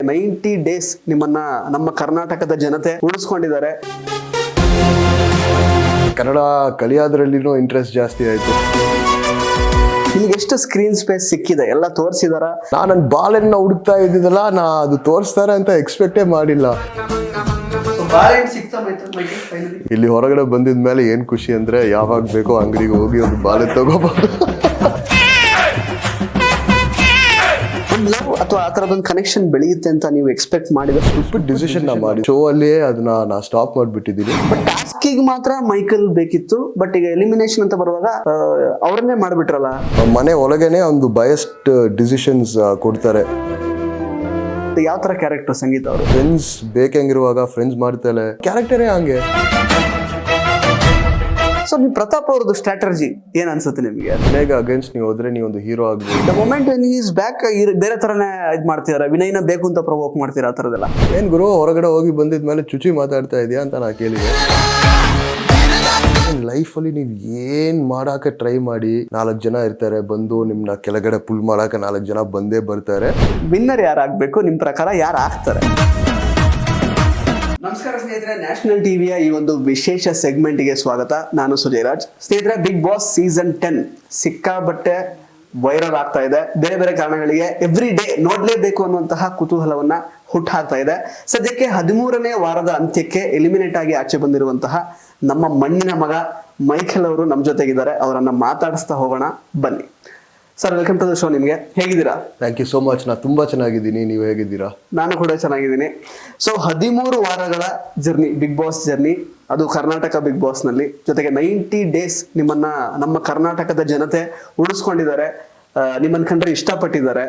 90 days ನಿಮ್ಮನ್ನ ನಮ್ಮ ಕರ್ನಾಟಕದ ಜನತೆ ಉಳಿಸ್ಕೊಂಡಿದ್ದಾರೆ. ಕನ್ನಡ ಕಲಿಯೋದ್ರಲ್ಲಿನೂ ಇಂಟ್ರೆಸ್ಟ್ ಜಾಸ್ತಿ ಆಯಿತು. ನಿಮ್ಗೆ ಎಷ್ಟು ಸ್ಕ್ರೀನ್ ಸ್ಪೇಸ್ ಸಿಕ್ಕಿದೆ ಎಲ್ಲ ತೋರಿಸಿದಾರ? ನನ್ನ ಬಾಲೆನ್ನ ಹುಡುಕ್ತಾ ಇದ್ದಿದ್ದಲ್ಲ, ನಾ ಅದು ತೋರಿಸ್ತಾರೆ ಅಂತ ಎಕ್ಸ್ಪೆಕ್ಟೇ ಮಾಡಿಲ್ಲ. ಇಲ್ಲಿ ಹೊರಗಡೆ ಬಂದಿದ ಮೇಲೆ ಏನು ಖುಷಿ ಅಂದರೆ, ಯಾವಾಗ ಬೇಕೋ ಅಂಗಡಿಗೆ ಹೋಗಿ ಒಂದು ಬಾಲೆ ತಗೋಬಹುದು. ಲವ್ ಅಥವಾ ಆ ತರದೊಂದು ಕನೆಕ್ಷನ್ ಬೆಳೆಯುತ್ತೆ ಅಂತ ನೀವು ಎಕ್ಸ್ಪೆಕ್ಟ್ ಮಾಡಿದ ಸ್ಟುಪಿಡ್ ಡಿಸಿಷನ್ ನಾ ಮಾಡಿ ಶೋ ಅಲ್ಲಿಯೇ ಅದನ್ನ ನಾ ಸ್ಟಾಪ್ ಮಾಡಿಬಿಟ್ಟಿದ್ದೀನಿ. ಬಟ್ ಟಾಸ್ಕಿಗೆ ಮಾತ್ರ ಮೈಕಲ್ ಬೇಕಿತ್ತು, ಬಟ್ ಈಗ ಎಲಿಮಿನೇಷನ್ ಅಂತ ಬರುವಾಗ ಅವರನ್ನೇ ಮಾಡಿಬಿಟ್ರಲ್ಲ. ಮನೆ ಒಳಗೇನೆ ಒಂದು ಬಯಸ್ಡ್ ಡಿಸಿಷನ್ಸ್ ಕೊಡ್ತಾರೆ. ಯಾವ ತರ ಕ್ಯಾರೆಕ್ಟರ್ ಸಂಗೀತ ಅವರು? ಫ್ರೆಂಡ್ಸ್ ಬೇಕಂಗಿರುವಾಗ ಫ್ರೆಂಡ್ಸ್ ಮಾಡ್ತಾಳೆ, ಕ್ಯಾರೆಕ್ಟರೇ ಹಂಗೆ. ಸೊ ನೀವು ಪ್ರತಾಪ್ ಅವ್ರದ್ದು ಸ್ಟ್ರಾಟಜಿ ಏನ್ ಅನ್ಸುತ್ತೆ ನಿಮಗೆ? ವಿನಯ್ಗೆ ಅಗೇನ್ಸ್ಟ್ ನೀವು ಹೋದ್ರೆ ನೀವು ಒಂದು ಹೀರೋ ಆಗ್ಬೋದು. The moment when he is back ಬೇರೆ ತರನೇ ಇದು ಮಾಡ್ತಿದಾರೆ, ವಿನಯ್ನ ಬೇಕು ಅಂತ ಪ್ರವೋಕ್ ಮಾಡ್ತೀರಾ ಆ ಥರದೆಲ್ಲ? ಏನ್ ಗುರು ಹೊರಗಡೆ ಹೋಗಿ ಬಂದಿದ್ಮೇಲೆ ಚುಚಿ ಮಾತಾಡ್ತಾ ಇದೆಯಾ ಅಂತ ನಾ ಕೇಳಿದೆ. ಲೈಫಲ್ಲಿ ನೀವು ಏನ್ ಮಾಡಾಕ ಟ್ರೈ ಮಾಡಿ 4 ಜನ ಇರ್ತಾರೆ, ಬಂದು ನಿಮ್ನ ಕೆಳಗಡೆ ಪುಲ್ ಮಾಡಾಕ 4 ಜನ ಬಂದೇ ಬರ್ತಾರೆ. ವಿನ್ನರ್ ಯಾರು ಆಗ್ಬೇಕು ನಿಮ್ ಪ್ರಕಾರ, ಯಾರು ಆಗ್ತಾರೆ? ನಮಸ್ಕಾರ ಸ್ನೇಹಿತರೆ, ನ್ಯಾಷನಲ್ ಟಿವಿಯ ಈ ಒಂದು ವಿಶೇಷ ಸೆಗ್ಮೆಂಟ್ಗೆ ಸ್ವಾಗತ. ನಾನು ಸುಜಯ್ ರಾಜ್. ಸ್ನೇಹಿತರೆ, ಬಿಗ್ ಬಾಸ್ ಸೀಸನ್ 10 ಸಿಕ್ಕಾಬಟ್ಟೆ ವೈರಲ್ ಆಗ್ತಾ ಇದೆ. ಬೇರೆ ಬೇರೆ ಕಾರಣಗಳಿಗೆ ಎವ್ರಿ ಡೇ ನೋಡ್ಲೇಬೇಕು ಅನ್ನುವಂತಹ ಕುತೂಹಲವನ್ನ ಹುಟ್ಟಾಗ್ತಾ ಇದೆ. ಸದ್ಯಕ್ಕೆ 13ನೇ ವಾರದ ಅಂತ್ಯಕ್ಕೆ ಎಲಿಮಿನೇಟ್ ಆಗಿ ಆಚೆ ಬಂದಿರುವಂತಹ ನಮ್ಮ ಮಣ್ಣಿನ ಮಗ ಮೈಕೆಲ್ ಅವರು ನಮ್ಮ ಜೊತೆಗಿದ್ದಾರೆ. ಅವರನ್ನ ಮಾತಾಡಿಸ್ತಾ ಹೋಗೋಣ, ಬನ್ನಿ. Sir, welcome to the show. ನಿಮಗೆ ಹೇಗಿದ್ದೀರಾ? Thank you so much. ನಾ ತುಂಬಾ ಚೆನ್ನಾಗಿದ್ದೀನಿ, ನೀವು ಹೇಗಿದ್ದೀರಾ? ನಾನು ಕೂಡ ಚೆನ್ನಾಗಿದ್ದೀನಿ. ಸೊ 13 ವಾರಗಳ ಜರ್ನಿ, ಬಿಗ್ ಬಾಸ್ ಜರ್ನಿ, ಅದು ಕರ್ನಾಟಕ ಬಿಗ್ ಬಾಸ್ ನಲ್ಲಿ. ಜೊತೆಗೆ 90 ಡೇಸ್ ನಿಮ್ಮನ್ನ ನಮ್ಮ ಕರ್ನಾಟಕದ ಜನತೆ ಉಳಿಸ್ಕೊಂಡಿದ್ದಾರೆ, ನಿಮ್ಮನ್ನ ಕಂಡ್ರೆ ಇಷ್ಟಪಟ್ಟಿದ್ದಾರೆ.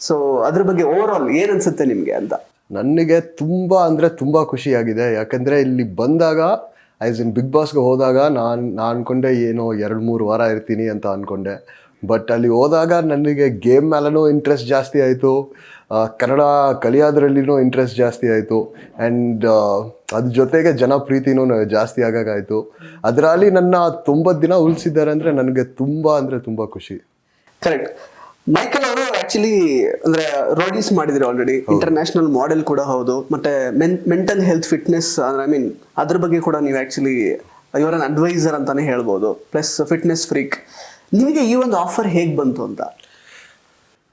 ಸೊ ಅದ್ರ ಬಗ್ಗೆ ಓವರ್ ಆಲ್ ಏನ್ ಅನ್ಸುತ್ತೆ ನಿಮ್ಗೆ ಅಂತ? ನನಗೆ ತುಂಬಾ ಅಂದ್ರೆ ತುಂಬಾ ಖುಷಿಯಾಗಿದೆ. ಯಾಕಂದ್ರೆ ಇಲ್ಲಿ ಬಂದಾಗ ಆಸ್ ಇನ್ ಬಿಗ್ ಬಾಸ್ಗೆ ಹೋದಾಗ ನಾನು ಅನ್ಕೊಂಡೆ ಏನೋ 2-3 ವಾರ ಇರ್ತೀನಿ ಅಂತ ಅನ್ಕೊಂಡೆ. ಬಟ್ ಅಲ್ಲಿ ಹೋದಾಗ ನನಗೆ ಗೇಮ್ ಮೇಲೂ ಇಂಟ್ರೆಸ್ಟ್ ಜಾಸ್ತಿ ಆಯಿತು, ಕನ್ನಡ ಕಲಿಯೋದ್ರಲ್ಲಿನೂ ಇಂಟ್ರೆಸ್ಟ್ ಜಾಸ್ತಿ ಆಯಿತು, ಆ್ಯಂಡ್ ಅದ್ರ ಜೊತೆಗೆ ಜನ ಪ್ರೀತಿನೂ ಜಾಸ್ತಿ ಆಗಾಗಾಯಿತು. ಅದರಲ್ಲಿ ನನ್ನ 90 ದಿನ ಉಳಿಸಿದ್ದಾರೆ ಅಂದರೆ ನನಗೆ ತುಂಬ ಖುಷಿ. ಕರೆಕ್ಟ್. ಮೈಕಲ್ ಅವರು ಆಕ್ಚುಲಿ ಅಂದ್ರೆ ರೋಡೀಸ್ ಮಾಡಿದ್ರೆ ಆಲ್ರೆಡಿ, ಇಂಟರ್ನ್ಯಾಷನಲ್ ಮಾಡೆಲ್ ಕೂಡ ಹೌದು, ಮತ್ತೆ mental health fitness I mean ಅದ್ರ ಬಗ್ಗೆ ಕೂಡ ನೀವು ಆಕ್ಚುಲಿ ಇವರನ್ನ ಅಡ್ವೈಸರ್ ಅಂತಾನೆ ಹೇಳ್ಬೋದು, ಪ್ಲಸ್ ಫಿಟ್ನೆಸ್ ಫ್ರೀಕ್. ನಿಮಗೆ ಈ ಒಂದು ಆಫರ್ ಹೇಗೆ ಬಂತು ಅಂತ?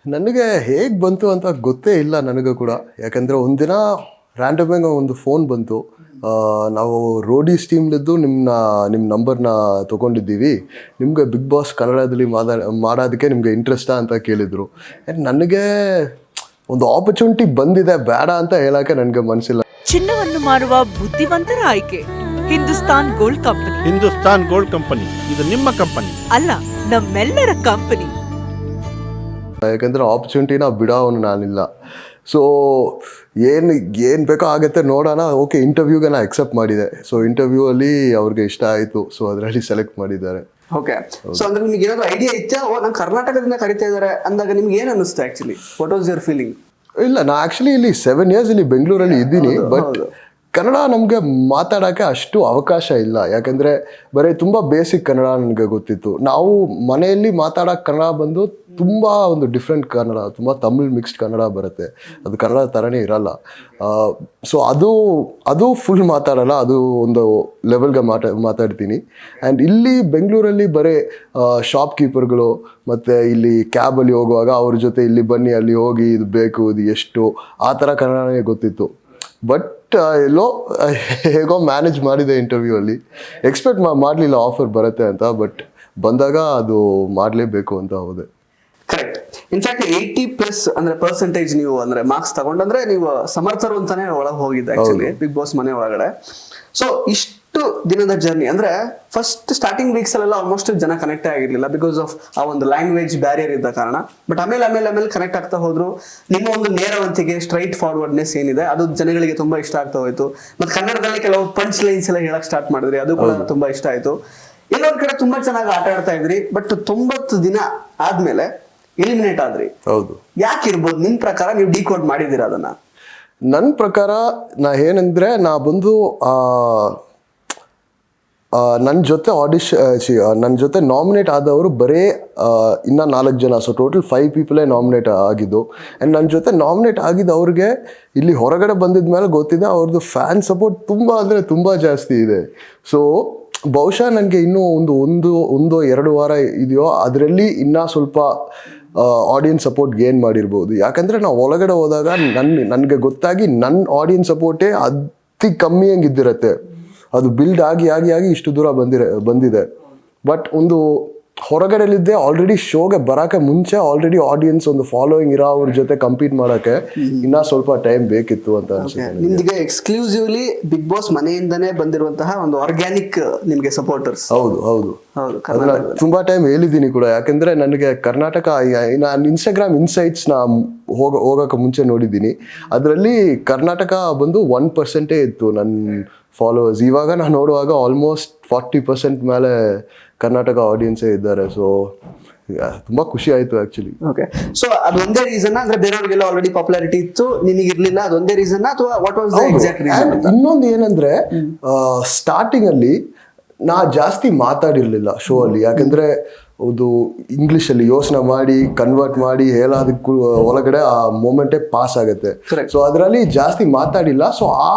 ನನಗೆ ಹೇಗೆ ಬಂತು ಅಂತ ಗೊತ್ತೇ ಇಲ್ಲ ನನಗೂ ಕೂಡ. ಯಾಕಂದರೆ ಒಂದಿನ ರ್ಯಾಂಡಮಾಗಿ ಒಂದು ಫೋನ್ ಬಂತು, ನಾವು ರೋಡೀಸ್ ಟೀಮ್ಲಿದ್ದು ನಿಮ್ಮ ನಂಬರ್ನ ತೊಗೊಂಡಿದ್ದೀವಿ, ನಿಮಗೆ ಬಿಗ್ ಬಾಸ್ ಕನ್ನಡದಲ್ಲಿ ಮಾಡೋದಕ್ಕೆ ನಿಮಗೆ ಇಂಟ್ರೆಸ್ಟಾ ಅಂತ ಕೇಳಿದರು. ನನಗೆ ಒಂದು ಆಪರ್ಚುನಿಟಿ ಬಂದಿದೆ, ಬೇಡ ಅಂತ ಹೇಳೋಕ್ಕೆ ನನಗೆ ಮನಸ್ಸಿಲ್ಲ. ಚಿನ್ನವನ್ನು ಮಾರುವ ಬುದ್ಧಿವಂತರ ಆಯ್ಕೆ Hindustan gold company. Hindustan gold company ಇದು ನಿಮ್ಮ ಕಂಪನಿ ಅಲ್ಲ, ನಮ್ಮೆಲ್ಲರ ಕಂಪನಿ. ಯಾಕಂದರೆ ಆಪರ್ಚುನಿಟಿನ ಬಿಡೋವನು ನಾನಿಲ್ಲ. ಸೊ ಏನು ಬೇಕೋ ಆಗುತ್ತೆ, ನೋಡೋಣ. ಓಕೆ, ಇಂಟರ್ವ್ಯೂಗೆ ನಾನು ಎಕ್ಸೆಪ್ಟ್ ಮಾಡಿದೆ. ಸೊ ಇಂಟರ್ವ್ಯೂ ಅಲ್ಲಿ ಅವ್ರಿಗೆ ಇಷ್ಟ ಆಯಿತು, ಸೊ ಅದರಲ್ಲಿ ಸೆಲೆಕ್ಟ್ ಮಾಡಿದ್ದಾರೆ. ಓಕೆ. ಸೊ ಅಂದ್ರೆ ನಿಮ್ಗೆ ಏನಾದ್ರು ಐಡಿಯಾ ಇತ್ತಾ, ನಾನು ಕರ್ನಾಟಕದಿಂದ ಕರಿತಾ ಇದ್ದಾರೆ ಅಂದಾಗ ನಿಮ್ಗೆ ಏನು ಅನ್ನಿಸ್ತು actually? What was your feeling? ಇಲ್ಲ, ನಾ ಆ್ಯಕ್ಚುಲಿ ಇಲ್ಲಿ 7 years ಇಲ್ಲಿ ಬೆಂಗಳೂರಲ್ಲಿ ಇದ್ದೀನಿ, ಬಟ್ ಕನ್ನಡ ನಮಗೆ ಮಾತಾಡೋಕ್ಕೆ ಅಷ್ಟು ಅವಕಾಶ ಇಲ್ಲ. ಯಾಕಂದರೆ ಬರೀ ತುಂಬ ಬೇಸಿಕ್ ಕನ್ನಡ ನನಗೆ ಗೊತ್ತಿತ್ತು. ನಾವು ಮನೆಯಲ್ಲಿ ಮಾತಾಡೋಕ್ಕೆ ಕನ್ನಡ ಬಂದು ತುಂಬ ಒಂದು ಡಿಫ್ರೆಂಟ್ ಕನ್ನಡ, ತುಂಬ ತಮಿಳ್ ಮಿಕ್ಸ್ಡ್ ಕನ್ನಡ ಬರುತ್ತೆ, ಅದು ಕನ್ನಡ ಥರನೇ ಇರಲ್ಲ. ಸೊ ಅದು ಫುಲ್ ಮಾತಾಡಲ್ಲ, ಅದು ಒಂದು ಲೆವೆಲ್ಗೆ ಮಾತಾಡ್ತೀನಿ. ಆ್ಯಂಡ್ ಇಲ್ಲಿ ಬೆಂಗಳೂರಲ್ಲಿ ಬರೀ ಶಾಪ್ ಕೀಪರ್ಗಳು ಮತ್ತು ಇಲ್ಲಿ ಕ್ಯಾಬಲ್ಲಿ ಹೋಗುವಾಗ ಅವ್ರ ಜೊತೆ ಇಲ್ಲಿ ಬನ್ನಿ ಅಲ್ಲಿ ಹೋಗಿ ಇದು ಬೇಕು ಇದು ಎಷ್ಟು ಆ ಥರ ಕನ್ನಡನೇ ಗೊತ್ತಿತ್ತು. ಬಟ್ ಎಲ್ಲೋ ಹೇಗೋ ಮ್ಯಾನೇಜ್ ಮಾಡಿದೆ. ಇಂಟರ್ವ್ಯೂ ಅಲ್ಲಿ ಎಕ್ಸ್ಪೆಕ್ಟ್ ಮಾಡಲಿಲ್ಲ ಆಫರ್ ಬರುತ್ತೆ ಅಂತ, ಬಟ್ ಬಂದಾಗ ಅದು ಮಾಡಲೇಬೇಕು ಅಂತ ಹೋದೆ. ಕರೆಕ್ಟ್. ಇನ್ಫ್ಯಾಕ್ಟ್ 80+ ಅಂದ್ರೆ ಪರ್ಸೆಂಟೇಜ್ ನೀವು ಅಂದ್ರೆ ಮಾರ್ಕ್ಸ್ ತಗೊಂಡ್ರೆ ನೀವು ಸಮರ್ಥರು ಅಂತಾನೆ ಒಳಗೆ ಹೋಗಿದ್ದೆ ಆಕ್ಚುಲಿ ಬಿಗ್ ಬಾಸ್ ಮನೆ ಒಳಗಡೆ. ಸೊ ಇಷ್ಟು ದಿನದ ಜರ್ನಿ ಅಂದ್ರೆ ಫಸ್ಟ್ ಸ್ಟಾರ್ಟಿಂಗ್ ವೀಕ್ಸ್ ಅಲ್ಲೆಲ್ಲ ಆಲ್ಮೋಸ್ಟ್ ಜನ ಕನೆಕ್ಟ್ ಆಗಿರ್ಲಿಲ್ಲ, ಬಿಕಾಸ್ ಆಫ್ ಆ ಒಂದು ಲ್ಯಾಂಗ್ವೇಜ್ ಬ್ಯಾರಿಯರ್ ಇದ್ದ ಕಾರಣ. ಬಟ್ ಆಮೇಲೆ ಕನೆಕ್ಟ್ ಆಗ್ತಾ ಹೋದ್ರು. ನಿಮ್ಮ ಒಂದು ನೇರವಂತಿಕೆ, ಸ್ಟ್ರೈಟ್ ಫಾರ್ವರ್ಡ್ನೆಸ್ ಏನಿದೆ ಅದು ಜನಗಳಿಗೆ ತುಂಬಾ ಇಷ್ಟ ಆಗ್ತಾ ಹೋಯ್ತು. ಮತ್ತೆ ಕನ್ನಡದಲ್ಲಿ ಕೆಲವು ಪಂಚ್ ಲೈನ್ಸ್ ಎಲ್ಲ ಹೇಳಕ್ ಸ್ಟಾರ್ಟ್ ಮಾಡಿದ್ರಿ, ಅದು ಕೂಡ ತುಂಬಾ ಇಷ್ಟ ಆಯ್ತು. ಇನ್ನೊಂದ್ ಕಡೆ ತುಂಬಾ ಚೆನ್ನಾಗಿ ಆಟ ಆಡ್ತಾ ಇದ್ರಿ. ಬಟ್ 90 ದಿನ ಆದ್ಮೇಲೆ ಎಲಿಮಿನೇಟ್ ಆದ್ರಿ. ಹೌದು. ಯಾಕಿರ್ಬೋದು ನಿಮ್ ಪ್ರಕಾರ? ನೀವು ಡಿಕೋಡ್ ಮಾಡಿದ್ದೀರಾ ಅದನ್ನ? ನನ್ನ ಪ್ರಕಾರ ನಾ ಏನಂದ್ರೆ, ನಾ ಬಂದು ನನ್ನ ಜೊತೆ ನನ್ನ ಜೊತೆ ನಾಮಿನೇಟ್ ಆದವರು ಬರೇ ಇನ್ನ 4 ಜನ, ಸೊ ಟೋಟಲ್ 5 ಪೀಪಲೇ ನಾಮಿನೇಟ್ ಆಗಿದ್ದು. ಆ್ಯಂಡ್ ನನ್ನ ಜೊತೆ ನಾಮಿನೇಟ್ ಆಗಿದ್ದವ್ರಿಗೆ ಇಲ್ಲಿ ಹೊರಗಡೆ ಬಂದಿದ ಮೇಲೆ ಗೊತ್ತಿದೆ ಅವ್ರದ್ದು ಫ್ಯಾನ್ ಸಪೋರ್ಟ್ ತುಂಬ ಅಂದರೆ ತುಂಬ ಜಾಸ್ತಿ ಇದೆ. ಸೊ ಬಹುಶಃ ನನಗೆ ಇನ್ನೂ ಒಂದು 2 ವಾರ ಇದೆಯೋ ಅದರಲ್ಲಿ ಇನ್ನೂ ಸ್ವಲ್ಪ ಆಡಿಯನ್ಸ್ ಸಪೋರ್ಟ್ ಗೇನ್ ಮಾಡಿರ್ಬೋದು. ಯಾಕಂದರೆ ನಾವು ಒಳಗಡೆ ಹೋದಾಗ ನನಗೆ ಗೊತ್ತಾಗಿ ನನ್ನ ಆಡಿಯನ್ಸ್ ಸಪೋರ್ಟೇ ಅತಿ ಕಮ್ಮಿ ಹಂಗಿದ್ದಿರತ್ತೆ. ಅದು ಬಿಲ್ಡ್ ಆಗಿ ಇಷ್ಟು ದೂರ ಬಂದಿದೆ. ಬಟ್ ಒಂದು ಹೊರಗಡೆಲಿದ್ದೆ ಆಲ್ರೆಡಿ ಶೋಗೆ ಬರೋಕ್ಕೆ ಮುಂಚೆ ಆಲ್ರೆಡಿ ಆಡಿಯನ್ಸ್ ಒಂದು ಫಾಲೋಯಿಂಗ್ ಇರೋ ಅವ್ರ ಜೊತೆ ಕಂಪೀಟ್ ಮಾಡೋಕ್ಕೆ ಇನ್ನೂ ಸ್ವಲ್ಪ ಟೈಮ್ ಬೇಕಿತ್ತು ಅಂತ ಅನ್ಸುತ್ತೆ. ನಿಮ್ಗೆ ಎಕ್ಸ್ಕ್ಲೂಸಿವ್ಲಿ ಬಿಗ್ ಬಾಸ್ ಮನೆಯಿಂದನೇ ಬಂದಿರುವಂತಹ ಒಂದು ಆರ್ಗ್ಯಾನಿಕ್ ನಿಮ್ಗೆ ಸಪೋರ್ಟರ್ಸ್. ಹೌದು ಅದನ್ನ ತುಂಬಾ ಟೈಮ್ ಹೇಳಿದ್ದೀನಿ ಕೂಡ. ಯಾಕಂದ್ರೆ ನನಗೆ ಕರ್ನಾಟಕ ನಾನು ಇನ್ಸ್ಟಾಗ್ರಾಮ್ ಇನ್ಸೈಟ್ಸ್ನ ಹೋಗೋಕೆ ಮುಂಚೆ ನೋಡಿದ್ದೀನಿ. ಅದರಲ್ಲಿ ಕರ್ನಾಟಕ ಬಂದು 1% ಇತ್ತು ನನ್ನ ಫಾಲೋವರ್ಸ್. ಇವಾಗ ನಾನು ನೋಡುವಾಗ ಆಲ್ಮೋಸ್ಟ್ 40% ಮೇಲೆ ಕರ್ನಾಟಕ ಆಡಿಯನ್ಸೇ ಇದ್ದಾರೆ. ಸೊ ತುಂಬ ಖುಷಿ ಆಯಿತು ಆ್ಯಕ್ಚುಲಿ. ಓಕೆ, ಸೊ ಅದೊಂದೇ ರೀಸನ್ ಅಂದ್ರೆ ಬೇರೆಯವ್ರಿಗೆಲ್ಲ ಆಲ್ರೆಡಿ ಪಾಪ್ಯುಲಾರಿಟಿ ಇತ್ತು, ನಿನಗಿರ್ಲಿಲ್ಲ, ಅದೊಂದೇ ರೀಸನ್ ಅಥವಾ what was the exact reason? ಇನ್ನೊಂದು ಏನಂದ್ರೆ ಸ್ಟಾರ್ಟಿಂಗ್ ಅಲ್ಲಿ ನಾ ಜಾಸ್ತಿ ಮಾತಾಡಿರ್ಲಿಲ್ಲ ಶೋ ಅಲ್ಲಿ. ಯಾಕಂದ್ರೆ ಅದು ಇಂಗ್ಲಿಷಲ್ಲಿ ಯೋಚನೆ ಮಾಡಿ ಕನ್ವರ್ಟ್ ಮಾಡಿ ಹೇಳೋದಕ್ಕೂ ಒಳಗಡೆ ಆ ಮೂಮೆಂಟೇ ಪಾಸ್ ಆಗುತ್ತೆ. ಸೊ ಅದರಲ್ಲಿ ಜಾಸ್ತಿ ಮಾತಾಡಿಲ್ಲ. ಸೊ ಆ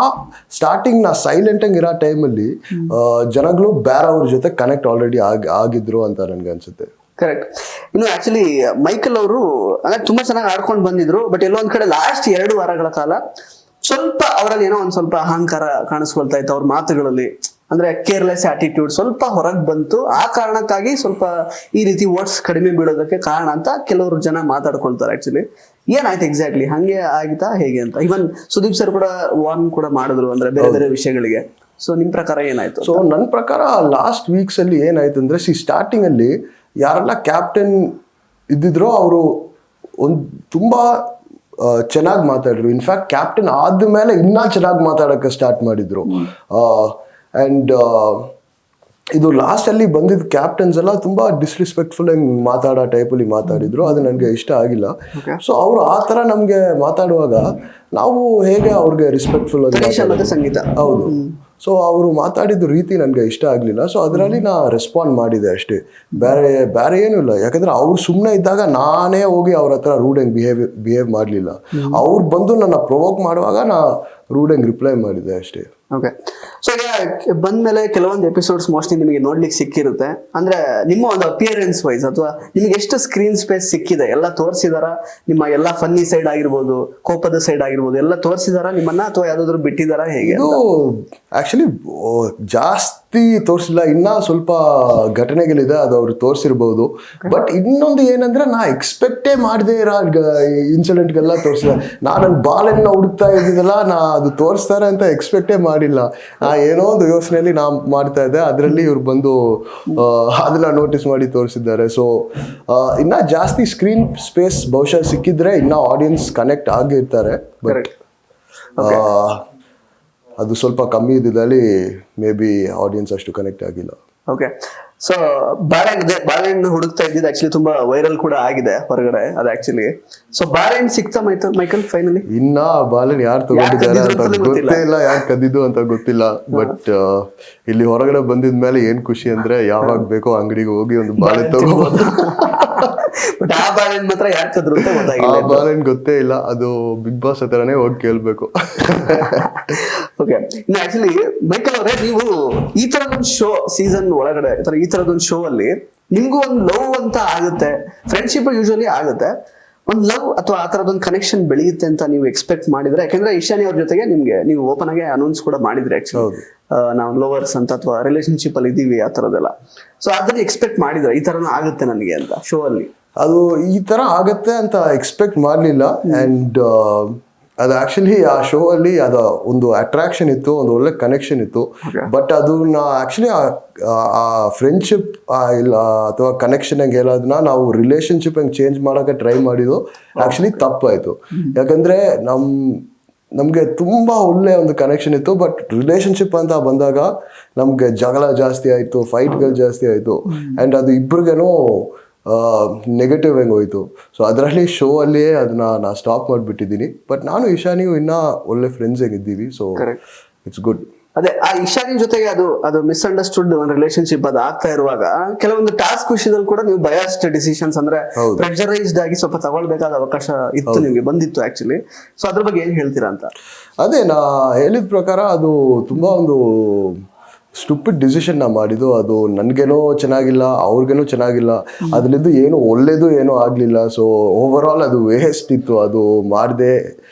ಸ್ಟಾರ್ಟಿಂಗ್ ನಾ ಸೈಲೆಂಟಾಗಿ ಇರೋ ಟೈಮಲ್ಲಿ ಜನಗಳು ಬೇರೆಯವ್ರ ಜೊತೆ ಕನೆಕ್ಟ್ ಆಲ್ರೆಡಿ ಆಗಿದ್ರು ಅಂತ ನನಗೆ ಅನ್ಸುತ್ತೆ. ಕರೆಕ್ಟ್. ಇನ್ನು ಆಕ್ಚುಲಿ ಮೈಕಲ್ ಅವರು ಅಂದ್ರೆ ತುಂಬಾ ಚೆನ್ನಾಗಿ ಆಡ್ಕೊಂಡು ಬಂದಿದ್ರು. ಬಟ್ ಎಲ್ಲೋ ಒಂದ್ ಕಡೆ ಲಾಸ್ಟ್ 2 ವಾರಗಳ ಕಾಲ ಸ್ವಲ್ಪ ಅವರಲ್ಲಿ ಏನೋ ಒಂದ್ ಸ್ವಲ್ಪ ಅಹಂಕಾರ ಕಾಣಿಸ್ಕೊಳ್ತಾ ಇತ್ತು ಅವ್ರ ಮಾತುಗಳಲ್ಲಿ. ಅಂದ್ರೆ ಕೇರ್ಲೆಸ್ ಆಟಿಟ್ಯೂಡ್ ಸ್ವಲ್ಪ ಹೊರಗೆ ಬಂತು. ಆ ಕಾರಣಕ್ಕಾಗಿ ಸ್ವಲ್ಪ ಈ ರೀತಿ ವರ್ಡ್ಸ್ ಕಡಿಮೆ ಬೀಳೋದಕ್ಕೆ ಕಾರಣ ಅಂತ ಕೆಲವರು ಜನ ಮಾತಾಡ್ಕೊಳ್ತಾರೆ. ಆಕ್ಚುಲಿ ಏನಾಯ್ತು ಎಕ್ಸಾಕ್ಟ್ಲಿ? ಹಂಗೆ ಆಗಿತ್ತಾ ಹೇಗೆ ಅಂತ? ಇವನ್ ಸುದೀಪ್ ಸರ್ ಕೂಡ ವಾರ್ನ್ ಕೂಡ ಮಾಡಿದ್ರು ಅಂದ್ರೆ ಬೇರೆ ಬೇರೆ ವಿಷಯಗಳಿಗೆ. ಸೊ ನಿಮ್ ಪ್ರಕಾರ ಏನಾಯ್ತು? ಸೊ ನನ್ನ ಪ್ರಕಾರ ಲಾಸ್ಟ್ ವೀಕ್ಸ್ ಅಲ್ಲಿ ಏನಾಯ್ತು ಅಂದ್ರೆ ಸ್ಟಾರ್ಟಿಂಗ್ ಅಲ್ಲಿ ಯಾರೆಲ್ಲ ಕ್ಯಾಪ್ಟನ್ ಇದ್ದಿದ್ರೋ ಅವರು ತುಂಬಾ ಚೆನ್ನಾಗಿ ಮಾತಾಡಿದ್ರು. ಇನ್ಫ್ಯಾಕ್ಟ್ ಕ್ಯಾಪ್ಟನ್ ಆದ್ಮೇಲೆ ಇನ್ನೂ ಚೆನ್ನಾಗಿ ಮಾತಾಡೋಕ್ಕೆ ಸ್ಟಾರ್ಟ್ ಮಾಡಿದ್ರು. ಆ್ಯಂಡ್ ಇದು ಲಾಸ್ಟಲ್ಲಿ ಬಂದಿದ್ದ ಕ್ಯಾಪ್ಟನ್ಸ್ ಎಲ್ಲ ತುಂಬ ಡಿಸ್ರೆಸ್ಪೆಕ್ಟ್ಫುಲ್ ಆಗಿ ಮಾತಾಡೋ ಟೈಪಲ್ಲಿ ಮಾತಾಡಿದ್ರು. ಅದು ನನಗೆ ಇಷ್ಟ ಆಗಿಲ್ಲ. ಸೊ ಅವರು ಆ ಥರ ನಮಗೆ ಮಾತಾಡುವಾಗ ನಾವು ಹೇಗೆ ಅವ್ರಿಗೆ ರೆಸ್ಪೆಕ್ಟ್ಫುಲ್ ಆಗಿ ಸಂಗೀತ. ಹೌದು. ಸೊ ಅವರು ಮಾತಾಡಿದ ರೀತಿ ನನಗೆ ಇಷ್ಟ ಆಗಲಿಲ್ಲ. ಸೊ ಅದರಲ್ಲಿ ನಾ ರೆಸ್ಪಾಂಡ್ ಮಾಡಿದೆ ಅಷ್ಟೇ, ಬೇರೆ ಏನೂ ಇಲ್ಲ. ಯಾಕಂದರೆ ಅವ್ರು ಸುಮ್ಮನೆ ಇದ್ದಾಗ ನಾನೇ ಹೋಗಿ ಅವ್ರ ಹತ್ರ ರೂಡಂಗೆ ಬಿಹೇವ್ ಮಾಡಲಿಲ್ಲ. ಅವ್ರು ಬಂದು ನನ್ನ ಪ್ರೊವೋಕ್ ಮಾಡುವಾಗ ನಾ ರೂಡಂಗೆ ರಿಪ್ಲೈ ಮಾಡಿದೆ ಅಷ್ಟೇ. ಓಕೆ, ಸೊ ಈಗ ಬಂದ್ಮೇಲೆ ಕೆಲವೊಂದು ಎಪಿಸೋಡ್ಸ್ ಮೋಸ್ಟ್ಲಿ ನಿಮಗೆ ನೋಡ್ಲಿಕ್ಕೆ ಸಿಕ್ಕಿರುತ್ತೆ. ಅಂದ್ರೆ ನಿಮ್ಮ ಒಂದು ಅಪಿಯರೆನ್ಸ್ ವೈಸ್ ಅಥವಾ ನಿಮ್ಗೆ ಎಷ್ಟು ಸ್ಕ್ರೀನ್ ಸ್ಪೇಸ್ ಸಿಕ್ಕಿದೆ? ಎಲ್ಲ ತೋರಿಸಿದಾರ? ನಿಮ್ಮ ಎಲ್ಲ ಫನ್ನಿ ಸೈಡ್ ಆಗಿರ್ಬೋದು, ಕೋಪದ ಸೈಡ್ ಆಗಿರ್ಬೋದು, ಎಲ್ಲ ತೋರಿಸಿದಾರ ನಿಮ್ಮನ್ನ ಅಥವಾ ಯಾವ್ದಾದ್ರು ಬಿಟ್ಟಿದಾರ? ಹೇಗೆ? ಇದು ಆಕ್ಚುಲಿ ಜಾಸ್ತಿ ತೋರಿಸಿಲ್ಲ. ಇನ್ನ ಸ್ವಲ್ಪ ಘಟನೆಗಳಿದೆ, ಅದು ಅವ್ರು ತೋರಿಸಿರ್ಬೋದು. ಬಟ್ ಇನ್ನೊಂದು ಏನಂದ್ರೆ ನಾ ಎಕ್ಸ್ಪೆಕ್ಟೇ ಮಾಡದೇ ಇರೋ ಇನ್ಸಿಡೆಂಟ್ಗೆಲ್ಲ ತೋರಿಸಿದ. ನನ್ನ ಬಾಲನ್ನ ಹುಡುಕ್ತಾ ಇದ್ದಿದ್ದಲ್ಲ, ನಾ ಅದು ತೋರಿಸ್ತಾರೆ ಅಂತ ಎಕ್ಸ್ಪೆಕ್ಟೇ ಮಾಡಿಲ್ಲ. ನಾ ಏನೋ ಒಂದು ಯೋಚನೆಯಲ್ಲಿ ನಾ ಮಾಡ್ತಾ ಇದ್ದೆ, ಅದರಲ್ಲಿ ಇವ್ರು ಬಂದು ಅದನ್ನ ನೋಟಿಸ್ ಮಾಡಿ ತೋರಿಸಿದ್ದಾರೆ. ಸೊ ಇನ್ನ ಜಾಸ್ತಿ ಸ್ಕ್ರೀನ್ ಸ್ಪೇಸ್ ಬಹುಶಃ ಸಿಕ್ಕಿದ್ರೆ ಇನ್ನ ಆಡಿಯನ್ಸ್ ಕನೆಕ್ಟ್ ಆಗಿರ್ತಾರೆ. ಬಟ್ ಅದು ಸ್ವಲ್ಪ ಕಮ್ಮಿ ಇದ್ದಲ್ಲಿ ಮೇ ಬಿ ಆಡಿಯನ್ಸ್ ಅಷ್ಟು ಕನೆಕ್ಟ್ ಆಗಿಲ್ಲ. ಓಕೆ, ಸೊ ಬಾಳೆಹಣ್ಣು ಹುಡುಕ್ತಾ ಇದ್ದಿದ್ದು ಆಕ್ಚುಲಿ ತುಂಬಾ ವೈರಲ್ ಕೂಡ ಆಗಿದೆ ಹೊರಗಡೆ ಅದು ಆಕ್ಚುಲಿ. ಸೊ ಬಾಳೆಹಣ್ಣು ಸಿಕ್ತಾ ಮೈಕಲ್ ಫೈನಲಿ? ಇನ್ನ ಬಾಳೆಹಣ್ಣು ಯಾರು ತಗೊಂಡಿದ್ದಾರೆ ಅಂತ ಗೊತ್ತೇ ಇಲ್ಲ, ಯಾರು ಕದ್ದಿದ್ದು ಅಂತ ಗೊತ್ತಿಲ್ಲ. ಬಟ್ ಇಲ್ಲಿ ಹೊರಗಡೆ ಬಂದಿದ್ಮೇಲೆ ಏನ್ ಖುಷಿ ಅಂದ್ರೆ ಯಾವಾಗ ಬೇಕೋ ಅಂಗಡಿಗೆ ಹೋಗಿ ಒಂದು ಬಾಳೆ ತಗೋಬಹುದು. ಬಟ್ ಆ ಬಾಳೆಹಣ್ಣು ಮಾತ್ರ ಯಾರು ಕದ್ರು ಅಂತ ಗೊತ್ತಾಗಿಲ್ಲ. ಆ ಬಾಳೆಹಣ್ಣು ಗೊತ್ತೇ ಇಲ್ಲ, ಅದು ಬಿಗ್ ಬಾಸ್ ಹತ್ರನೇ ಹೋಗಿ ಕೇಳ್ಬೇಕು. ಓಕೆ, ಇನ್ನು ಆಕ್ಚುಲಿ ಮೈಕಲ್ ಅವರೇ, ನೀವು ಈ ತರದೊಂದು ಶೋ ಸೀಸನ್ ಒಳಗಡೆ ಈ ತರದೊಂದು ಶೋ ಅಲ್ಲಿ ನಿಮ್ಗೂ ಒಂದು ಲವ್ ಅಂತ ಆಗುತ್ತೆ, ಫ್ರೆಂಡ್ಶಿಪ್ ಯೂಶುವಲಿ ಆಗುತ್ತೆ, ಒಂದು ಲವ್ ಅಥವಾ ಆ ತರದೊಂದು ಕನೆಕ್ಷನ್ ಬೆಳೆಯುತ್ತೆ ಅಂತ ನೀವು ಎಕ್ಸ್ಪೆಕ್ಟ್ ಮಾಡಿದ್ರೆ? ಯಾಕಂದ್ರೆ ಇಶಾನಿ ಅವ್ರ ಜೊತೆಗೆ ನಿಮ್ಗೆ ನೀವು ಓಪನ್ ಆಗಿ ಅನೌನ್ಸ್ ಕೂಡ ಮಾಡಿದ್ರಿ ಆಕ್ಚುಲಿ, ನಾವು ಲವರ್ಸ್ ಅಂತ ಅಥವಾ ರಿಲೇಶನ್ಶಿಪ್ ಅಲ್ಲಿ ಇದೀವಿ ಆ ತರದೆಲ್ಲ. ಸೊ ಅದನ್ನ ಎಕ್ಸ್ಪೆಕ್ಟ್ ಮಾಡಿದ್ರೆ ಈ ತರನೂ ಆಗುತ್ತೆ ನನಗೆ ಅಂತ ಶೋ ಅಲ್ಲಿ? ಅದು ಈ ತರ ಆಗತ್ತೆ ಅಂತ ಎಕ್ಸ್ಪೆಕ್ಟ್ ಮಾಡಲಿಲ್ಲ. ಆ್ಯಂಡ್ ಅದು ಆಕ್ಚುಲಿ ಆ ಶೋ ಅಲ್ಲಿ ಅದು ಒಂದು ಅಟ್ರಾಕ್ಷನ್ ಇತ್ತು, ಒಂದು ಒಳ್ಳೆ ಕನೆಕ್ಷನ್ ಇತ್ತು. ಬಟ್ ಅದನ್ನ ಆಕ್ಚುಲಿ ಆ ಫ್ರೆಂಡ್ಶಿಪ್ ಇಲ್ಲ ಅಥವಾ ಕನೆಕ್ಷನ್ ಹಂಗೆ ಹೇಳೋದನ್ನ ನಾವು ರಿಲೇಶನ್ಶಿಪ್ ಹಂಗೆ ಚೇಂಜ್ ಮಾಡೋಕೆ ಟ್ರೈ ಮಾಡಿದ್ದು ಆಕ್ಚುಲಿ ತಪ್ಪಾಯ್ತು. ಯಾಕಂದ್ರೆ ನಮಗೆ ತುಂಬ ಒಳ್ಳೆ ಒಂದು ಕನೆಕ್ಷನ್ ಇತ್ತು. ಬಟ್ ರಿಲೇಶನ್ಶಿಪ್ ಅಂತ ಬಂದಾಗ ನಮಗೆ ಜಗಳ ಜಾಸ್ತಿ ಆಯಿತು, ಫೈಟ್ಗಳು ಜಾಸ್ತಿ ಆಯಿತು. ಆ್ಯಂಡ್ ಅದು ಇಬ್ರಿಗೇನೋ ನೆಗೆಟಿವ್ ಹೆಂಗೆ ಹೋಯ್ತು. ಸೊ ಅದರಲ್ಲಿ ಶೋ ಅಲ್ಲಿಯೇ ಅದನ್ನ ನಾ ಸ್ಟಾಪ್ ಮಾಡಿಬಿಟ್ಟಿದ್ದೀನಿ. ಬಟ್ ನಾನು ಇಶಾನಿಯು ಇನ್ನೂ ಒಳ್ಳೆ ಫ್ರೆಂಡ್ಸ್ ಹೇಗಿದ್ದೀವಿ. So it's good. ಅದೇ ಆ ಇಶಾನಿ ಜೊತೆಗೆ ಅದು ಮಿಸ್ಅಂಡರ್ಸ್ಟುಡ್ ರಿಲೇಶನ್ಶಿಪ್ ಅದು ಆಗ್ತಾ ಇರುವಾಗ ಕೆಲವೊಂದು ಟಾಸ್ಕ್ ವಿಷಯದಲ್ಲಿ ಕೂಡ ನೀವು ಬಯಾಸ್ಡ್ ಡಿಸಿಷನ್ಸ್ ಅಂದ್ರೆ ಪ್ರೆಷರೈಸ್ಡ್ ಆಗಿ ಸ್ವಲ್ಪ ತಗೊಳ್ಬೇಕಾದ ಅವಕಾಶ ಇತ್ತು, ನಿಮ್ಗೆ ಬಂದಿತ್ತು ಆಕ್ಚುಲಿ. ಸೊ ಅದ್ರ ಬಗ್ಗೆ ಏನ್ ಹೇಳ್ತೀರಾ ಅಂತ? ಅದೇ ನಾ ಹೇಳಿದ ಪ್ರಕಾರ ಅದು ತುಂಬಾ ಒಂದು ಸ್ಟುಪಿಡ್ ಡಿಸಿಷನ್ ನಾ ಮಾಡಿದ್ದು. ಅದು ನನಗೇನೋ ಚೆನ್ನಾಗಿಲ್ಲ, ಅವ್ರಿಗೇನೋ ಚೆನ್ನಾಗಿಲ್ಲ, ಅದರದ್ದು ಏನು ಒಳ್ಳೇದು ಏನೂ ಆಗಲಿಲ್ಲ. ಸೊ ಓವರ್ ಆಲ್ ಅದು ವೇಸ್ಟ್ ಇತ್ತು, ಅದು ಮಾಡದೆ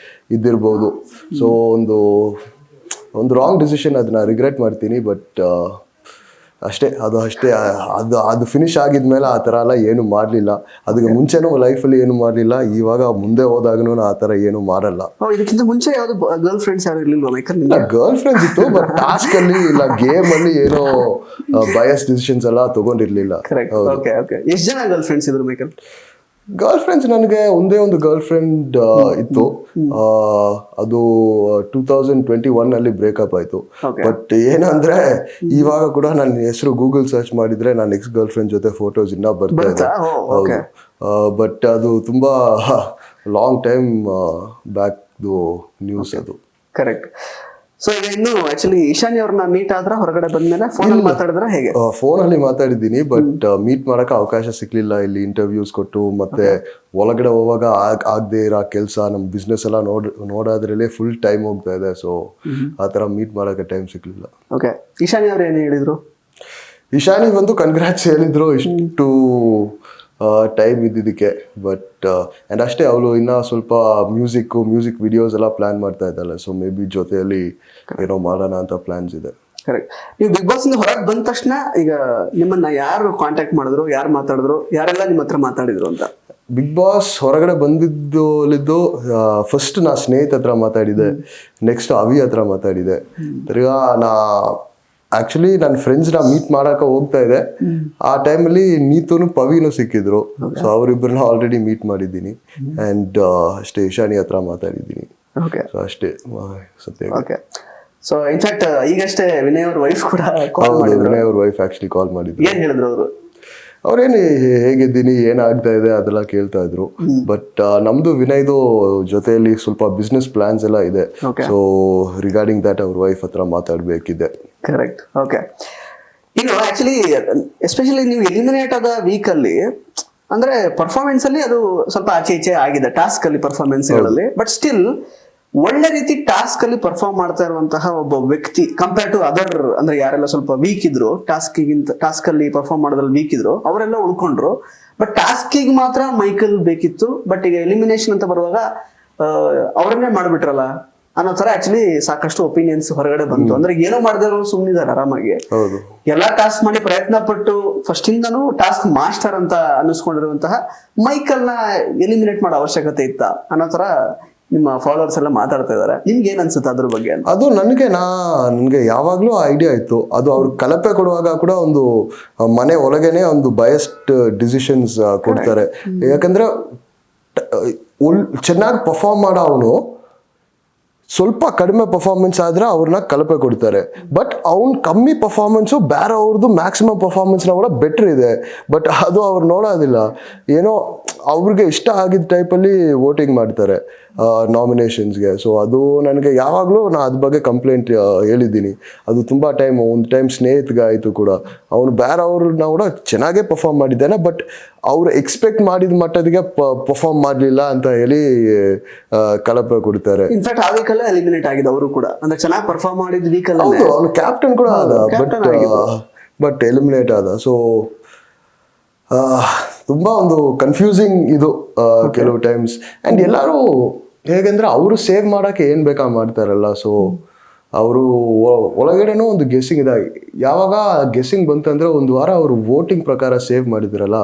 ಇದ್ದಿರ್ಬೋದು. ಸೊ ಒಂದು ರಾಂಗ್ ಡಿಸಿಷನ್, ಅದನ್ನ ರಿಗ್ರೆಟ್ ಮಾಡ್ತೀನಿ. ಬಟ್ ಅಷ್ಟೇ ಅದು ಫಿನಿಶ್ ಆಗಿದ್ಮೇಲೆ ಆ ಥರ ಎಲ್ಲ ಏನು ಮಾಡಲಿಲ್ಲ. ಅದಕ್ಕೆ ಮುಂಚೆನೂ ಲೈಫಲ್ಲಿ ಏನು ಮಾಡಲಿಲ್ಲ, ಇವಾಗ ಮುಂದೆ ಹೋದಾಗನೂ ಆ ಥರ ಏನು ಮಾಡಲ್ಲ. ಇದಕ್ಕಿಂತ ಮುಂಚೆ ಯಾವ್ದು ಗರ್ಲ್ ಫ್ರೆಂಡ್ಸ್ ಯಾರು ಇರ್ಲಿಲ್ವಾ ಮೈಕಲ್? ಗರ್ಲ್ ಫ್ರೆಂಡ್ಸ್ ಇತ್ತು, ಬಟ್ ಟಾಸ್ಕ್ ಅಲ್ಲಿ ಇಲ್ಲ ಗೇಮ್ ಅಲ್ಲಿ ಏನೋ ಬಯಸ್ ಡಿಸಿಷನ್ಸ್ ಎಲ್ಲ ತಗೊಂಡಿರ್ಲಿಲ್ಲ. ಎಷ್ಟು ಜನ ಗರ್ಲ್ ಫ್ರೆಂಡ್ಸ್ ಇದ್ರು ಮೈಕಲ್? ಗರ್ಲ್ ಫ್ರೆಂಡ್ಸ್ ನನಗೆ ಒಂದೇ ಒಂದು ಗರ್ಲ್ ಫ್ರೆಂಡ್ ಇತ್ತು. ಅದು 2021 ಅಲ್ಲಿ ಬ್ರೇಕಪ್ ಆಯ್ತು. ಬಟ್ ಏನಂದ್ರೆ ಇವಾಗ ಕೂಡ ನನ್ನ ಹೆಸರು ಗೂಗಲ್ ಸರ್ಚ್ ಮಾಡಿದ್ರೆ ನನ್ನ ಎಕ್ಸ್ ಗರ್ಲ್ ಫ್ರೆಂಡ್ ಜೊತೆ ಫೋಟೋಸ್ ಇನ್ನ ಬರ್ತಾ ಇದೆ. ಹೌದು, ಬಟ್ ಅದು ತುಂಬಾ ಲಾಂಗ್ ಟೈಮ್ ಬ್ಯಾಕ್ ನ್ಯೂಸ್ ಅದು. ಕರೆಕ್ಟ್. ಸೊ ಈಗ ಇನ್ನು ಆಕ್ಚುಲಿ ಈಶಾನಿ ಅವ್ರನ್ನ ಮೀಟ್ ಆದ್ರ ಹೊರಗಡೆ ಬಂದ್ಮೇಲೆ ಫೋನ್ ಅಲ್ಲಿ ಮಾತಾಡಿದ್ರ ಹೇಗೆ? ಫೋನ್ ಅಲ್ಲಿ ಮಾತಾಡಿದ್ದೀನಿ, ಬಟ್ ಮೀಟ್ ಮಾಡಕ್ಕೆ ಅವಕಾಶ ಸಿಕ್ಲಿಲ್ಲ. ಇಲ್ಲಿ ಇಂಟರ್ವ್ಯೂಸ್ ಕೊಟ್ಟು ಮತ್ತೆ ಒಳಗಡೆ ಹೋಗುವಾಗ ಆಗದೆ ಇರೋ ಕೆಲಸ, ನಮ್ಮ ಬಿಸ್ನೆಸ್ ಎಲ್ಲ ನೋಡೋದ್ರಲ್ಲೇ ಫುಲ್ ಟೈಮ್ ಹೋಗ್ತಾ ಇದೆ. ಸೊ ಆ ತರ ಮೀಟ್ ಮಾಡಕ್ಕೆ ಟೈಮ್ ಸಿಕ್ಲಿಲ್ಲ. ಓಕೆ, ಈಶಾನಿ ಅವ್ರು ಏನು ಹೇಳಿದ್ರು? ಈಶಾನಿ ಬಂದು ಕನ್ಗ್ರಾಟ್ಸ್ ಹೇಳಿದ್ರು ಇಷ್ಟು ಟೈಮ್ ಇದ್ದಿದ್ದಕ್ಕೆ. ಬಟ್ ಆ್ಯಂಡ್ ಅಷ್ಟೇ, ಅವಳು ಇನ್ನೂ ಸ್ವಲ್ಪ ಮ್ಯೂಸಿಕ್ ವಿಡಿಯೋಸ್ ಎಲ್ಲ ಪ್ಲಾನ್ ಮಾಡ್ತಾ ಇದ್ದಾಳೆ. ಸೊ ಮೇ ಬಿ ಜೊತೆಯಲ್ಲಿ ಏನೋ ಮಾಡೋಣ ಅಂತ ಪ್ಲಾನ್ಸ್ ಇದೆ. ಕರೆಕ್ಟ್. ನೀವು ಬಿಗ್ ಬಾಸ್ ಇಂದ ಹೊರಗೆ ಬಂದ ತಕ್ಷಣ ಈಗ ನಿಮ್ಮನ್ನ ಯಾರು ಕಾಂಟ್ಯಾಕ್ಟ್ ಮಾಡಿದ್ರು, ಯಾರು ಮಾತಾಡಿದ್ರು, ಯಾರೆಲ್ಲ ನಿಮ್ಮ ಹತ್ರ ಮಾತಾಡಿದ್ರು ಅಂತ? ಬಿಗ್ ಬಾಸ್ ಹೊರಗಡೆ ಬಂದಿದ್ದು ಫಸ್ಟ್ ನಾ ಸ್ನೇಹಿತ ಹತ್ರ ಮಾತಾಡಿದೆ, ನೆಕ್ಸ್ಟ್ ಅವಿ ಹತ್ರ ಮಾತಾಡಿದೆ. ತಿರ್ಗಾ ಆಕ್ಚುಲಿ ನನ್ನ ಫ್ರೆಂಡ್ಸ್ನ ಮೀಟ್ ಮಾಡಕ್ಕೆ ಹೋಗ್ತಾ ಇದೆ. ಆ ಟೈಮಲ್ಲಿ ನೀತೂನು ಪವಿನೂ ಸಿಕ್ಕಿದ್ರು. ಸೊ ಅವರಿಬ್ಬರನ್ನ ಆಲ್ರೆಡಿ ಮೀಟ್ ಮಾಡಿದ್ದೀನಿ. ಆ್ಯಂಡ್ ಅಷ್ಟೇ, ಈಶಾನಿ ಹತ್ರ ಮಾತಾಡಿದ್ದೀನಿ. ಸೊ ಅಷ್ಟೇ ಸತ್ಯ. ಓಕೆ. ಸೊ ಇನ್ಫ್ಯಾಕ್ಟ್ ಈಗಷ್ಟೇ ವಿನಯ್ ಅವ್ರ ವೈಫ್ ಕೂಡ ಕಾಲ್ ಮಾಡಿದ್ರು. ವಿನಯ್ ಅವ್ರ ವೈಫ್ ಆಕ್ಚುಲಿ ಕಾಲ್ ಮಾಡಿದ್ರು. ಏನ್ ಹೇಳಿದ್ರು ಅವರು? ಅವ್ರೇನು ಹೇಗಿದ್ದೀನಿ, ಏನಾಗ್ತಾ ಇದೆ ಅದೆಲ್ಲ ಕೇಳ್ತಾ ಇದ್ರು. ಬಟ್ ನಮ್ದು ವಿನಯ್ದು ಜೊತೆಯಲ್ಲಿ ಸ್ವಲ್ಪ ಬಿಸ್ನೆಸ್ ಪ್ಲಾನ್ಸ್ ಎಲ್ಲ ಇದೆ. ಸೊ ರಿಗಾರ್ಡಿಂಗ್ ದಟ್ ಅವ್ರ ವೈಫ್ ಹತ್ರ ಮಾತಾಡ್ಬೇಕಿದೆ. ಕರೆಕ್ಟ್. ಓಕೆ. ಇನ್ನು ಆಕ್ಚುಲಿ ಎಸ್ಪೆಷಲಿ ನೀವು ಎಲಿಮಿನೇಟ್ ಆದ ವೀಕ್ ಅಲ್ಲಿ ಅಂದ್ರೆ ಪರ್ಫಾರ್ಮೆನ್ಸ್ ಅಲ್ಲಿ ಅದು ಸ್ವಲ್ಪ ಆಚೆ ಈಚೆ ಆಗಿದೆ, ಟಾಸ್ಕ್ ಅಲ್ಲಿ ಪರ್ಫಾರ್ಮೆನ್ಸ್ ಗಳಲ್ಲಿ. ಬಟ್ ಸ್ಟಿಲ್ ಒಳ್ಳೆ ರೀತಿ ಟಾಸ್ಕ್ ಅಲ್ಲಿ ಪರ್ಫಾರ್ಮ್ ಮಾಡ್ತಾ ಇರುವಂತಹ ಒಬ್ಬ ವ್ಯಕ್ತಿ ಕಂಪೇರ್ ಟು ಅದರ್, ಅಂದ್ರೆ ಯಾರೆಲ್ಲ ಸ್ವಲ್ಪ ವೀಕ್ ಇದ್ರು, ಟಾಸ್ಕ್ ಅಲ್ಲಿ ಪರ್ಫಾರ್ಮ್ ಮಾಡೋದ್ರಲ್ಲಿ ವೀಕ್ ಇದ್ರು, ಅವರೆಲ್ಲ ಉಳ್ಕೊಂಡ್ರು. ಬಟ್ ಟಾಸ್ಕಿಗೆ ಮಾತ್ರ ಮೈಕಲ್ ಬೇಕಿತ್ತು. ಬಟ್ ಈಗ ಎಲಿಮಿನೇಷನ್ ಅಂತ ಬರುವಾಗ ಅವ್ರನ್ನೇ ಮಾಡ್ಬಿಟ್ರಲ್ಲ ಅನ್ನೋ ತರ ಆಕ್ಚುಲಿ ಸಾಕಷ್ಟು ಒಪಿನಿಯನ್ಸ್ ಹೊರಗಡೆ ಬಂತು. ಅಂದ್ರೆ ಏನೋ ಮಾಡದೇ ಇರೋರು ಸುಮ್ಮನಿದ್ದಾರೆ ಆರಾಮಾಗಿ. ಎಲ್ಲಾ ಟಾಸ್ಕ್ ಮಾಡಿ ಪ್ರಯತ್ನ ಪಟ್ಟು ಫಸ್ಟ್ ಇಂದನೂ ಟಾಸ್ಕ್ ಮಾಸ್ಟರ್ ಅಂತ ಅನ್ನಿಸ್ಕೊಂಡಿರುವಂತಹ ಮೈಕಲ್ ನ ಎಲಿಮಿನೇಟ್ ಮಾಡೋ ಅವಶ್ಯಕತೆ ಇತ್ತ ಅನ್ನೋ ತರ ನಿಮ್ಮ ಫಾಲೋವರ್ಸ್ ಎಲ್ಲ ಮಾತಾಡ್ತಾ ಇದಾರೆ. ನಿಮ್ಗೆ ಏನ್ ಅನ್ಸುತ್ತೆ ಅದ್ರ ಬಗ್ಗೆ? ಅದು ನನ್ಗೆ ಯಾವಾಗ್ಲೂ ಐಡಿಯಾ ಇತ್ತು. ಅದು ಅವ್ರು ಕಲಪೆ ಕೊಡುವಾಗ ಕೂಡ ಒಂದು ಮನೆ ಒಳಗೇನೆ ಒಂದು ಬಯಸ್ಡ್ ಡಿಸಿಷನ್ಸ್ ಕೊಡ್ತಾರೆ. ಯಾಕಂದ್ರೆ ಚೆನ್ನಾಗಿ ಪರ್ಫಾರ್ಮ್ ಮಾಡೋ ಅವನು ಸ್ವಲ್ಪ ಕಡಿಮೆ ಪರ್ಫಾರ್ಮೆನ್ಸ್ ಆದ್ರೆ ಅವ್ರನ್ನ ಕಲಪೆ ಕೊಡ್ತಾರೆ. ಬಟ್ ಅವ್ನು ಕಮ್ಮಿ ಪರ್ಫಾರ್ಮೆನ್ಸು ಬೇರೆ ಅವ್ರದ್ದು ಮ್ಯಾಕ್ಸಿಮಮ್ ಪರ್ಫಾರ್ಮೆನ್ಸ್ನ ಕೂಡ ಬೆಟ್ರ್ ಇದೆ. ಬಟ್ ಅದು ಅವ್ರು ನೋಡೋದಿಲ್ಲ. ಏನೋ ಅವ್ರಿಗೆ ಇಷ್ಟ ಆಗಿದ್ದ ಟೈಪಲ್ಲಿ ವೋಟಿಂಗ್ ಮಾಡ್ತಾರೆ ನಾಮಿನೇಷನ್ಸ್ಗೆ. ಸೊ ಅದು ನನಗೆ ಯಾವಾಗಲೂ ನಾನು ಅದ್ರ ಬಗ್ಗೆ ಕಂಪ್ಲೇಂಟ್ ಹೇಳಿದ್ದೀನಿ. ಅದು ತುಂಬ ಒಂದು ಟೈಮ್ ಸ್ನೇಹಿತಗೆ ಆಯಿತು ಕೂಡ. ಅವನು ಬೇರೆ ಅವ್ರನ್ನ ಕೂಡ ಚೆನ್ನಾಗೇ ಪರ್ಫಾರ್ಮ್ ಮಾಡಿದ್ದಾನೆ, ಬಟ್ ಅವ್ರು ಎಕ್ಸ್ಪೆಕ್ಟ್ ಮಾಡಿದ ಮಟ್ಟದಿಗೆ ಪರ್ಫಾರ್ಮ್ ಮಾಡಲಿಲ್ಲ ಅಂತ ಹೇಳಿ ಕಲಪೆ ಕೊಡ್ತಾರೆ. ಇನ್ಫ್ಯಾಕ್ಟ್ ಆ ವೀಕಲ್ಲ ಎಲಿಮಿನೇಟ್ ಆಗಿದೆ ಅವರು ಕೂಡ, ಅಂದ್ರೆ ಚೆನ್ನಾಗಿ ಪರ್ಫಾರ್ಮ್ ಮಾಡಿದ ವೀಕಲ್ಲ. ಹೌದು, ಅವನು ಕ್ಯಾಪ್ಟನ್ ಕೂಡ ಆದ, ಬಟ್ ಎಲಿಮಿನೇಟ್ ಆದ. ಸೊ ತುಂಬ ಒಂದು ಕನ್ಫ್ಯೂಸಿಂಗ್ ಇದು ಕೆಲವು ಟೈಮ್ಸ್. ಆ್ಯಂಡ್ ಎಲ್ಲರೂ ಹೇಗೆಂದ್ರೆ ಅವರು ಸೇವ್ ಮಾಡೋಕ್ಕೆ ಏನು ಬೇಕಾ ಮಾಡ್ತಾರಲ್ಲ. ಸೊ ಅವರು ಒಳಗಡೆನೂ ಒಂದು ಗೆಸ್ಸಿಂಗ್ ಇದೆ. ಯಾವಾಗ ಗೆಸ್ಸಿಂಗ್ ಬಂತಂದ್ರೆ ಒಂದು ವಾರ ಅವರು ವೋಟಿಂಗ್ ಪ್ರಕಾರ ಸೇವ್ ಮಾಡಿದ್ರಲ್ಲ,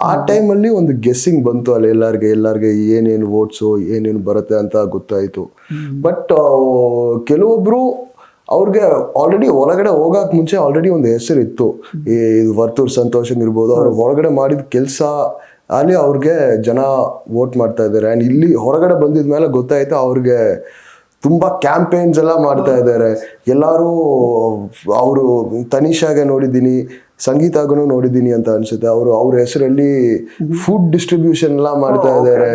ಆ ಟೈಮಲ್ಲಿ ಒಂದು ಗೆಸ್ಸಿಂಗ್ ಬಂತು ಅಲ್ಲಿ ಎಲ್ಲರಿಗೆ ಏನೇನು ವೋಟ್ಸು ಏನೇನು ಬರುತ್ತೆ ಅಂತ ಗೊತ್ತಾಯಿತು. ಬಟ್ ಕೆಲವೊಬ್ರು ಅವ್ರಿಗೆ ಆಲ್ರೆಡಿ ಒಳಗಡೆ ಹೋಗಕ್ಕೆ ಮುಂಚೆ ಆಲ್ರೆಡಿ ಒಂದು ಹೆಸರು ಇತ್ತು. ಈ ವರ್ತೂರ್ ಸಂತೋಷಂಗ್ ಇರ್ಬೋದು, ಅವ್ರು ಹೊರಗಡೆ ಮಾಡಿದ ಕೆಲಸ ಅಲ್ಲಿ ಅವ್ರಿಗೆ ಜನ ವೋಟ್ ಮಾಡ್ತಾ ಇದ್ದಾರೆ. ಆ್ಯಂಡ್ ಇಲ್ಲಿ ಹೊರಗಡೆ ಬಂದಿದ ಮೇಲೆ ಗೊತ್ತಾಯ್ತು ಅವ್ರಿಗೆ ತುಂಬ ಕ್ಯಾಂಪೇನ್ಸ್ ಎಲ್ಲ ಮಾಡ್ತಾ ಇದ್ದಾರೆ ಎಲ್ಲರೂ. ಅವರು ತನಿಷಾಗೆ ನೋಡಿದ್ದೀನಿ, ಸಂಗೀತಾಗೂ ನೋಡಿದ್ದೀನಿ ಅಂತ ಅನ್ಸುತ್ತೆ. ಅವ್ರ ಹೆಸರಲ್ಲಿ ಫುಡ್ ಡಿಸ್ಟ್ರಿಬ್ಯೂಷನ್ ಎಲ್ಲ ಮಾಡ್ತಾ ಇದ್ದಾರೆ.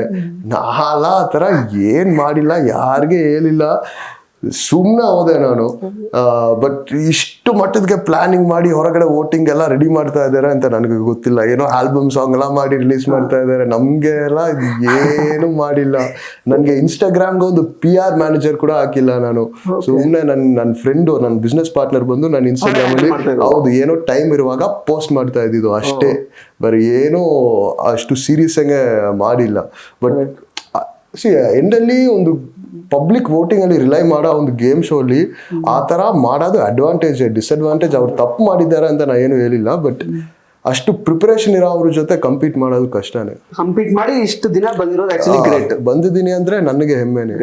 ನಾಲ ಆ ಥರ ಏನು ಮಾಡಿಲ್ಲ, ಯಾರಿಗೆ ಹೇಳಿಲ್ಲ. ಸುಮ್ಮನೆ ಹೋದೆ ನಾನು. ಬಟ್ ಇಷ್ಟು ಮಟ್ಟಕ್ಕೆ ಪ್ಲಾನಿಂಗ್ ಮಾಡಿ ಹೊರಗಡೆ ವೋಟಿಂಗ್ ಎಲ್ಲ ರೆಡಿ ಮಾಡ್ತಾ ಇದ್ದಾರೆ ಅಂತ ನನಗೆ ಗೊತ್ತಿಲ್ಲ. ಏನೋ ಆಲ್ಬಮ್ ಸಾಂಗ್ ಎಲ್ಲ ಮಾಡಿ ರಿಲೀಸ್ ಮಾಡ್ತಾ ಇದ್ದಾರೆ. ನಮ್ಗೆ ಎಲ್ಲ ಏನು ಮಾಡಿಲ್ಲ. ನನಗೆ ಇನ್ಸ್ಟಾಗ್ರಾಮ್ಗೆ ಒಂದು PR ಮ್ಯಾನೇಜರ್ ಕೂಡ ಹಾಕಿಲ್ಲ ನಾನು. ಸುಮ್ಮನೆ ನನ್ನ ಫ್ರೆಂಡು, ನನ್ನ ಬಿಸ್ನೆಸ್ ಪಾರ್ಟ್ನರ್ ಬಂದು ನನ್ನ ಇನ್ಸ್ಟಾಗ್ರಾಮ್ ಅಲ್ಲಿ ಹೌದು ಏನೋ ಟೈಮ್ ಇರುವಾಗ ಪೋಸ್ಟ್ ಮಾಡ್ತಾ ಇದ್ದಿದ್ದು ಅಷ್ಟೇ. ಬರೀ ಏನೋ ಅಷ್ಟು ಸೀರಿಯಸ್ ಆಗಿ ಮಾಡಿಲ್ಲ. ಬಟ್ ಎಂಡಲ್ಲಿ ಒಂದು ಪಬ್ಲಿಕ್ ವೋಟಿಂಗ್ ಅಲ್ಲಿ ರಿಲೈ ಮಾಡೋ ಒಂದು ಗೇಮ್ ಶೋ ಅಲ್ಲಿ ಆ ತರ ಮಾಡೋದು ಅಡ್ವಾಂಟೇಜ್. ಡಿಸ್ಅಡ್ವಾಂಟೇಜ್ ಅವ್ರು ತಪ್ಪು ಮಾಡಿದ್ದಾರೆ ಅಂತ ನಾ ಏನು ಹೇಳಿಲ್ಲ. ಬಟ್ ಅಷ್ಟು ಪ್ರಿಪರೇಷನ್ ಇರೋ ಅವ್ರ ಜೊತೆ ಕಂಪೀಟ್ ಮಾಡೋದು ಕಷ್ಟನೇ. ಕಂಪೀಟ್ ಮಾಡಿ ಇಷ್ಟು ದಿನ ಬಂದಿರೋದು ಆಕ್ಚುಲಿ ಗ್ರೇಟ್. ಬಂದಿದ್ದೀನಿ ಅಂದ್ರೆ ನನಗೆ ಹೆಮ್ಮೆನೆ.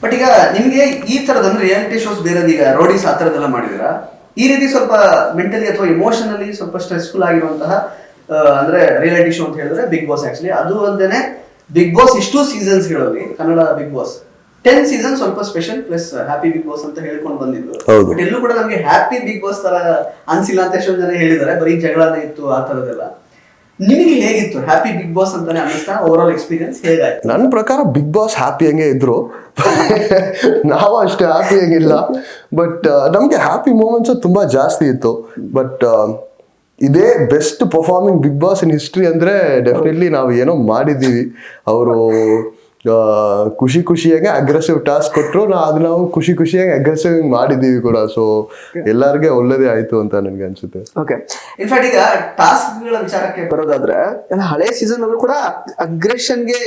ಬಟ್ ಈಗ ನಿಮ್ಗೆ ಈ ತರದ ಅಂದ್ರೆ ರಿಯಾಲಿಟಿ ಶೋಸ್ ಬೇರೆ, ಈಗ ರೋಡೀಸ್ ಆ ತರದೆಲ್ಲ ಮಾಡಿದಿರಾ, ಈ ರೀತಿ ಸ್ವಲ್ಪ ಮೆಂಟಲಿ ಅಥವಾ ಇಮೋಷನಲಿ ಸ್ವಲ್ಪ ಸ್ಟ್ರೆಸ್ಫುಲ್ ಆಗಿರುವಂತಹ ಅಂದ್ರೆ ರಿಯಾಲಿಟಿ ಶೋ ಅಂತ ಹೇಳಿದ್ರೆ ಬಿಗ್ ಬಾಸ್. ಆಕ್ಚುಲಿ ಅದು ಅಲ್ಲದೆ ಬಿಗ್ ಬಾಸ್ ಇಷ್ಟು ಸೀಸನ್ಸ್ ಗಳಲ್ಲಿ ಕನ್ನಡ ಬಿಗ್ ಬಾಸ್ 10 ಸೀಸನ್ ಸ್ವಲ್ಪ special plus happy Bigg Boss ಅಂತ ಹೇಳ್ಕೊಂಡು ಬಂದಿದ್ದು. ಬಟ್ ಎಲ್ಲೂ ಕೂಡ ನಮ್ಗೆ ಹ್ಯಾಪಿ ಬಿಗ್ ಬಾಸ್ ತರ ಅನ್ಸಿಲ್ಲ ಅಂತ ಎಷ್ಟೊಂದು ಜನ ಹೇಳಿದ್ದಾರೆ. ಬರೀ ಜಗಳನೇ ಇತ್ತು ಆ ತರದೆಲ್ಲ. ನಿಮಗೆ ಹೇಗಿತ್ತು ಹ್ಯಾಪಿ ಬಿಗ್ ಬಾಸ್ ಅಂತಾನೆ ಅನಿಸ್ತಾ? ಓವರ್ ಆಲ್ ಎಕ್ಸ್ಪೀರಿಯನ್ಸ್ ಹೇಗಾಯ್ತು? ನನ್ನ ಪ್ರಕಾರ ಬಿಗ್ ಬಾಸ್ ಹ್ಯಾಪಿ ಹಂಗೆ ಇದ್ರು. ನಾವು ಅಷ್ಟು ಹ್ಯಾಪಿ ಹಂಗಿಲ್ಲ. ಬಟ್ ನಮ್ಗೆ ಹ್ಯಾಪಿ ಮೂಮೆಂಟ್ಸ್ ತುಂಬಾ ಜಾಸ್ತಿ ಇತ್ತು. ಬಟ್ ಇದೇ best performing Bigg Boss in history ಅಂದ್ರೆ ಡೆಫಿನೆಟ್ಲಿ ನಾವು ಏನೋ ಮಾಡಿದ್ದೀವಿ. ಅವರು ಖುಷಿಯಾಗಿ ಅಗ್ರೆಸಿವ್ ಟಾಸ್ಕ್ ಕೊಟ್ಟರು, ನಾವು ಖುಷಿಯಾಗಿ ಅಗ್ರೆಸಿವ್ ಮಾಡಿದ್ದೀವಿ ಕೂಡ. ಸೊ ಎಲ್ಲರಿಗೆ ಒಳ್ಳೇದೇ ಆಯ್ತು ಅಂತ ನನಗೆ ಅನ್ಸುತ್ತೆ. ಓಕೆ, ಇನ್ಫ್ಯಾಕ್ಟ್ ಈಗ ಟಾಸ್ಕ್ಗಳ ವಿಚಾರಕ್ಕೆ ಬರೋದಾದ್ರೆ ಹಳೆ ಸೀಸನ್ ಅಲ್ಲೂ ಕೂಡ ಅಗ್ರೆಷನ್ಗೆ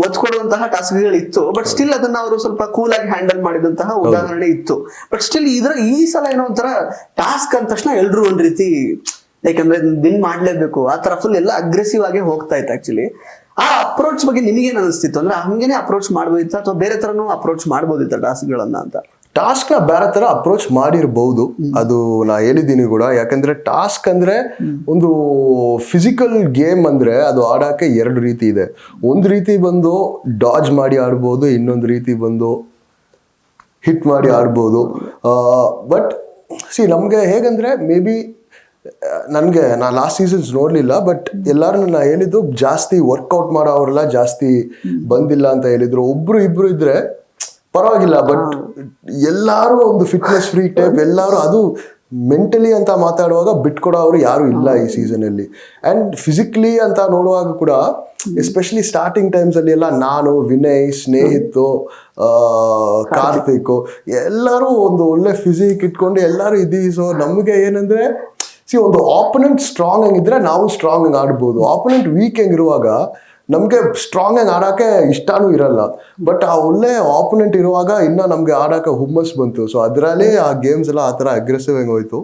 ಒತ್ತು ಕೊಡುವಂತಹ ಟಾಸ್ಕ್ಗಳು ಇತ್ತು. ಬಟ್ ಸ್ಟಿಲ್ ಅದನ್ನ ಅವರು ಸ್ವಲ್ಪ ಕೂಲ್ ಆಗಿ ಹ್ಯಾಂಡಲ್ ಮಾಡಿದಂತಹ ಉದಾಹರಣೆ ಇತ್ತು. ಬಟ್ ಸ್ಟಿಲ್ ಈ ಸಲ ಏನೋ ಒಂಥರ ಟಾಸ್ಕ್ ಅಂದ ತಕ್ಷಣ ಎಲ್ರು ಒಂದ್ ರೀತಿ ಯಾಕಂದ್ರೆ ವಿನ್ ಮಾಡ್ಲೇಬೇಕು ಆ ತರ ಫುಲ್ ಎಲ್ಲ ಅಗ್ರೆಸಿವ್ ಆಗಿ ಹೋಗ್ತಾ ಇತ್ತು. ಆಕ್ಚುಲಿ ಆ ಅಪ್ರೋಚ್ ಬಗ್ಗೆ ನಿಮಗೇನು ಅನಿಸ್ತಿತ್ತು? ಅಂದ್ರೆ ಹಂಗೇನೆ ಅಪ್ರೋಚ್ ಮಾಡ್ಬೋದಿತ್ತ ಅಥವಾ ಬೇರೆ ತರನು ಅಪ್ರೋಚ್ ಮಾಡ್ಬೋದಿತ್ತ ಟಾಸ್ಕ್ಗಳನ್ನ ಅಂತ? ಟಾಸ್ಕ್ ನ ಬೇರೆ ತರ ಅಪ್ರೋಚ್ ಮಾಡಿರ್ಬಹುದು, ಅದು ನಾ ಹೇಳಿದ್ದೀನಿ ಕೂಡ. ಯಾಕಂದ್ರೆ ಟಾಸ್ಕ್ ಅಂದ್ರೆ ಒಂದು ಫಿಸಿಕಲ್ ಗೇಮ್ ಅಂದ್ರೆ ಅದು ಆಡಕ್ಕೆ 2 ರೀತಿ ಇದೆ. ಒಂದು ರೀತಿ ಬಂದು ಡಾಜ್ ಮಾಡಿ ಆಡ್ಬೋದು, ಇನ್ನೊಂದು ರೀತಿ ಬಂದು ಹಿಟ್ ಮಾಡಿ ಆಡ್ಬೋದು. ಬಟ್ ನಮ್ಗೆ ಹೇಗಂದ್ರೆ ಮೇ ಬಿ ನನಗೆ ನಾ ಲಾಸ್ಟ್ ಸೀಸನ್ಸ್ ನೋಡಲಿಲ್ಲ. ಬಟ್ ಎಲ್ಲರೂ ನನ್ನ ಹೇಳಿದ್ದು ಜಾಸ್ತಿ ವರ್ಕೌಟ್ ಮಾಡೋ ಅವರೆಲ್ಲ ಜಾಸ್ತಿ ಬಂದಿಲ್ಲ ಅಂತ ಹೇಳಿದ್ರು. ಒಬ್ರು ಇಬ್ರು ಇದ್ರೆ ಪರವಾಗಿಲ್ಲ. ಬಟ್ ಎಲ್ಲರೂ ಒಂದು ಫಿಟ್ನೆಸ್ ಫ್ರೀ ಟೈಪ್, ಎಲ್ಲರೂ ಅದು ಮೆಂಟಲಿ ಅಂತ ಮಾತಾಡುವಾಗ ಬಿಟ್ಕೊಡೋ ಅವರು ಯಾರು ಇಲ್ಲ ಈ ಸೀಸನ್ ಅಲ್ಲಿ. ಅಂಡ್ ಫಿಸಿಕಲಿ ಅಂತ ನೋಡುವಾಗ ಕೂಡ ಎಸ್ಪೆಷಲಿ ಸ್ಟಾರ್ಟಿಂಗ್ ಟೈಮ್ಸ್ ಅಲ್ಲಿ ಎಲ್ಲ ನಾನು, ವಿನಯ್, ಸ್ನೇಹಿತು, ಕಾರ್ತಿಕ್ ಎಲ್ಲರೂ ಒಂದು ಒಳ್ಳೆ ಫಿಸಿಕ್ ಇಟ್ಕೊಂಡು ಎಲ್ಲರೂ ಇದ್ದೀವಿ. ಸೊ ನಮಗೆ ಏನಂದ್ರೆ ಒಂದು ಆಪೋನೆಂಟ್ ಸ್ಟ್ರಾಂಗ್ ಆಗಿದ್ರೆ ನಾವು ಸ್ಟ್ರಾಂಗ್ ಆಗಿ ಆಡ್ಬೋದು. ಆಪೋನೆಂಟ್ ವೀಕ್ ಆಗಿರುವಾಗ ನಮ್ಗೆ ಸ್ಟ್ರಾಂಗ್ ಆಗಿ ಆಡಕ್ಕೆ ಇಷ್ಟನೂ ಇರಲ್ಲ. ಬಟ್ ಆ ಒಳ್ಳೆ ಆಪೋನೆಂಟ್ ಇರುವಾಗ ಇನ್ನ ನಮ್ಗೆ ಆಡಕ್ಕೆ ಹುಮ್ಮಸ್ ಬಂತು. ಸೊ ಅದರಲ್ಲೇ ಆ ಗೇಮ್ಸ್ ಎಲ್ಲ ಆ ತರ ಅಗ್ರೆಸಿವ್ ಆಗಿ ಹೋಯ್ತು.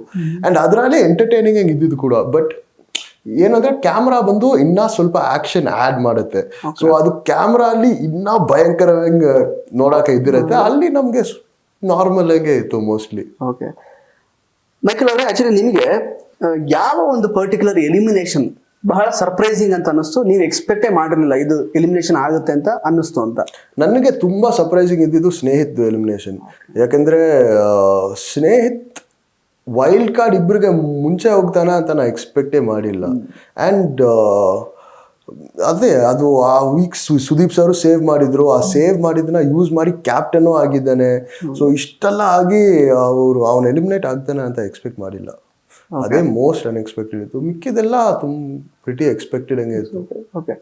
ಅಂಡ್ ಅದರಲ್ಲೇ ಎಂಟರ್ಟೈನಿಂಗ್ ಆಗಿ ಇದ್ದಿದ್ದು ಕೂಡ. ಬಟ್ ಏನಂದ್ರೆ ಕ್ಯಾಮ್ರಾ ಬಂದು ಇನ್ನ ಸ್ವಲ್ಪ ಆಕ್ಷನ್ ಆಡ್ ಮಾಡುತ್ತೆ. ಸೊ ಅದು ಕ್ಯಾಮ್ರಾ ಅಲ್ಲಿ ಇನ್ನ ಭಯಂಕರವಾಗಿ ನೋಡಕ್ಕೆ ಇದ್ದಿರತ್ತೆ. ಅಲ್ಲಿ ನಮ್ಗೆ ನಾರ್ಮಲ್ ಆಗೇ ಇತ್ತು ಮೋಸ್ಟ್ಲಿ. ಓಕೆ, ಮೈಕಲ್ ಅವರೇ, ಆಕ್ಚುಲಿ ನಿಮಗೆ ಯಾವ ಒಂದು ಪರ್ಟಿಕ್ಯುಲರ್ ಎಲಿಮಿನೇಷನ್ ಬಹಳ ಸರ್ಪ್ರೈಸಿಂಗ್ ಅಂತ ಅನ್ನಿಸ್ತು? ನೀವು ಎಕ್ಸ್ಪೆಕ್ಟೇ ಮಾಡಿರಲಿಲ್ಲ ಇದು ಎಲಿಮಿನೇಷನ್ ಆಗುತ್ತೆ ಅಂತ ಅನ್ನಿಸ್ತು ಅಂತ? ನನಗೆ ತುಂಬಾ ಸರ್ಪ್ರೈಸಿಂಗ್ ಇದ್ದಿದ್ದು ಸ್ನೇಹಿತ್ ಎಲಿಮಿನೇಷನ್. ಯಾಕಂದ್ರೆ ಸ್ನೇಹಿತ್ ವೈಲ್ಡ್ ಕಾರ್ಡ್ ಇಬ್ಬರಿಗೆ ಮುಂಚೆ ಹೋಗ್ತಾನ ಅಂತ ನಾ ಎಕ್ಸ್ಪೆಕ್ಟೇ ಮಾಡಿಲ್ಲ. ಆ್ಯಂಡ್ ಅದೇ ಅದು ಆ ವೀಕ್ ಸುದೀಪ್ ಸರ್ ಸೇವ್ ಮಾಡಿದ್ರು. ಆ ಸೇವ್ ಮಾಡಿದ್ದನ್ನ ಯೂಸ್ ಮಾಡಿ ಕ್ಯಾಪ್ಟನ್ನು ಆಗಿದ್ದಾನೆ. ಸೊ ಇಷ್ಟೆಲ್ಲ ಆಗಿ ಅವನು ಎಲಿಮಿನೇಟ್ ಆಗ್ತಾನೆ ಅಂತ ಎಕ್ಸ್ಪೆಕ್ಟ್ ಮಾಡಿಲ್ಲ. ಅದೇ ಮೋಸ್ಟ್ ಅನ್ಎಕ್ಸ್ಪೆಕ್ಟೆಡ್ ಇತ್ತು. ಮಿಕ್ಕಿದೆಲ್ಲ ಪ್ರಿಟಿ ಎಕ್ಸ್ಪೆಕ್ಟೆಡ್ ಹಂಗೆ ಇತ್ತು. ಓಕೆ,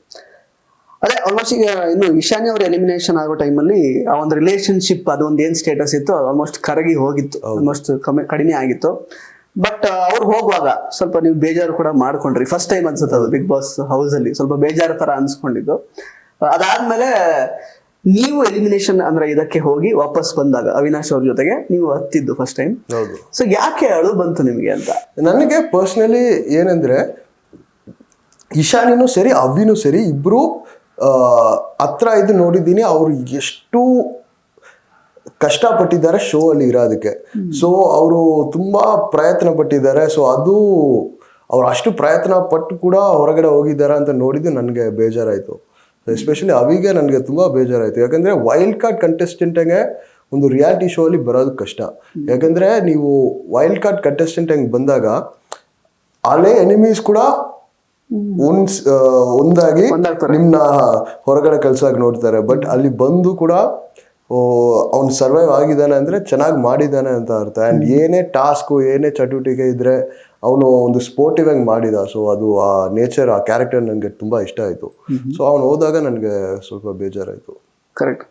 ಅದೇ ಆಲ್ಮೋಸ್ಟ್ ಈಗ ಇನ್ನು ಇಶಾನಿ ಅವ್ರ ಎಲಿಮಿನೇಷನ್ ಆಗೋ ಟೈಮಲ್ಲಿ ಆ ಒಂದು ರಿಲೇಶನ್ಶಿಪ್ ಅದೊಂದು ಏನ್ ಸ್ಟೇಟಸ್ ಇತ್ತು ಆಲ್ಮೋಸ್ಟ್ ಕರಗಿ ಹೋಗಿತ್ತು, ಆಲ್ಮೋಸ್ಟ್ ಕಡಿಮೆ ಆಗಿತ್ತು. ಬಟ್ ಅವ್ರು ಹೋಗುವಾಗ ಸ್ವಲ್ಪ ನೀವು ಬೇಜಾರು ಕೂಡ ಮಾಡ್ಕೊಂಡ್ರಿ. ಫಸ್ಟ್ ಟೈಮ್ ಅನ್ಸುತ್ತೆ ಅದು ಬಿಗ್ ಬಾಸ್ ಹೌಸ್ ಅಲ್ಲಿ ಸ್ವಲ್ಪ ಬೇಜಾರು ತರ ಅನ್ಸ್ಕೊಂಡಿದ್ದು. ಅದಾದ್ಮೇಲೆ ನೀವು ಎಲಿಮಿನೇಷನ್ ಅಂದ್ರೆ ಇದಕ್ಕೆ ಹೋಗಿ ವಾಪಸ್ ಬಂದಾಗ ಅವಿನಾಶ್ ಅವ್ರ ಜೊತೆಗೆ ನೀವು ಹತ್ತಿದ್ದು ಫಸ್ಟ್ ಟೈಮ್. ಸೊ ಯಾಕೆ ಅಳು ಬಂತು ನಿಮಗೆ ಅಂತ? ನನಗೆ ಪರ್ಸನಲಿ ಏನಂದ್ರೆ ಇಶಾನಿನೂ ಸರಿ ಅವಿನೂ ಸರಿ ಇಬ್ರು ಹತ್ರ ಇದು ನೋಡಿದ್ದೀನಿ. ಅವ್ರು ಎಷ್ಟು ಕಷ್ಟಪಟ್ಟಿದ್ದಾರೆ ಶೋ ಅಲ್ಲಿ ಇರೋದಕ್ಕೆ. ಸೊ ಅವರು ತುಂಬಾ ಪ್ರಯತ್ನ ಪಟ್ಟಿದ್ದಾರೆ. ಸೊ ಅದು ಅವ್ರು ಅಷ್ಟು ಪ್ರಯತ್ನ ಪಟ್ಟು ಕೂಡ ಹೊರಗಡೆ ಹೋಗಿದ್ದಾರೆ ಅಂತ ನೋಡಿದ್ದು ನನಗೆ ಬೇಜಾರಾಯಿತು. ಎಸ್ಪೆಷಲಿ ಅವಿಗೆ ನನಗೆ ತುಂಬ ಬೇಜಾರಾಯಿತು. ಯಾಕಂದರೆ ವೈಲ್ಡ್ ಕಾರ್ಡ್ ಕಂಟೆಸ್ಟೆಂಟಾಗೆ ಒಂದು ರಿಯಾಲಿಟಿ ಶೋ ಅಲ್ಲಿ ಬರೋದು ಕಷ್ಟ. ಯಾಕಂದರೆ ನೀವು ವೈಲ್ಡ್ ಕಾರ್ಡ್ ಕಂಟೆಸ್ಟೆಂಟ್ ಹಂಗೆ ಬಂದಾಗ ಅಲ್ಲೇ ಎನಿಮೀಸ್ ಕೂಡ ಒಂದಾಗಿ ನಿಮ್ಮನ್ನ ಹೊರಗಡೆ ಕಳ್ಸೋಕೆ ನೋಡ್ತಾರೆ. ಬಟ್ ಅಲ್ಲಿ ಬಂದು ಕೂಡ ಅವ್ನು ಸರ್ವೈವ್ ಆಗಿದ್ದಾನೆ ಅಂದರೆ ಚೆನ್ನಾಗಿ ಮಾಡಿದ್ದಾನೆ ಅಂತ ಅರ್ಥ. ಆ್ಯಂಡ್ ಏನೇ ಟಾಸ್ಕು ಏನೇ ಚಟುವಟಿಕೆ ಇದ್ದರೆ ಅವನು ಒಂದು ಸ್ಪೋರ್ಟಿವ್ ಆಗಿ ಮಾಡಿದ. ಸೊ ಅದು ಆ ನೇಚರ್ ಆ ಕ್ಯಾರೆಕ್ಟರ್ ನನಗೆ ತುಂಬ ಇಷ್ಟ ಆಯಿತು. ಸೊ ಅವ್ನು ಹೋದಾಗ ನನಗೆ ಸ್ವಲ್ಪ ಬೇಜಾರಾಯಿತು. ಕರೆಕ್ಟ್.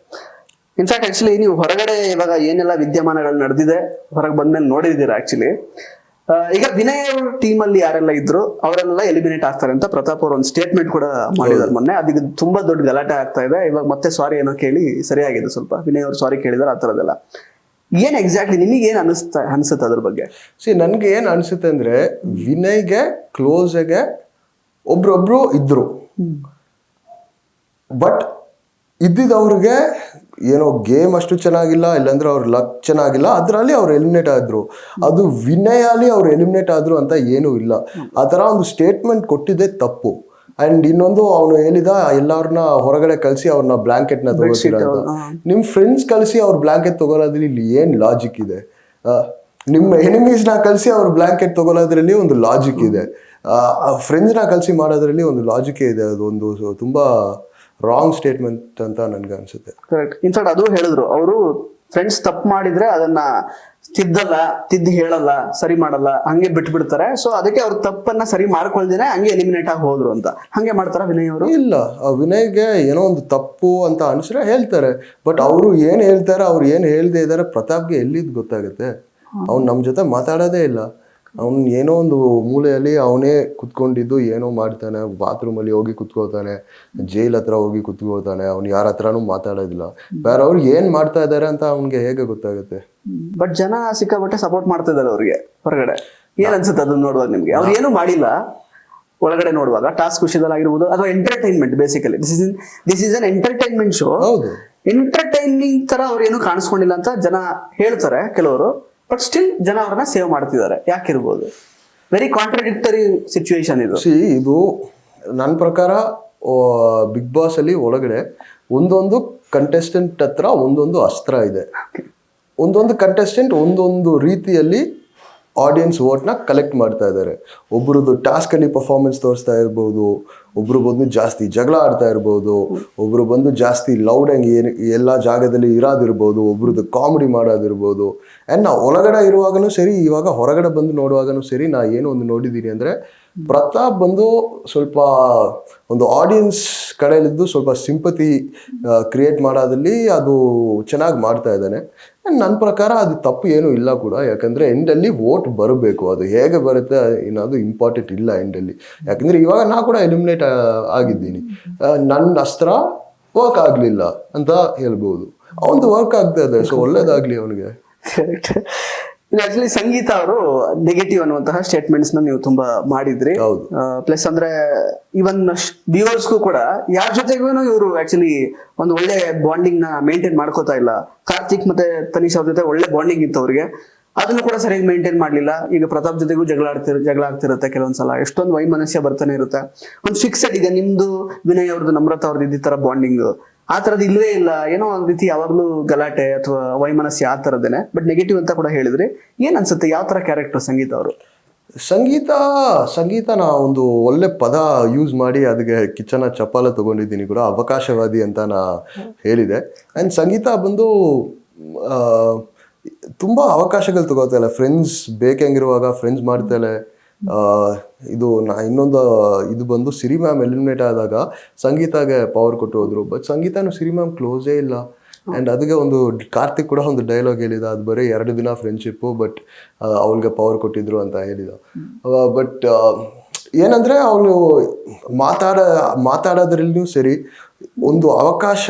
ಇನ್ಫ್ಯಾಕ್ಟ್ ಆಕ್ಚುಲಿ ನೀವು ಹೊರಗಡೆ ಇವಾಗ ಏನೆಲ್ಲ ವಿದ್ಯಮಾನಗಳು ನಡೆದಿದೆ ಹೊರಗೆ ಬಂದ್ಮೇಲೆ ನೋಡಿದ್ದೀರಾ ಆಕ್ಚುಲಿ. ಈಗ ವಿನಯ್ ಅವ್ರ ಟೀಮ್ ಅಲ್ಲಿ ಯಾರೆಲ್ಲ ಇದ್ರು ಅವರೆಲ್ಲ ಎಲಿಮಿನೇಟ್ ಆಗ್ತಾರೆ ಅಂತ ಪ್ರತಾಪ್ ಅವ್ರ ಒಂದು ಸ್ಟೇಟ್ಮೆಂಟ್ ಕೂಡ ಮಾಡಿದಾರೆ ಮೊನ್ನೆ. ಅದಕ್ಕೆ ತುಂಬಾ ದೊಡ್ಡ ಗಲಾಟೆ ಆಗ್ತಾ ಇದೆ. ಇವಾಗ ಮತ್ತೆ ಸಾರಿ ಏನೋ ಕೇಳಿ ಸರಿಯಾಗಿದೆ ಸ್ವಲ್ಪ. ವಿನಯ್ ಅವ್ರು ಸಾರಿ ಕೇಳಿದಾರೆ, ಆ ಥರದ್ದೆಲ್ಲ. ಏನ್ ಎಕ್ಸಾಕ್ಟ್ಲಿ ನಿಮಗೆ ಏನ್ ಅನ್ಸುತ್ತೆ ಅದ್ರ ಬಗ್ಗೆ? ನನ್ಗೆ ಏನ್ ಅನ್ಸುತ್ತೆ ಅಂದ್ರೆ, ವಿನಯ್ಗೆ ಕ್ಲೋಸ್ಗೆ ಒಬ್ರೊಬ್ರು ಇದ್ರು, ಬಟ್ ಇದ್ದಿದ್ದವ್ರಿಗೆ ಏನೋ ಗೇಮ್ ಅಷ್ಟು ಚೆನ್ನಾಗಿಲ್ಲ, ಇಲ್ಲಾಂದ್ರೆ ಅವ್ರ ಲಕ್ ಚೆನ್ನಾಗಿಲ್ಲ, ಅದರಲ್ಲಿ ಅವ್ರು ಎಲಿಮಿನೇಟ್ ಆದ್ರು. ಅದು ವಿನಯ್ ಅಲ್ಲಿ ಅವ್ರು ಎಲಿಮಿನೇಟ್ ಆದ್ರು ಅಂತ ಏನೂ ಇಲ್ಲ. ಆ ಥರ ಒಂದು ಸ್ಟೇಟ್ಮೆಂಟ್ ಕೊಟ್ಟಿದ್ದೆ ತಪ್ಪು. ಅಂಡ್ ಇನ್ನೊಂದು ಅವನು ಹೇಳಿದ ಎಲ್ಲಾರನ್ನ ಹೊರಗಡೆ ಕಳಿಸಿ ಅವ್ರನ್ನ ಬ್ಲಾಂಕೆಟ್ನ ತಗೋತೀರ ಅಂತ. ನಿಮ್ಮ ಫ್ರೆಂಡ್ಸ್ ಕಳಿಸಿ ಅವ್ರ ಬ್ಲಾಂಕೆಟ್ ತಗೊಳ್ಳೋದ್ರಲ್ಲಿ ಇಲ್ಲಿ ಏನು ಲಾಜಿಕ್ ಇದೆ? ನಿಮ್ಮ ಎನಿಮೀಸ್ನ ಕಳಿಸಿ ಅವ್ರ ಬ್ಲಾಂಕೆಟ್ ತಗೊಳ್ಳೋದ್ರಲ್ಲಿ ಒಂದು ಲಾಜಿಕ್ ಇದೆ, ಫ್ರೆಂಡ್ಸ್ನ ಕಳಿಸಿ ಮಾಡೋದ್ರಲ್ಲಿ ಒಂದು ಲಾಜಿಕ್ ಇದೆ. ಅದು ಒಂದು ತುಂಬಾ ರಾಂಗ್ ಸ್ಟೇಟ್ಮೆಂಟ್ ಅಂತ ನನ್ಗೆ ಅನ್ಸುತ್ತೆ. ಕರೆಕ್ಟ್. ಇನ್ಫ್ಯಾಕ್ಟ್ ಅದು ಹೇಳಿದ್ರು ಅವರು, ಫ್ರೆಂಡ್ಸ್ ತಪ್ಪು ಮಾಡಿದ್ರೆ ಅದನ್ನ ತಿದ್ದಿ ಹೇಳಲ್ಲ, ಸರಿ ಮಾಡಲ್ಲ, ಹಂಗೆ ಬಿಟ್ಬಿಡ್ತಾರೆ. ಸೊ ಅದಕ್ಕೆ ಅವ್ರ ತಪ್ಪನ್ನ ಸರಿ ಮಾಡ್ಕೊಳ್ದೇನೆ ಹಂಗೆ ಎಲಿಮಿನೇಟ್ ಆಗಿ ಹೋದ್ರು ಅಂತ. ಹಂಗೆ ಮಾಡ್ತಾರ ವಿನಯ್ ಅವರು? ಇಲ್ಲ, ವಿನಯ್ಗೆ ಏನೋ ಒಂದು ತಪ್ಪು ಅಂತ ಅನ್ಸ್ರೆ ಹೇಳ್ತಾರೆ, ಬಟ್ ಅವರು ಏನ್ ಹೇಳ್ತಾರೆ, ಅವ್ರು ಏನ್ ಹೇಳ್ದೇ ಇದಾರೆ ಪ್ರತಾಪ್ಗೆ ಎಲ್ಲಿದ್ ಗೊತ್ತಾಗುತ್ತೆ? ಅವ್ನು ನಮ್ ಜೊತೆ ಮಾತಾಡೋದೇ ಇಲ್ಲ. ಅವ್ನು ಏನೋ ಒಂದು ಮೂಲೆಯಲ್ಲಿ ಅವನೇ ಕುತ್ಕೊಂಡಿದ್ದು ಏನೋ ಮಾಡ್ತಾನೆ, ಬಾತ್ರೂಮಲ್ಲಿ ಹೋಗಿ ಕುತ್ಕೋತಾನೆ, ಜೈಲ್ ಹತ್ರ ಹೋಗಿ ಕುತ್ಕೋತಾನೆ, ಅವ್ನು ಯಾರ ಹತ್ರನೂ ಮಾತಾಡೋದಿಲ್ಲ. ಬೇರೆ ಅವ್ರು ಏನ್ ಮಾಡ್ತಾ ಇದಾರೆ ಅಂತ ಅವ್ನಿಗೆ ಹೇಗೆ ಗೊತ್ತಾಗುತ್ತೆ? ಬಟ್ ಜನ ಸಿಕ್ಕಾಪಟ್ಟೆ ಸಪೋರ್ಟ್ ಮಾಡ್ತಾ ಇದಾರೆ ಅವ್ರಿಗೆ ಹೊರಗಡೆ. ಏನ್ ಅನ್ಸುತ್ತೆ ಅದನ್ನ ನೋಡುವಾಗ ನಿಮ್ಗೆ? ಅವ್ರು ಏನು ಮಾಡಿಲ್ಲ ಒಳಗಡೆ ನೋಡುವಾಗ, ಟಾಸ್ಕ್ ವಿಷಯದಲ್ಲಿ ಆಗಿರ್ಬೋದು ಅಥವಾ entertainment. Basically this is an entertainment show. ಹೌದು, ಎಂಟರ್ಟೈನಿಂಗ್ ತರ ಅವ್ರು ಏನು ಕಾಣಿಸ್ಕೊಂಡಿಲ್ಲ ಅಂತ ಜನ ಹೇಳ್ತಾರೆ ಕೆಲವರು. ಬಟ್ ಸ್ಟಿಲ್ ಜನ ಅವ್ರನ್ನ ಸೇವ್ ಮಾಡ್ತಿದ್ದಾರೆ. ಯಾಕಿರ್ಬೋದು? ವೆರಿ ಕಾಂಟ್ರಡಿಕ್ಟರಿ ಸಿಚುವೇಶನ್ ಇದು. ಇದು ನನ್ನ ಪ್ರಕಾರ ಬಿಗ್ ಬಾಸ್ ಅಲ್ಲಿ ಒಳಗಡೆ ಒಂದೊಂದು ಕಂಟೆಸ್ಟೆಂಟ್ ಹತ್ರ ಒಂದೊಂದು ಅಸ್ತ್ರ ಇದೆ. ಒಂದೊಂದು ಕಂಟೆಸ್ಟೆಂಟ್ ಒಂದೊಂದು ರೀತಿಯಲ್ಲಿ ಆಡಿಯನ್ಸ್ ವೋಟ್ನ ಕಲೆಕ್ಟ್ ಮಾಡ್ತಾ ಇದ್ದಾರೆ. ಒಬ್ರದ್ದು ಟಾಸ್ಕಲ್ಲಿ ಪರ್ಫಾರ್ಮೆನ್ಸ್ ತೋರಿಸ್ತಾ ಇರ್ಬೋದು, ಒಬ್ರು ಬಂದು ಜಾಸ್ತಿ ಜಗಳ ಆಡ್ತಾ ಇರ್ಬೋದು, ಒಬ್ರು ಬಂದು ಜಾಸ್ತಿ ಲೌಡ್ ಆಗಿ ಎಲ್ಲ ಜಾಗದಲ್ಲಿ ಇರೋದಿರ್ಬೋದು, ಒಬ್ರದ್ದು ಕಾಮಿಡಿ ಮಾಡೋದಿರ್ಬೋದು. ಆ್ಯಂಡ್ ನಾ ಒಳಗಡೆ ಇರುವಾಗನೂ ಸರಿ, ಇವಾಗ ಹೊರಗಡೆ ಬಂದು ನೋಡುವಾಗನೂ ಸರಿ, ನಾ ಏನೋ ಒಂದು ನೋಡಿದ್ದೀನಿ ಅಂದರೆ, ಪ್ರತಾಪ್ ಬಂದು ಸ್ವಲ್ಪ ಒಂದು ಆಡಿಯನ್ಸ್ ಕಡೆಯಲ್ಲಿದ್ದು ಸ್ವಲ್ಪ ಸಿಂಪತಿ ಕ್ರಿಯೇಟ್ ಮಾಡೋದಲ್ಲಿ ಅದು ಚೆನ್ನಾಗಿ ಮಾಡ್ತಾ ಇದ್ದಾನೆ. ನನ್ನ ಪ್ರಕಾರ ಅದು ತಪ್ಪು ಏನೂ ಇಲ್ಲ ಕೂಡ, ಯಾಕಂದರೆ ಎಂಡಲ್ಲಿ ವೋಟ್ ಬರಬೇಕು. ಅದು ಹೇಗೆ ಬರುತ್ತೆ ಅನ್ನೋದು ಇಂಪಾರ್ಟೆಂಟ್ ಇಲ್ಲ ಎಂಡಲ್ಲಿ. ಯಾಕಂದರೆ ಇವಾಗ ನಾ ಕೂಡ ಎಲಿಮಿನೇಟ್ ಆಗಿದ್ದೀನಿ, ನನ್ನ ಅಸ್ತ್ರ ವರ್ಕ್ ಆಗಲಿಲ್ಲ ಅಂತ ಹೇಳ್ಬೋದು. ಅವನದು ವರ್ಕ್ ಆಗ್ತಾ ಇದೆ, ಸೊ ಒಳ್ಳೇದಾಗಲಿ ಅವನಿಗೆ. ಆಕ್ಚುಲಿ ಸಂಗೀತ ಅವರು ನೆಗೆಟಿವ್ ಅನ್ನುವಂತಹ ಸ್ಟೇಟ್ಮೆಂಟ್ಸ್ ನ ನೀವು ತುಂಬಾ ಮಾಡಿದ್ರಿ. ಪ್ಲಸ್ ಅಂದ್ರೆ ಇವನ್ ವ್ಯೂವರ್ಸ್ಗೂ ಕೂಡ ಯಾರ ಜೊತೆಗೂ ಇವರು ಆಕ್ಚುಲಿ ಒಂದು ಒಳ್ಳೆ ಬಾಂಡಿಂಗ್ ನ ಮೇಂಟೈನ್ ಮಾಡ್ಕೋತಾ ಇಲ್ಲ. ಕಾರ್ತಿಕ್ ಮತ್ತೆ ತನಿಷ್ ಅವ್ರ ಜೊತೆ ಒಳ್ಳೆ ಬಾಂಡಿಂಗ್ ಇತ್ತು ಅವ್ರಿಗೆ, ಅದನ್ನು ಕೂಡ ಸರಿಯಾಗಿ ಮೇಂಟೈನ್ ಮಾಡ್ಲಿಲ್ಲ. ಈಗ ಪ್ರತಾಪ್ ಜೊತೆಗೂ ಜಗಳ ಆಗ್ತಿರುತ್ತೆ ಕೆಲವೊಂದ್ಸಲ, ಎಷ್ಟೊಂದು ವೈಮನಸ್ಯ ಬರ್ತಾನೆ ಇರುತ್ತೆ. ಒಂದು ಫಿಕ್ಸೆಡ್ ಈಗ ನಿಮ್ದು ವಿನಯ್ ಅವ್ರದ್ದು ನಮ್ರತಾ ಅವ್ರದ್ದು ಇದ್ದ ತರ ಬಾಂಡಿಂಗ್ ಆ ತರದ್ ಇಲ್ವೇ ಇಲ್ಲ. ಏನೋ ಒಂದ್ ರೀತಿ ಯಾವಾಗ್ಲೂ ಗಲಾಟೆ ಅಥವಾ ವೈಮನಸ್ಯ ಆ ತರದೇನೆ, ಬಟ್ ನೆಗೆಟಿವ್ ಅಂತ ಕೂಡ ಹೇಳಿದ್ರಿ. ಏನ್ ಅನ್ಸುತ್ತೆ, ಯಾವ ತರ ಕ್ಯಾರೆಕ್ಟರ್ ಸಂಗೀತ ಅವರು? ಸಂಗೀತನ ಒಂದು ಒಳ್ಳೆ ಪದ ಯೂಸ್ ಮಾಡಿ ಅದಕ್ಕೆ ಕಿಚ್ಚನ ಚಪ್ಪಾಲ ತಗೊಂಡಿದ್ದೀನಿ ಕೂಡ, ಅವಕಾಶವಾದಿ ಅಂತ ನಾ ಹೇಳಿದೆ. ಆ್ಯಂಡ್ ಸಂಗೀತ ಬಂದು ತುಂಬ ಅವಕಾಶಗಳು ತಗೋತಾಯಿಲ್ಲ. ಫ್ರೆಂಡ್ಸ್ ಬೇಕಂಗಿರುವಾಗ ಫ್ರೆಂಡ್ಸ್ ಮಾಡ್ತಾಳೆ. ಇನ್ನೊಂದು ಇದು ಬಂದು ಸಿರಿ ಮ್ಯಾಮ್ ಎಲಿಮಿನೇಟ್ ಆದಾಗ ಸಂಗೀತಾಗೆ ಪವರ್ ಕೊಟ್ಟು ಹೋದ್ರು, ಬಟ್ ಸಂಗೀತನೂ ಸಿರಿ ಮ್ಯಾಮ್ ಕ್ಲೋಸೇ ಇಲ್ಲ. ಆ್ಯಂಡ್ ಅದಕ್ಕೆ ಒಂದು ಕಾರ್ತಿಕ್ ಕೂಡ ಒಂದು ಡೈಲಾಗ್ ಹೇಳಿದ, ಅದು ಬರೀ 2 ದಿನ ಫ್ರೆಂಡ್ಶಿಪ್ಪು, ಬಟ್ ಅವಳಿಗೆ ಪವರ್ ಕೊಟ್ಟಿದ್ರು ಅಂತ ಹೇಳಿದ. ಬಟ್ ಏನಂದರೆ ಅವಳು ಮಾತಾಡೋದ್ರಲ್ಲೂ ಸರಿ, ಒಂದು ಅವಕಾಶ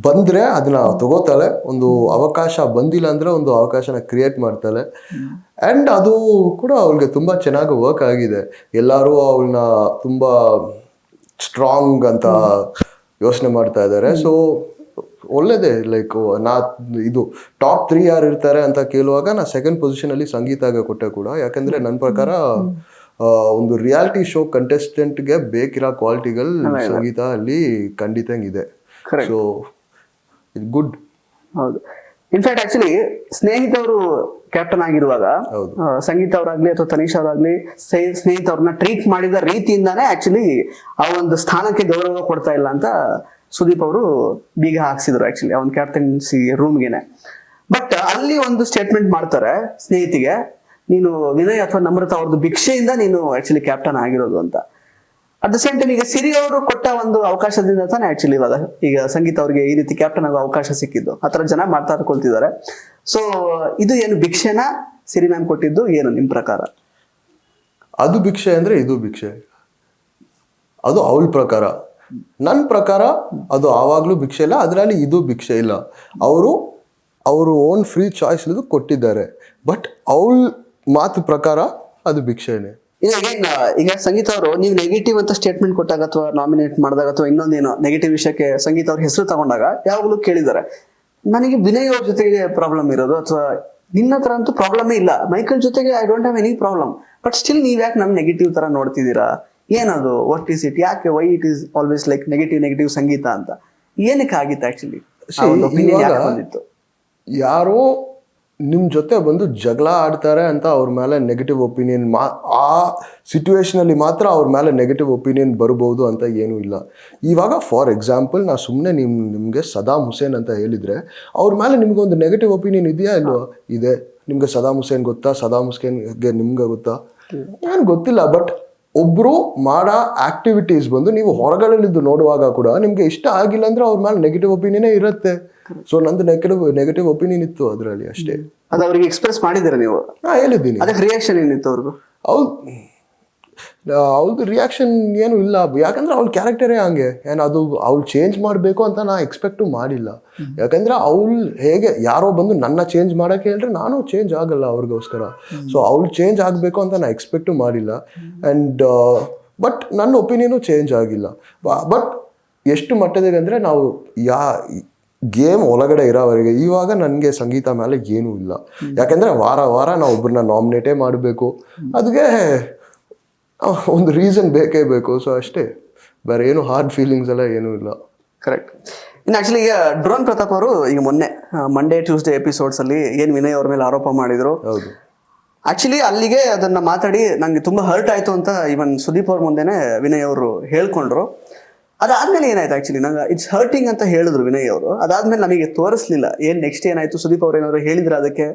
ಬಂದರೆ ಅದನ್ನ ತಗೋತಾಳೆ, ಒಂದು ಅವಕಾಶ ಬಂದಿಲ್ಲ ಅಂದರೆ ಒಂದು ಅವಕಾಶನ ಕ್ರಿಯೇಟ್ ಮಾಡ್ತಾಳೆ. ಆ್ಯಂಡ್ ಅದು ಕೂಡ ಅವಳಿಗೆ ತುಂಬ ಚೆನ್ನಾಗಿ ವರ್ಕ್ ಆಗಿದೆ. ಎಲ್ಲರೂ ಅವಳನ್ನ ತುಂಬ ಸ್ಟ್ರಾಂಗ್ ಅಂತ ಯೋಚನೆ ಮಾಡ್ತಾ ಇದ್ದಾರೆ. ಸೊ ಒಳ್ಳೇದೇ. ಲೈಕ್ ಇದು ಟಾಪ್ 3 ಯಾರು ಇರ್ತಾರೆ ಅಂತ ಕೇಳುವಾಗ ನಾ 2nd ಪೊಸಿಷನಲ್ಲಿ ಸಂಗೀತಾಗೆ ಕೊಟ್ಟೆ ಕೂಡ. ಯಾಕಂದರೆ ನನ್ನ ಪ್ರಕಾರ ಒಂದು ರಿಯಾಲಿಟಿ ಶೋ ಕಂಟೆಸ್ಟೆಂಟ್ಗೆ ಬೇಕಿರೋ ಕ್ವಾಲಿಟಿಗಳು ಸಂಗೀತ ಅಲ್ಲಿ ಖಂಡಿತ ಇದೆ. So it good. ಹೌದು. ಇನ್ಫ್ಯಾಕ್ಟ್ ಆಕ್ಚುಲಿ ಸ್ನೇಹಿತ ಅವರು ಕ್ಯಾಪ್ಟನ್ ಆಗಿರುವಾಗ ಸಂಗೀತ ಅವರಾಗ್ಲಿ ಅಥವಾ ತನಿಷ್ ಅವರಾಗ್ಲಿ ಸ್ನೇಹಿತ ಅವ್ರನ್ನ ಟ್ರೀಟ್ ಮಾಡಿದ ರೀತಿಯಿಂದಾನೇ ಆಕ್ಚುಲಿ ಆ ಒಂದು ಸ್ಥಾನಕ್ಕೆ ಗೌರವ ಕೊಡ್ತಾ ಇಲ್ಲ ಅಂತ ಸುದೀಪ್ ಅವರು ಬೀಗ ಹಾಕ್ಸಿದ್ರು ಆಕ್ಚುಲಿ ಅವನ್ ಕ್ಯಾಪ್ಟನ್ಸಿ ರೂಮ್ಗೆನೆ. ಬಟ್ ಅಲ್ಲಿ ಒಂದು ಸ್ಟೇಟ್ಮೆಂಟ್ ಮಾಡ್ತಾರೆ ಸ್ನೇಹಿತಿಗೆ, ನೀನು ವಿನಯ್ ಅಥವಾ ನಮ್ರತಾ ಅವ್ರದ್ದು ಭಿಕ್ಷೆಯಿಂದ ನೀನು ಆಕ್ಚುಲಿ ಕ್ಯಾಪ್ಟನ್ ಆಗಿರೋದು ಅಂತ. ಅಟ್ ದ ಸೇಮ್ ಟೈಮ್ ಈಗ ಸಿರಿ ಅವರು ಕೊಟ್ಟ ಒಂದು ಅವಕಾಶದಿಂದ ತಾನೇ ಆಕ್ಚುಲಿ ಇವಾಗ ಈಗ ಸಂಗೀತ ಅವ್ರಿಗೆ ಈ ರೀತಿ ಕ್ಯಾಪ್ಟನ್ ಆಗೋ ಅವಕಾಶ ಸಿಕ್ಕಿದ್ದು. ಆ ತರ ಜನ ಮಾತಾಡ್ಕೊಳ್ತಿದ್ದಾರೆ. ಸೊ ಇದು ಏನು ಭಿಕ್ಷೆನ ಸಿರಿ ಮ್ಯಾಮ್ ಕೊಟ್ಟಿದ್ದು ಏನು ನಿಮ್ ಪ್ರಕಾರ? ಅದು ಭಿಕ್ಷೆ ಅಂದ್ರೆ ಇದು ಭಿಕ್ಷೆ, ಅದು ಅವಳ ಪ್ರಕಾರ. ನನ್ನ ಪ್ರಕಾರ ಅದು ಆವಾಗ್ಲೂ ಭಿಕ್ಷೆ ಇಲ್ಲ, ಅದರಲ್ಲಿ ಇದು ಭಿಕ್ಷೆ ಇಲ್ಲ. ಅವರು ಓನ್ ಫ್ರೀ ಚಾಯ್ಸ್ ಇದು ಕೊಟ್ಟಿದ್ದಾರೆ. ಬಟ್ ಅವಳ ಮಾತು ಪ್ರಕಾರ ಅದು ಭಿಕ್ಷೆನೆ. ಈಗ ಸಂಗೀತ ಅವರು ನೀವು ನೆಗೆಟಿವ್ ಅಂತ ಸ್ಟೇಟ್ಮೆಂಟ್ ಕೊಟ್ಟಾಗ ಅಥವಾ ನಾಮಿನೇಟ್ ಮಾಡಿದಾಗ ಅಥವಾ ಇನ್ನೊಂದೇನೋ ನೆಗೆಟಿವ್ ವಿಷಯಕ್ಕೆ ಸಂಗೀತ ಅವ್ರ ಹೆಸರು ತಗೊಂಡಾಗ ಯಾವಾಗಲೂ ಕೇಳಿದ್ದಾರೆ, ನನಗೆ ವಿನಯ್ ಅವ್ರ ಜೊತೆಗೆ ಪ್ರಾಬ್ಲಮ್ ಇರೋದು ಅಥವಾ ನಿನ್ನ ಹತ್ರ ಅಂತೂ ಪ್ರಾಬ್ಲಮೇ ಇಲ್ಲ, ಮೈಕಲ್ ಜೊತೆಗೆ I don't have any problem, but still ನೀವ್ ಯಾಕೆ ನಮ್ ನೆಗೆಟಿವ್ ತರ ನೋಡ್ತಿದ್ದೀರಾ, ಏನದು, ವಾಟ್ ಈಸ್ ಇಟ್, ಯಾಕೆ why it is always like negative Sangeetha ಅಂತ ಏನಕ್ಕೆ ಆಗಿತ್ತು ಆಕ್ಚುಲಿ? ಯಾರೋ ನಿಮ್ ಜೊತೆ ಬಂದು ಜಗಳ ಆಡ್ತಾರೆ ಅಂತ ಅವ್ರ ಮೇಲೆ ನೆಗೆಟಿವ್ ಒಪಿನಿಯನ್, ಆ ಸಿಚುವೇಶನ್ ಅಲ್ಲಿ ಮಾತ್ರ ಅವ್ರ ಮೇಲೆ ನೆಗೆಟಿವ್ ಒಪಿನಿಯನ್ ಬರ್ಬೋದು ಅಂತ ಏನೂ ಇಲ್ಲ. ಇವಾಗ ಫಾರ್ ಎಕ್ಸಾಂಪಲ್ ನಾ ಸುಮ್ಮನೆ ನಿಮ್ಗೆ ಸದಾಮ್ ಹುಸೇನ್ ಅಂತ ಹೇಳಿದ್ರೆ ಅವ್ರ ಮೇಲೆ ನಿಮ್ಗೊಂದು ನೆಗೆಟಿವ್ ಒಪಿನಿಯನ್ ಇದೆಯಾ ಇಲ್ವಾ? ಇದೆ. ನಿಮ್ಗೆ ಸದಾಮ್ ಹುಸೇನ್ ಗೊತ್ತಾ? ಸದಾಮ್ ಹುಸೇನ್ಗೆ ನಿಮ್ಗೆ ಗೊತ್ತಾ? ಏನು ಗೊತ್ತಿಲ್ಲ. ಬಟ್ ಒಬ್ರು ಮಾಡೋ ಆಕ್ಟಿವಿಟೀಸ್ ಬಂದು ನೀವು ಹೊರಗಡೆಲಿದ್ದು ನೋಡುವಾಗ ಕೂಡ ನಿಮ್ಗೆ ಇಷ್ಟ ಆಗಿಲ್ಲ ಅಂದ್ರೆ ಅವ್ರ ಮೇಲೆ ನೆಗೆಟಿವ್ ಒಪಿನಿಯನ್ ಇರುತ್ತೆ. ಸೊ ನಂದು ನೆಗೆಟಿವ್ ಒಪಿನಿಯನ್ ಇತ್ತು ಅದರಲ್ಲಿ ಅಷ್ಟೇ. ಅದು ಅವ್ರಿಗೆ ಎಕ್ಸ್ಪ್ರೆಸ್ ಮಾಡಿದ್ದೀರಾ ನೀವು? ಹೇಳಿದ್ದೀನಿ. ಅದಕ್ಕೆ ರಿಯಾಕ್ಷನ್ ಏನಿತ್ತು ಅವ್ರಿಗೂ? ಅವ್ಳದು ರಿಯಾಕ್ಷನ್ ಏನು ಇಲ್ಲ, ಯಾಕಂದ್ರೆ ಅವ್ಳ ಕ್ಯಾರೆಕ್ಟರೇ ಹಂಗೆ. ಏನು ಅದು ಅವ್ಳು ಚೇಂಜ್ ಮಾಡಬೇಕು ಅಂತ ನಾ ಎಕ್ಸ್ಪೆಕ್ಟು ಮಾಡಿಲ್ಲ. ಯಾಕಂದ್ರೆ ಅವಳು ಹೇಗೆ ಯಾರೋ ಬಂದು ನನ್ನ ಚೇಂಜ್ ಮಾಡೋಕ್ಕೆ ಹೇಳಿದ್ರೆ ನಾನು ಚೇಂಜ್ ಆಗಲ್ಲ ಅವ್ರಿಗೋಸ್ಕರ. ಸೊ ಅವಳು ಚೇಂಜ್ ಆಗಬೇಕು ಅಂತ ನಾ ಎಕ್ಸ್ಪೆಕ್ಟು ಮಾಡಿಲ್ಲ. ಆ್ಯಂಡ್ ಬಟ್ ನನ್ನ ಒಪಿನಿಯನು ಚೇಂಜ್ ಆಗಿಲ್ಲ. ಬಟ್ ಎಷ್ಟು ಮಟ್ಟದಿಗೆ ಅಂದರೆ ನಾವು ಗೇಮ್ ಒಳಗಡೆ ಇರೋವರೆಗೆ ಇವಾಗ ನನಗೆ ಸಂಗೀತ ಮೇಲೆ ಏನೂ ಇಲ್ಲ. ಯಾಕಂದರೆ ವಾರ ನಾವು ಒಬ್ಬರನ್ನ ನಾಮಿನೇಟೇ ಮಾಡಬೇಕು, ಅದಕ್ಕೆ ಒಂದು ರೀಸನ್ ಬೇಕೇ ಬೇಕು. ಸೊ ಅಷ್ಟೇ, ಬೇರೆ ಏನು ಹಾರ್ಡ್ ಫೀಲಿಂಗ್ಸ್ ಎಲ್ಲ ಏನೂ ಇಲ್ಲ. ಕರೆಕ್ಟ್. ಇನ್ನು ಆಕ್ಚುಲಿ ಈಗ ಡ್ರೋನ್ ಪ್ರತಾಪ್ ಅವರು ಈಗ ಮೊನ್ನೆ ಮಂಡೇ ಟ್ಯೂಸ್ಡೇ ಎಪಿಸೋಡ್ಸ್ ಅಲ್ಲಿ ಏನ್ ವಿನಯ್ ಅವ್ರ ಮೇಲೆ ಆರೋಪ ಮಾಡಿದ್ರು, ಹೌದು, ಆಕ್ಚುಲಿ ಅಲ್ಲಿಗೆ ಅದನ್ನ ಮಾತಾಡಿ ನಂಗೆ ತುಂಬಾ ಹರ್ಟ್ ಆಯ್ತು ಅಂತ ಇವನ್ ಸುದೀಪ್ ಅವ್ರ ಮುಂದೆನೆ ವಿನಯ್ ಅವರು ಹೇಳ್ಕೊಂಡ್ರು. ಅದಾದ್ಮೇಲೆ ಏನಾಯ್ತು ಆಕ್ಚುಲಿ ನಂಗೆ ಇಟ್ಸ್ ಹರ್ಟಿಂಗ್ ಅಂತ ಹೇಳಿದ್ರು ವಿನಯ್ ಅವರು. ಅದಾದ್ಮೇಲೆ ನಮಗೆ ತೋರಿಸ್ಲಿಲ್ಲ ಏನ್ ನೆಕ್ಸ್ಟ್ ಏನಾಯ್ತು. ಸುದೀಪ್ ಅವ್ರು ಏನಾದ್ರು ಹೇಳಿದ್ರ ಅದಕ್ಕೆ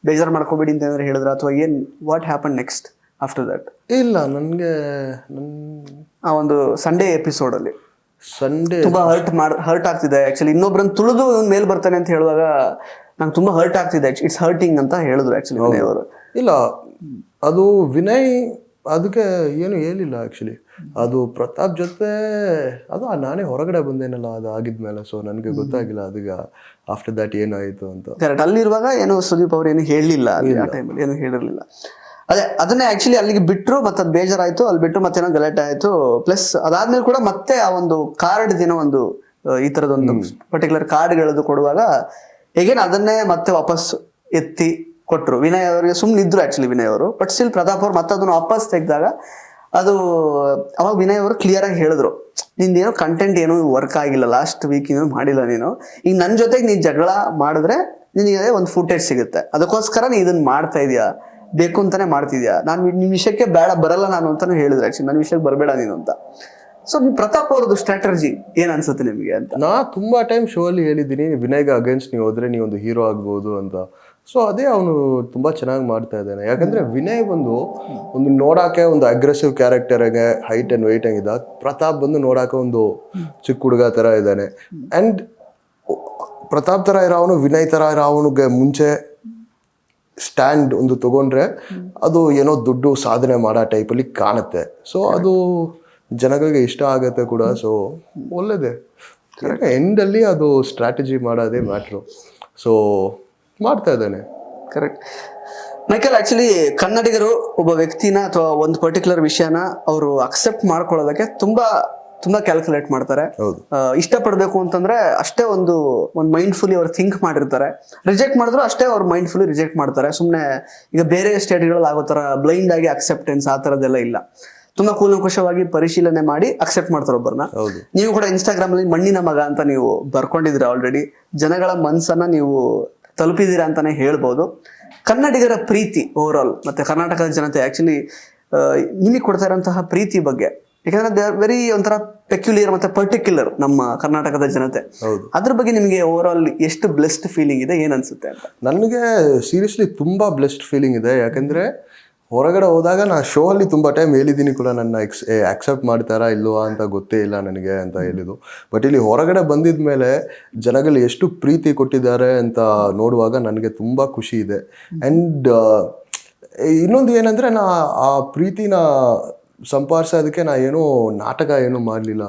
ಬೇಜಾರು ಮಾಡ್ಕೋಬೇಡಿ ಅಂತ ಏನಾದ್ರು ಹೇಳಿದ್ರ ಅಥವಾ ಏನ್ what happen next after that? ಇಲ್ಲ, ನನಗೆ ಆ ಒಂದು ಸಂಡೇ ಎಪಿಸೋಡ್ ಅಲ್ಲಿ ಸಂಡೇ ತುಂಬಾ ಹರ್ಟ್ ಆಗ್ತಿದೆ ಆಕ್ಚುಲಿ. ಇನ್ನೊಬ್ರನ್ನ ತುಳಿದು ಮೇಲ್ ಬರ್ತಾನೆ ಅಂತ ಹೇಳುವಾಗ ನಂಗೆ ತುಂಬಾ ಹರ್ಟ್ ಆಗ್ತಿದೆ, ಇಟ್ಸ್ ಹರ್ಟಿಂಗ್ ಅಂತ ಹೇಳಿದ್ರು ಆಕ್ಚುಲಿ ವಿನಯ್ ಅವರು. ಇಲ್ಲ, ಅದು ವಿನಯ್ ಅದಕ್ಕೆ ಏನು ಹೇಳಿಲ್ಲ ಆ್ಯಕ್ಚುಲಿ. ಅದು ಪ್ರತಾಪ್ ಜೊತೆ ಅದು ನಾನೇ ಹೊರಗಡೆ ಬಂದೇನಲ್ಲ ಅದು ಆಗಿದ್ಮೇಲೆ. ಸೊ ನನಗೆ ಗೊತ್ತಾಗಿಲ್ಲ ಅದಕ್ಕೆ ಆಫ್ಟರ್ ದ್ಯಾಟ್ ಏನಾಯಿತು ಅಂತ. ಕರೆಕ್ಟ್. ಅಲ್ಲಿರುವಾಗ ಏನು ಸುದೀಪ್ ಅವ್ರು ಏನು ಹೇಳಲಿಲ್ಲ, ಆ ಟೈಮಲ್ಲಿ ಏನು ಹೇಳಿರಲಿಲ್ಲ. ಅದನ್ನೇ ಆಕ್ಚುಲಿ ಅಲ್ಲಿಗೆ ಬಿಟ್ಟರು, ಮತ್ತೆ ಅದು ಬೇಜಾರಾಯ್ತು, ಅಲ್ಲಿ ಬಿಟ್ಟರು ಮತ್ತೇನೋ ಗಲಾಟೆ ಆಯ್ತು. ಪ್ಲಸ್ ಅದಾದ್ಮೇಲೆ ಕೂಡ ಮತ್ತೆ ಆ ಒಂದು ಕಾರ್ಡ್ ದಿನ ಒಂದು ಈ ತರದೊಂದು ಪರ್ಟಿಕ್ಯುಲರ್ ಕಾರ್ಡ್ಗಳದ್ದು ಕೊಡುವಾಗ ಹೇಗೇನು ಅದನ್ನೇ ಮತ್ತೆ ವಾಪಸ್ ಎತ್ತಿ ಕೊಟ್ಟರು. ವಿನಯ್ ಅವರಿಗೆ ಸುಮ್ಮನೆ ಇದ್ರು ಆಕ್ಚುಲಿ ವಿನಯ್ ಅವರು. ಬಟ್ ಸ್ಟಿಲ್ ಪ್ರತಾಪ್ ಅವ್ರು ಮತ್ತೆ ಅದನ್ನು ವಾಪಸ್ ತೆಗೆದಾಗ ಅದು ಅವಾಗ ವಿನಯ್ ಅವರು ಕ್ಲಿಯರ್ ಆಗಿ ಹೇಳಿದ್ರು, ನಿಂದೇನೋ ಕಂಟೆಂಟ್ ಏನೋ ವರ್ಕ್ ಆಗಿಲ್ಲ, ಲಾಸ್ಟ್ ವೀಕ್ ಏನೋ ಮಾಡಿಲ್ಲ ನೀನು, ಈಗ ನನ್ನ ಜೊತೆಗೆ ನೀನ್ ಜಗಳ ಮಾಡಿದ್ರೆ ನಿನಗೆ ಒಂದು ಫುಟೇಜ್ ಸಿಗುತ್ತೆ, ಅದಕ್ಕೋಸ್ಕರ ನೀ ಇದನ್ನ ಮಾಡ್ತಾ ಇದೀಯಾ, ಬೇಕು ಅಂತಾನೆ ಮಾಡ್ತಿದ್ಯಾ, ನಾನು ನಿಮ್ ವಿಷಯಕ್ಕೆ ಬೇಡ ಬರಲ್ಲ ನಾನು ಅಂತಾನು ಹೇಳಿದ್ರೆ ಆಕ್ಚುಲಿ, ನನ್ನ ವಿಷಯಕ್ಕೆ ಬರಬೇಡ ನೀನು ಅಂತ. ಸೊ ನೀವು ಪ್ರತಾಪ್ ಅವ್ರದ್ದು ಸ್ಟ್ರಾಟಜಿ ಏನ್ ಅನ್ಸುತ್ತೆ ನಿಮಗೆ ಅಂತ? ನಾ ತುಂಬಾ ಟೈಮ್ ಶೋ ಅಲ್ಲಿ ಹೇಳಿದ್ದೀನಿ, ವಿನಯ್ಗೆ ಅಗೇನ್ಸ್ಟ್ ನೀವು ಹೋದ್ರೆ ನೀವು ಒಂದು ಹೀರೋ ಆಗ್ಬೋದು ಅಂತ. ಸೊ ಅದೇ ಅವನು ತುಂಬಾ ಚೆನ್ನಾಗಿ ಮಾಡ್ತಾ ಇದ್ದಾನೆ. ಯಾಕಂದ್ರೆ ವಿನಯ್ ಒಂದು ನೋಡಾಕೆ ಒಂದು ಅಗ್ರೆಸಿವ್ ಕ್ಯಾರೆಕ್ಟರ್ಗೆ ಹೈಟ್ ಅಂಡ್ ವೆಯ್ಟ್ ಆಗಿದ್ದ. ಪ್ರತಾಪ್ ಬಂದು ನೋಡಾಕೆ ಒಂದು ಚಿಕ್ಕ ಹುಡುಗ ತರ ಇದ್ದಾನೆ. ಅಂಡ್ ಪ್ರತಾಪ್ ತರ ಇರೋವನು ವಿನಯ್ ತರ ಇರೋವನಿಗೆ ಮುಂಚೆ ಸ್ಟ್ಯಾಂಡ್ ಒಂದು ತಗೊಂಡ್ರೆ ಅದು ಏನೋ ದೊಡ್ಡ ಸಾಧನೆ ಮಾಡೋ ಟೈಪಲ್ಲಿ ಕಾಣುತ್ತೆ. ಸೊ ಅದು ಜನಗಳಿಗೆ ಇಷ್ಟ ಆಗತ್ತೆ ಕೂಡ. ಸೊ ಒಳ್ಳೇದೇ, ಎಂಡಲ್ಲಿ ಅದು ಸ್ಟ್ರಾಟಜಿ ಮಾಡೋದೇ ಮ್ಯಾಟ್ರು. ಸೊ ಮಾಡ್ತಾ ಇದ್ದಾನೆ. ಕರೆಕ್ಟ್. ಮೈಕಲ್, ಆಕ್ಚುಲಿ ಕನ್ನಡಿಗರು ಒಬ್ಬ ವ್ಯಕ್ತಿನ ಅಥವಾ ಒಂದು ಪರ್ಟಿಕ್ಯುಲರ್ ವಿಷಯನ ಅವರು ಅಕ್ಸೆಪ್ಟ್ ಮಾಡ್ಕೊಳ್ಳೋದಕ್ಕೆ ತುಂಬಾ ತುಂಬಾ ಕ್ಯಾಲ್ಕುಲೇಟ್ ಮಾಡ್ತಾರೆ. ಇಷ್ಟಪಡ್ಬೇಕು ಅಂತಂದ್ರೆ ಅಷ್ಟೇ ಒಂದು ಮೈಂಡ್ಫುಲಿ ಅವ್ರು ಥಿಂಕ್ ಮಾಡಿರ್ತಾರೆ. ರಿಜೆಕ್ಟ್ ಮಾಡಿದ್ರು ಅಷ್ಟೇ ಅವ್ರು ಮೈಂಡ್ಫುಲಿ ರಿಜೆಕ್ಟ್ ಮಾಡ್ತಾರೆ. ಸುಮ್ಮನೆ ಈಗ ಬೇರೆ ಸ್ಟೇಟ್ಗಳಲ್ಲಿ ಆಗೋ ತರ ಬ್ಲೈಂಡ್ ಆಗಿ ಅಕ್ಸೆಪ್ಟೆನ್ಸ್ ಆ ತರದೆಲ್ಲ ಇಲ್ಲ. ತುಂಬಾ ಕೂಲಂಕುಷವಾಗಿ ಪರಿಶೀಲನೆ ಮಾಡಿ ಅಕ್ಸೆಪ್ಟ್ ಮಾಡ್ತಾರೆ ಒಬ್ಬರನ್ನ. ನೀವು ಕೂಡ ಇನ್ಸ್ಟಾಗ್ರಾಮ್ ಅಲ್ಲಿ ಮಣ್ಣಿನ ಮಗ ಅಂತ ನೀವು ಬರ್ಕೊಂಡಿದ್ದೀರಾ ಆಲ್ರೆಡಿ. ಜನಗಳ ಮನ್ಸನ್ನ ನೀವು ತಲುಪಿದ್ದೀರಾ ಅಂತಾನೆ ಹೇಳ್ಬೋದು. ಕನ್ನಡಿಗರ ಪ್ರೀತಿ ಓವರ್ ಆಲ್ ಮತ್ತೆ ಕರ್ನಾಟಕದ ಜನತೆ ಆಕ್ಚುಲಿ ನಿಮಗೆ ಕೊಡ್ತಾ ಇರೋಂತಹ ಪ್ರೀತಿ ಬಗ್ಗೆ ಯಾಕಂದ್ರೆ ದೇ ಆರ್ ವೆರಿ ಒಂಥರ ಪೆಕ್ಯುಲಿಯರ್ ಮತ್ತೆ ಪರ್ಟಿಕ್ಯುಲರ್ ನಮ್ಮ ಕರ್ನಾಟಕದ ಜನತೆ. ಅದ್ರ ಬಗ್ಗೆ ನಿಮಗೆ ಓವರ್ ಆಲ್ ಎಷ್ಟು ಬ್ಲೆಸ್ಡ್ ಫೀಲಿಂಗ್ ಇದೆ, ಏನ್ ಅನ್ಸುತ್ತೆ ಅಂತ? ನನಗೆ ಸೀರಿಯಸ್ಲಿ ತುಂಬಾ ಬ್ಲೆಸ್ಡ್ ಫೀಲಿಂಗ್ ಇದೆ. ಯಾಕಂದ್ರೆ ಹೊರಗಡೆ ಹೋದಾಗ ನಾ ಶೋ ಅಲ್ಲಿ ತುಂಬಾ ಟೈಮ್ ಹೇಳಿದ್ದೀನಿ ಕೂಡ, ನನ್ನ ಆಕ್ಸೆಪ್ಟ್ ಮಾಡ್ತಾರಾ ಇಲ್ವಾ ಅಂತ ಗೊತ್ತೇ ಇಲ್ಲ ನನಗೆ ಅಂತ ಹೇಳಿದ್ದು. ಬಟ್ ಇಲ್ಲಿ ಹೊರಗಡೆ ಬಂದಿದ ಮೇಲೆ ಜನಗಳು ಎಷ್ಟು ಪ್ರೀತಿ ಕೊಟ್ಟಿದ್ದಾರೆ ಅಂತ ನೋಡುವಾಗ ನನಗೆ ತುಂಬಾ ಖುಷಿ ಇದೆ. ಆ್ಯಂಡ್ ಇನ್ನೊಂದು ಏನಂದ್ರೆ ನಾ ಆ ಪ್ರೀತಿನ ಸಂಪಾದಿಸೋದಕ್ಕೆ ನಾ ಏನೋ ನಾಟಕ ಏನೂ ಮಾಡಲಿಲ್ಲ.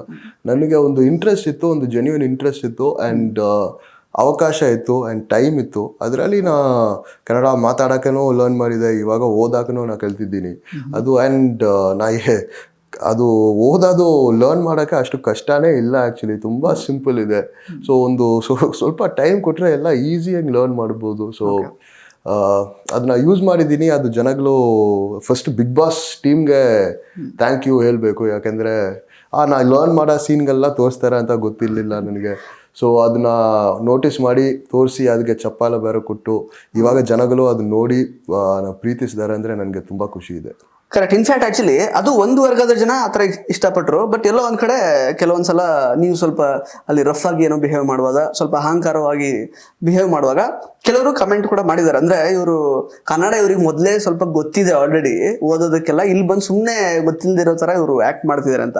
ನನಗೆ ಒಂದು ಇಂಟ್ರೆಸ್ಟ್ ಇತ್ತು, ಒಂದು ಜೆನ್ಯೂನ್ ಇಂಟ್ರೆಸ್ಟ್ ಇತ್ತು, ಆ್ಯಂಡ್ ಅವಕಾಶ ಇತ್ತು ಆ್ಯಂಡ್ ಟೈಮ್ ಇತ್ತು. ಅದರಲ್ಲಿ ನಾ ಕನ್ನಡ ಮಾತಾಡೋಕ್ಕೂ ಲರ್ನ್ ಮಾಡಿದೆ, ಇವಾಗ ಓದಾಕೂ ನಾ ಕಲ್ತಿದ್ದೀನಿ ಅದು. ಆ್ಯಂಡ್ ಅದು ಓದೋದು ಲರ್ನ್ ಮಾಡೋಕ್ಕೆ ಅಷ್ಟು ಕಷ್ಟನೇ ಇಲ್ಲ, ಆ್ಯಕ್ಚುಲಿ ತುಂಬ ಸಿಂಪಲ್ ಇದೆ. ಸೊ ಒಂದು ಸ್ವಲ್ಪ ಟೈಮ್ ಕೊಟ್ಟರೆ ಎಲ್ಲ ಈಸಿಯಾಗಿ ಲರ್ನ್ ಮಾಡ್ಬೋದು. ಸೊ ಅದನ್ನ ಯೂಸ್ ಮಾಡಿದ್ದೀನಿ. ಅದು ಜನಗಳು ಫಸ್ಟ್ ಬಿಗ್ ಬಾಸ್ ಟೀಮ್ಗೆ ಥ್ಯಾಂಕ್ ಯು ಹೇಳಬೇಕು. ಯಾಕೆಂದರೆ ನಾ ಲರ್ನ್ ಮಾಡೋ ಸೀನ್ಗೆಲ್ಲ ತೋರಿಸ್ತಾರೆ ಅಂತ ಗೊತ್ತಿರಲಿಲ್ಲ ನನಗೆ. ಸೊ ಅದನ್ನ ನೋಟಿಸ್ ಮಾಡಿ ತೋರಿಸಿ ಅದಕ್ಕೆ ಚಪ್ಪಾಲ ಬೇರೆ ಕೊಟ್ಟು ಇವಾಗ ಜನಗಳು ಅದನ್ನ ನೋಡಿ ಪ್ರೀತಿಸಿದ್ದಾರೆ ಅಂದರೆ ನನಗೆ ತುಂಬ ಖುಷಿ ಇದೆ. ಕರೆಕ್ಟ್. ಇನ್ಫ್ಯಾಕ್ಟ್ ಆಕ್ಚುಲಿ ಅದು ಒಂದು ವರ್ಗದ ಜನ ಆತರ ಇಷ್ಟಪಟ್ಟರು, ಬಟ್ ಎಲ್ಲೋ ಒಂದ್ ಕಡೆ ಕೆಲವೊಂದ್ಸಲ ನೀವು ಸ್ವಲ್ಪ ಅಲ್ಲಿ ರಫ್ ಆಗಿ ಏನೋ ಬಿಹೇವ್ ಮಾಡುವಾಗ, ಸ್ವಲ್ಪ ಅಹಂಕಾರವಾಗಿ ಬಿಹೇವ್ ಮಾಡುವಾಗ ಕೆಲವರು ಕಮೆಂಟ್ ಕೂಡ ಮಾಡಿದ್ದಾರೆ. ಅಂದ್ರೆ ಇವರು ಕನ್ನಡ ಇವ್ರಿಗೆ ಮೊದಲೇ ಸ್ವಲ್ಪ ಗೊತ್ತಿದೆ ಆಲ್ರೆಡಿ ಓದೋದಕ್ಕೆಲ್ಲ, ಇಲ್ಲಿ ಬಂದು ಸುಮ್ಮನೆ ಗೊತ್ತಿಲ್ಲದಿರೋ ತರ ಇವರು ಆಕ್ಟ್ ಮಾಡ್ತಿದ್ದಾರೆ ಅಂತ.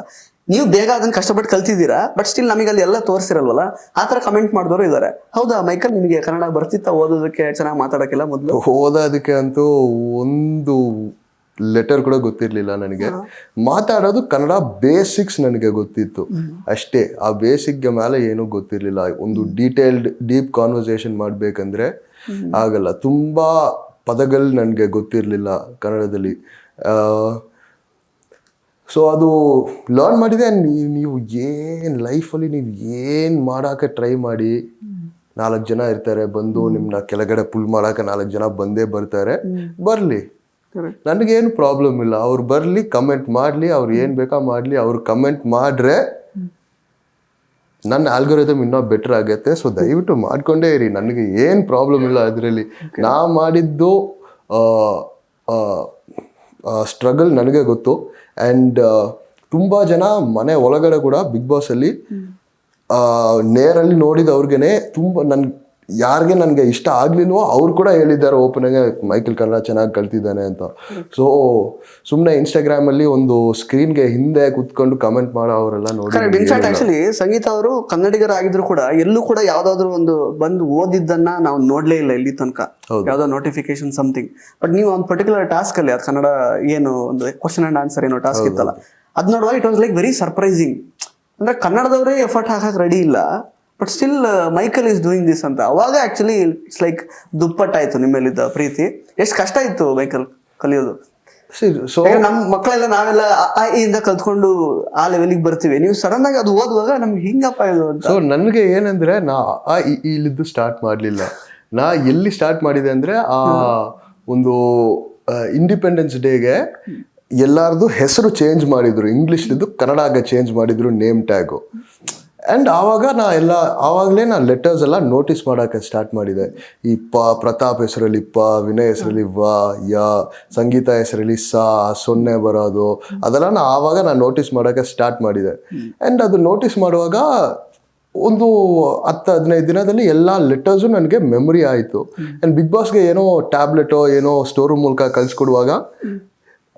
ನೀವು ಬೇಗ ಅದನ್ನ ಕಷ್ಟಪಟ್ಟು ಕಲ್ತಿದ್ದೀರಾ, ಬಟ್ ಸ್ಟಿಲ್ ನಮಗೆ ಅಲ್ಲಿ ಎಲ್ಲ ತೋರಿಸಿರಲ್ವಲ್ಲ, ಆ ತರ ಕಮೆಂಟ್ ಮಾಡಿದವರು ಇದ್ದಾರೆ. ಹೌದಾ ಮೈಕಲ್, ನಿಮಗೆ ಕನ್ನಡ ಬರ್ತಿತ್ತ ಓದೋದಕ್ಕೆ, ಚೆನ್ನಾಗಿ ಮಾತಾಡೋಕ್ಕೆಲ್ಲ ಮೊದಲು? ಓದೋದಕ್ಕೆ ಅಂತೂ ಒಂದು ಲೆಟರ್ ಕೂಡ ಗೊತ್ತಿರಲಿಲ್ಲ ನನಗೆ. ಮಾತಾಡೋದು ಕನ್ನಡ ಬೇಸಿಕ್ಸ್ ನನಗೆ ಗೊತ್ತಿತ್ತು ಅಷ್ಟೇ. ಆ ಬೇಸಿಕ್ಗೆ ಮೇಲೆ ಏನೂ ಗೊತ್ತಿರಲಿಲ್ಲ. ಒಂದು ಡೀಪ್ ಕಾನ್ವರ್ಸೇಷನ್ ಮಾಡಬೇಕಂದ್ರೆ ಆಗಲ್ಲ. ತುಂಬ ಪದಗಳು ನನಗೆ ಗೊತ್ತಿರಲಿಲ್ಲ ಕನ್ನಡದಲ್ಲಿ. ಸೊ ಅದು ಲರ್ನ್ ಮಾಡಿದೆ. ನೀವು ಏನು ಲೈಫಲ್ಲಿ ನೀವು ಏನು ಮಾಡೋಕ್ಕೆ ಟ್ರೈ ಮಾಡಿ, 4 ಜನ ಇರ್ತಾರೆ ಬಂದು ನಿಮ್ಮನ್ನ ಕೆಳಗಡೆ ಪುಲ್ ಮಾಡೋಕೆ 4 ಜನ ಬಂದೇ ಬರ್ತಾರೆ. ಬರಲಿ, ನನಗೇನು ಪ್ರಾಬ್ಲಮ್ ಇಲ್ಲ. ಅವ್ರು ಬರಲಿ, ಕಮೆಂಟ್ ಮಾಡಲಿ, ಅವ್ರು ಏನು ಬೇಕಾ ಮಾಡಲಿ. ಅವ್ರು ಕಮೆಂಟ್ ಮಾಡ್ರೆ ನನ್ನ ಆಲ್ಗೋರಿದಮ್ ಇನ್ನೂ ಬೆಟರ್ ಆಗುತ್ತೆ. ಸೊ ದಯವಿಟ್ಟು ಮಾಡ್ಕೊಂಡೇ ಇರಿ, ನನಗೆ ಏನು ಪ್ರಾಬ್ಲಮ್ ಇಲ್ಲ ಅದರಲ್ಲಿ. ನಾ ಮಾಡಿದ್ದು ಸ್ಟ್ರಗಲ್ ನನಗೆ ಗೊತ್ತು. ಆ್ಯಂಡ್ ತುಂಬ ಜನ ಮನೆ ಒಳಗಡೆ ಕೂಡ ಬಿಗ್ ಬಾಸಲ್ಲಿ ನೇರಲ್ಲಿ ನೋಡಿದವ್ರಿಗೇನೆ ತುಂಬ ಯಾರಿಗೆ ನನಗೆ ಇಷ್ಟ ಆಗ್ಲಿಲ್ವೋ ಅವ್ರು ಕೂಡ ಹೇಳಿದ್ದಾರೆ ಓಪನ್ ಆಗಿ, ಮೈಕಲ್ ಕನ್ನಡ ಚೆನ್ನಾಗಿ ಕಲ್ತಿದ್ದಾನೆ ಅಂತ. ಸೊ ಸುಮ್ಮನೆ ಇನ್ಸ್ಟಾಗ್ರಾಮಲ್ಲಿ ಒಂದು ಸ್ಕ್ರೀನ್ಗೆ ಹಿಂದೆ ಕುತ್ಕೊಂಡು ಕಮೆಂಟ್ ಮಾಡೋ ಅವರೆಲ್ಲ ನೋಡಿ. ಇನ್ಫ್ಯಾಕ್ಟ್ ಆಕ್ಚುಲಿ ಸಂಗೀತ ಅವರು ಕನ್ನಡಿಗರಾಗಿದ್ರು ಕೂಡ ಎಲ್ಲೂ ಕೂಡ ಯಾವ್ದಾದ್ರು ಒಂದು ಬಂದು ಓದಿದ್ದನ್ನ ನಾವು ನೋಡ್ಲೇ ಇಲ್ಲ ಇಲ್ಲಿ ತನಕ, ಯಾವ್ದೋ ನೋಟಿಫಿಕೇಶನ್ ಸಮಥಿಂಗ್. ಬಟ್ ನೀವು ಒಂದು ಪರ್ಟಿಕ್ಯುಲರ್ ಟಾಸ್ಕ್ ಅಲ್ಲಿ, ಅದು ಕನ್ನಡ ಏನು ಒಂದು ಕ್ವಶನ್ ಅಂಡ್ ಆನ್ಸರ್ ಏನೋ ಟಾಸ್ಕ್ ಇತ್ತಲ್ಲ, ಅದ್ ನೋಡುವಾಗ it was like very surprising. ಅಂದ್ರೆ ಕನ್ನಡದವರೇ ಎಫರ್ಟ್ ಹಾಕಕ್ ರೆಡಿ ಇಲ್ಲ, but still Michael is doing this ಅಂತ. ಅವಾಗ ಆಕ್ಚುಲಿ ಇಟ್ಸ್ ಲೈಕ್ ದುಪ್ಪಟ್ಟಾಯ್ತು ನಿಮ್ಮಲ್ಲಿದ್ದ ಪ್ರೀತಿ. ಎಷ್ಟು ಕಷ್ಟ ಇತ್ತು ಮೈಕಲ್ ಕಲಿಯೋದು. ಸೊ ನಮ್ಮ ಮಕ್ಕಳೆಲ್ಲ ನಾವೆಲ್ಲ ಇಂದ ಕಲ್ತ್ಕೊಂಡು ಆ ಲೆವೆಲ್ಗೆ ಬರ್ತೀವಿ, ನೀವು ಸಡನ್ ಆಗಿ ಅದು ಓದುವಾಗ ನಮ್ಗೆ ಹಿಂಗಪ್ಪ ಇದು ಅಂತ. ಸೊ ನನಗೆ ಏನಂದ್ರೆ, ನಾ ಇಲ್ಲಿದ್ದು ಸ್ಟಾರ್ಟ್ ಮಾಡಲಿಲ್ಲ. ನಾ ಎಲ್ಲಿ ಸ್ಟಾರ್ಟ್ ಮಾಡಿದೆ ಅಂದ್ರೆ, ಆ ಒಂದು ಇಂಡಿಪೆಂಡೆನ್ಸ್ ಡೇಗೆ ಎಲ್ಲಾರ್ದು ಹೆಸರು ಚೇಂಜ್ ಮಾಡಿದ್ರು, ಇಂಗ್ಲೀಷ್ಲಿದ್ದು ಕನ್ನಡಗೆ ಚೇಂಜ್ ಮಾಡಿದ್ರು ನೇಮ್ ಟ್ಯಾಗು. ಆ್ಯಂಡ್ ಆವಾಗಲೇ ನಾನು ಲೆಟರ್ಸ್ ಎಲ್ಲ ನೋಟಿಸ್ ಮಾಡೋಕ್ಕೆ ಸ್ಟಾರ್ಟ್ ಮಾಡಿದೆ. ಈ ಪ್ರತಾಪ್ ಹೆಸರಲ್ಲಿ ವಿನಯ್ ಹೆಸರಲ್ಲಿ ಯ, ಸಂಗೀತ ಹೆಸರಲ್ಲಿ ಸೊನ್ನೆ ಬರೋದು, ಅದೆಲ್ಲ ನಾನು ನೋಟಿಸ್ ಮಾಡೋಕ್ಕೆ ಸ್ಟಾರ್ಟ್ ಮಾಡಿದೆ. ಆ್ಯಂಡ್ ಅದು ನೋಟಿಸ್ ಮಾಡುವಾಗ ಒಂದು 10-15 ದಿನದಲ್ಲಿ ಎಲ್ಲ ಲೆಟರ್ಸು ನನಗೆ ಮೆಮೊರಿ ಆಯಿತು. ಆ್ಯಂಡ್ ಬಿಗ್ ಬಾಸ್ಗೆ ಏನೋ ಟ್ಯಾಬ್ಲೆಟೋ ಏನೋ ಸ್ಟೋರ್ ಮೂಲಕ ಕಳಿಸ್ಕೊಡುವಾಗ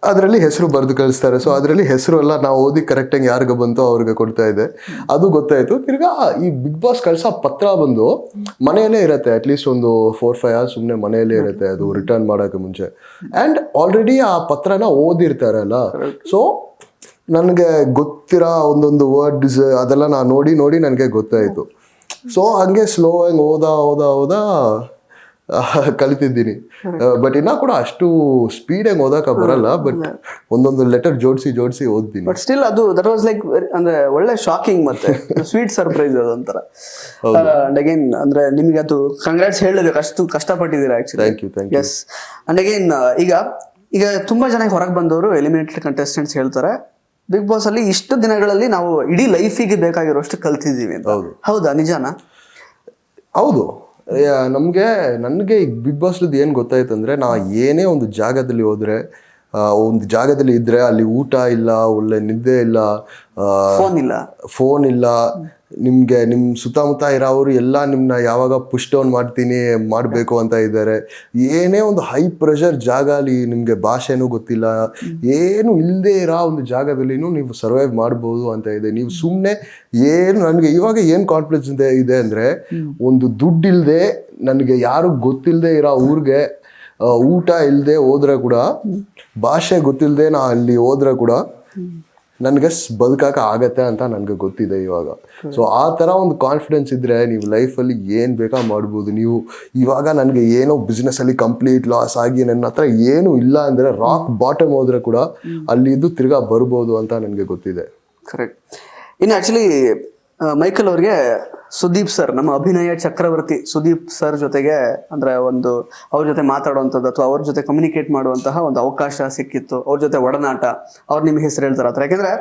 ಅದರಲ್ಲಿ ಹೆಸರು ಬರೆದು ಕಳಿಸ್ತಾರೆ. ಸೊ ಅದರಲ್ಲಿ ಹೆಸರು ಎಲ್ಲ ನಾವು ಓದಿ ಕರೆಕ್ಟಾಗಿ ಯಾರಿಗೆ ಬಂತೋ ಅವ್ರಿಗೆ ಕೊಡ್ತಾ ಇದೆ. ಅದು ಗೊತ್ತಾಯಿತು. ತಿರ್ಗಾ ಈ ಬಿಗ್ ಬಾಸ್ ಕಳ್ಸೋ ಪತ್ರ ಬಂದು ಮನೆಯಲ್ಲೇ ಇರುತ್ತೆ, ಅಟ್ಲೀಸ್ಟ್ ಒಂದು 4-5 hours ಸುಮ್ಮನೆ ಮನೆಯಲ್ಲೇ ಇರುತ್ತೆ ಅದು ರಿಟರ್ನ್ ಮಾಡೋಕ್ಕೆ ಮುಂಚೆ. ಆ್ಯಂಡ್ ಆಲ್ರೆಡಿ ಆ ಪತ್ರನ ಓದಿರ್ತಾರಲ್ಲ, ಸೊ ನನಗೆ ಗೊತ್ತಿರೋ ಒಂದೊಂದು ವರ್ಡ್ಸ್ ಅದೆಲ್ಲ ನಾನು ನೋಡಿ ನನಗೆ ಗೊತ್ತಾಯಿತು. ಸೊ ಹಂಗೆ ಸ್ಲೋ ಆಗಿ ಓದಾ ಕಲಿತಿದ್ದೀನಿ. ಬಟ್ ಇನ್ನ ಕೂಡ ಅಷ್ಟು ಸ್ಪೀಡಾಗಿ ಓದಕ್ಕೆ ಬರಲ್ಲ, ಬಟ್ ಒಂದೊಂದು ಲೆಟರ್ ಜೋಡಿಸಿ ಓದ್ತೀನಿ. ಬಟ್ ಸ್ಟಿಲ್ ಅದು ದಟ್ ವಾಸ್ ಲೈಕ್ ಅಂದ್ರೆ ಒಳ್ಳೆ ಶಾಕಿಂಗ್ ಮತ್ತೆ ಸ್ವೀಟ್ ಸರ್ಪ್ರೈಸ್ ಅದು ಒಂಥರ. ಅಂಡ್ ಅಗೇನ್ ಅಂದ್ರೆ ನಿಮ್ಗೆ ಅದು ಕಂಗ್ರಾಟ್ಸ್ ಹೇಳಬೇಕು, ಅಷ್ಟು ಕಷ್ಟಪಟ್ಟಿದ್ದೀರಾ actually. Thank you. Yes. And again ಈಗ ತುಂಬಾ ಜನ ಹೊರಗೆ ಬಂದವರು ಎಲಿಮಿನೇಟೆಡ್ ಕಂಟೆಸ್ಟೆಂಟ್ಸ್ ಹೇಳ್ತಾರೆ, ಬಿಗ್ ಬಾಸ್ ಅಲ್ಲಿ ಇಷ್ಟು ದಿನಗಳಲ್ಲಿ ನಾವು ಇಡೀ ಲೈಫಿಗೆ ಬೇಕಾಗಿರೋಷ್ಟು ಕಲ್ತಿದ್ದೀವಿ ಅಂತ. ಹೌದಾ, ನಿಜಾನಾ? ಹೌದು. ನನಗೆ ಈಗ ಬಿಗ್ ಬಾಸ್ಲದ್ದು ಏನು ಗೊತ್ತಾಯ್ತು ಅಂದರೆ, ನಾ ಏನೇ ಒಂದು ಜಾಗದಲ್ಲಿ ಹೋದರೆ ಒಂದು ಜಾಗದಲ್ಲಿ ಇದ್ರೆ ಅಲ್ಲಿ ಊಟ ಇಲ್ಲ, ಒಳ್ಳೆ ನಿದ್ದೆ ಇಲ್ಲ, ಫೋನ್ ಇಲ್ಲ, ನಿಮ್ಗೆ ನಿಮ್ ಸುತ್ತಮುತ್ತ ಇರೋರು ಎಲ್ಲ ನಿಮ್ನ ಯಾವಾಗ ಪುಷ್ ಡೌನ್ ಮಾಡಬೇಕು ಅಂತ ಇದ್ದಾರೆ. ಏನೇ ಒಂದು ಹೈ ಪ್ರೆಷರ್ ಜಾಗ ಅಲ್ಲಿ ನಿಮ್ಗೆ ಭಾಷೆನೂ ಗೊತ್ತಿಲ್ಲ, ಏನು ಇಲ್ಲದೆ ಇರೋ ಒಂದು ಜಾಗದಲ್ಲಿನೂ ನೀವು ಸರ್ವೈವ್ ಮಾಡ್ಬೋದು ಅಂತ ಇದೆ. ನೀವು ಸುಮ್ಮನೆ ಏನು ನನಗೆ ಇವಾಗ ಏನು ಕಾನ್ಫಿಡೆನ್ಸ್ ಇದೆ ಅಂದ್ರೆ, ಒಂದು ದುಡ್ಡಿಲ್ದೆ ನನಗೆ ಯಾರು ಗೊತ್ತಿಲ್ಲದೆ ಇರೋ ಊರಿಗೆ ಊಟ ಇಲ್ಲದೆ ಹೋದ್ರೆ ಕೂಡ, ಭಾಷೆ ಗೊತ್ತಿಲ್ಲದೆ ನಾ ಅಲ್ಲಿ ಹೋದ್ರೆ ಕೂಡ ನನಗೆ ಬದುಕಕ್ಕೆ ಆಗತ್ತೆ ಅಂತ ನನಗೆ ಗೊತ್ತಿದೆ ಇವಾಗ. ಸೊ ಆ ಥರ ಒಂದು ಕಾನ್ಫಿಡೆನ್ಸ್ ಇದ್ದರೆ ನೀವು ಲೈಫಲ್ಲಿ ಏನು ಬೇಕಾ ಮಾಡ್ಬೋದು. ನೀವು ಇವಾಗ ನನಗೆ ಏನೋ ಬಿಸ್ನೆಸ್ಸಲ್ಲಿ ಕಂಪ್ಲೀಟ್ ಲಾಸ್ ಆಗಿ ನನ್ನ ಹತ್ರ ಏನೂ ಇಲ್ಲ ಅಂದರೆ ರಾಕ್ ಬಾಟಮ್ ಹೋದ್ರೆ ಕೂಡ ಅಲ್ಲಿದ್ದು ತಿರ್ಗಾ ಬರ್ಬೋದು ಅಂತ ನನಗೆ ಗೊತ್ತಿದೆ. ಕರೆಕ್ಟ್. ಇನ್ನು ಆ್ಯಕ್ಚುಲಿ ಮೈಕಲ್ ಅವ್ರಿಗೆ ಸುದೀಪ್ ಸರ್, ನಮ್ಮ ಅಭಿನಯ ಚಕ್ರವರ್ತಿ ಸುದೀಪ್ ಸರ್ ಜೊತೆಗೆ ಅಂದ್ರೆ ಒಂದು ಅವ್ರ ಜೊತೆ ಮಾತಾಡುವಂಥದ್ದು ಅಥವಾ ಅವ್ರ ಜೊತೆ ಕಮ್ಯುನಿಕೇಟ್ ಮಾಡುವಂತಹ ಒಂದು ಅವಕಾಶ ಸಿಕ್ಕಿತ್ತು. ಅವ್ರ ಜೊತೆ ಒಡನಾಟ, ಅವ್ರು ನಿಮ್ಗೆ ಹೆಸರು ಹೇಳ್ತಾರೆ ಹತ್ರ. ಯಾಕಂದ್ರೆ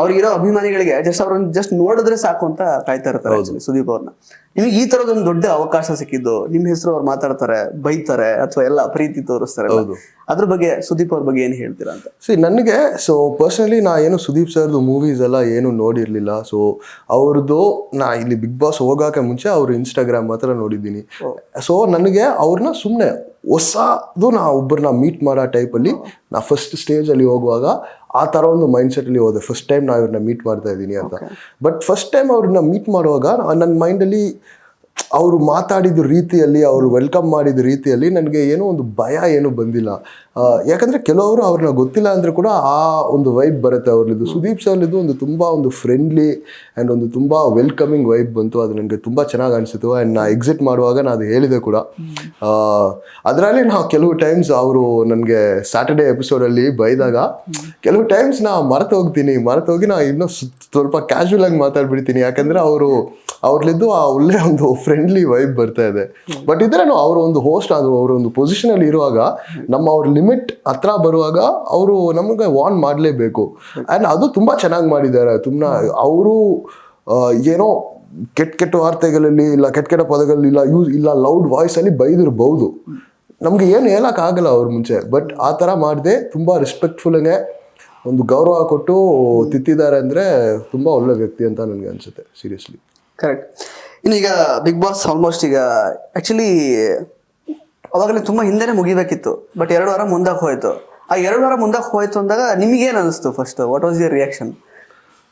ಅವ್ರಿಗಿರೋ ಅಭಿಮಾನಿಗಳಿಗೆ ಅವ್ರನ್ನ ಜಸ್ಟ್ ನೋಡಿದ್ರೆ ಸಾಕು ಅಂತ ಕಾಯ್ತಾ ಇರ್ತಾರೆ ಆಕ್ಚುಲಿ ಸುದೀಪ್ ಅವ್ರನ್ನ. ನಿಮಗೆ ಈ ತರದೊಂದು ದೊಡ್ಡ ಅವಕಾಶ ಸಿಕ್ಕಿದ್ದು, ನಿಮ್ ಹೆಸರು ಅವ್ರು ಮಾತಾಡ್ತಾರೆ, ಬೈತಾರೆ ಅಥವಾ ಎಲ್ಲ ಪ್ರೀತಿ ತೋರಿಸ್ತಾರೆ, ಅದ್ರ ಬಗ್ಗೆ ಸುದೀಪ್ ಅವ್ರ ಬಗ್ಗೆ ಏನ್ ಹೇಳ್ತೀರಾ ಅಂತ? ನನಗೆ ಪರ್ಸನಲಿ ನಾ ಏನು ಸುದೀಪ್ ಸರ್ದು ಮೂವೀಸ್ ಎಲ್ಲ ಏನು ನೋಡಿರ್ಲಿಲ್ಲ. ಸೊ ಅವ್ರದ್ದು ನಾ ಇಲ್ಲಿ ಬಿಗ್ ಬಾಸ್ ಹೋಗಕ್ಕೆ ಮುಂಚೆ ಅವ್ರ ಇನ್ಸ್ಟಾಗ್ರಾಮ್ ಮಾತ್ರ ನೋಡಿದ್ದೀನಿ. ಸೊ ನನಗೆ ಅವ್ರನ್ನ ಸುಮ್ಮನೆ ಹೊಸದು ನಾ ಒಬ್ಬರನ್ನ ಮೀಟ್ ಮಾಡೋ ಟೈಪಲ್ಲಿ ನಾ ಫಸ್ಟ್ ಸ್ಟೇಜಲ್ಲಿ ಹೋಗುವಾಗ ಆ ಥರ ಒಂದು ಮೈಂಡ್ಸೆಟಲ್ಲಿ ಹೋದೆ. ಫಸ್ಟ್ ಟೈಮ್ ನಾ ಇವ್ರನ್ನ ಮೀಟ್ ಮಾಡ್ತಾ ಇದ್ದೀನಿ ಅಂತ. ಬಟ್ ಫಸ್ಟ್ ಟೈಮ್ ಅವ್ರನ್ನ ಮೀಟ್ ಮಾಡುವಾಗ ನನ್ನ ಮೈಂಡಲ್ಲಿ ಅವರು ಮಾತಾಡಿದ ರೀತಿಯಲ್ಲಿ, ಅವರು ವೆಲ್ಕಮ್ ಮಾಡಿದ ರೀತಿಯಲ್ಲಿ ನನಗೆ ಏನೋ ಒಂದು ಭಯ ಏನೂ ಬಂದಿಲ್ಲ. ಯಾಕಂದರೆ ಕೆಲವರು ಅವ್ರನ್ನ ಗೊತ್ತಿಲ್ಲ ಅಂದರೆ ಕೂಡ ಆ ಒಂದು ವೈಬ್ ಬರುತ್ತೆ ಅವ್ರದ್ದು. ಸುದೀಪ್ ಸರ್ಲಿದ್ದು ಒಂದು ತುಂಬ ಒಂದು ಫ್ರೆಂಡ್ಲಿ ಆ್ಯಂಡ್ ಒಂದು ತುಂಬ ವೆಲ್ಕಮಿಂಗ್ ವೈಬ್ ಬಂತು. ಅದು ನನಗೆ ತುಂಬ ಚೆನ್ನಾಗಿ ಅನಿಸಿತು. ಆ್ಯಂಡ್ ನಾ ಎಕ್ಸಿಟ್ ಮಾಡುವಾಗ ನಾನು ಅದು ಹೇಳಿದೆ ಕೂಡ. ಅದರಲ್ಲಿ ನಾವು ಕೆಲವು ಟೈಮ್ಸ್ ಅವರು ನನಗೆ ಸ್ಯಾಟರ್ಡೇ ಎಪಿಸೋಡಲ್ಲಿ ಬೈದಾಗ ಕೆಲವು ಟೈಮ್ಸ್ ನಾ ಮರೆತೋಗಿ ನಾ ಇನ್ನೂ ಸ್ವಲ್ಪ ಕ್ಯಾಶುವಲ್ ಆಗಿ ಮಾತಾಡ್ಬಿಡ್ತೀನಿ. ಯಾಕಂದರೆ ಅವ್ರಲ್ಲಿದ್ದು ಆ ಒಳ್ಳೆ ಒಂದು ಫ್ರೆಂಡ್ಲಿ ವೈಬ್ ಬರ್ತಾ ಇದೆ. ಬಟ್ ಇದ್ರೇನು ಅವರು ಒಂದು ಹೋಸ್ಟ್, ಅವರು ಒಂದು ಪೊಸಿಷನಲ್ಲಿ ಇರುವಾಗ ಅವ್ರ ಲಿಮಿಟ್ ಹತ್ರ ಬರುವಾಗ ಅವರು ನಮಗೆ ವಾರ್ನ್ ಮಾಡಲೇಬೇಕು. ಆ್ಯಂಡ್ ಅದು ತುಂಬ ಚೆನ್ನಾಗಿ ಮಾಡಿದ್ದಾರೆ. ಅವರು ಏನೋ ಕೆಟ್ಟ ವಾರ್ತೆಗಳಲ್ಲಿ ಇಲ್ಲ, ಕೆಟ್ಟ ಪದಗಳಲ್ಲಿ ಇಲ್ಲ ಲೌಡ್ ವಾಯ್ಸಲ್ಲಿ ಬೈದಿರ್ಬಹುದು. ನಮ್ಗೆ ಏನು ಹೇಳೋಕ್ಕಾಗಲ್ಲ ಅವ್ರ ಮುಂಚೆ. ಬಟ್ ಆ ಥರ ಮಾಡದೆ ತುಂಬ ರೆಸ್ಪೆಕ್ಟ್ಫುಲ್ಲಾಗೆ ಒಂದು ಗೌರವ ಕೊಟ್ಟು ತಿತ್ತಿದ್ದಾರೆ ಅಂದರೆ ತುಂಬ ಒಳ್ಳೆ ವ್ಯಕ್ತಿ ಅಂತ ನನಗೆ ಅನಿಸುತ್ತೆ, ಸೀರಿಯಸ್ಲಿ. ಕರೆಕ್ಟ್. ಇನ್ನು ಈಗ ಬಿಗ್ ಬಾಸ್ ಆಲ್ಮೋಸ್ಟ್ ಈಗ ಆಕ್ಚುಲಿ ಅವಾಗಲೇ ತುಂಬಾ ಹಿಂದೆನೆ ಮುಗಿಬೇಕಿತ್ತು. ಬಟ್ 2 ವಾರ ಮುಂದಕ್ಕೆ ಹೋಯ್ತು. ಆ 2 ವಾರ ಮುಂದಕ್ಕೆ ಹೋಯ್ತು ಅಂದಾಗ ನಿಮಗೇನು ಅನಿಸ್ತು first? What was your reaction?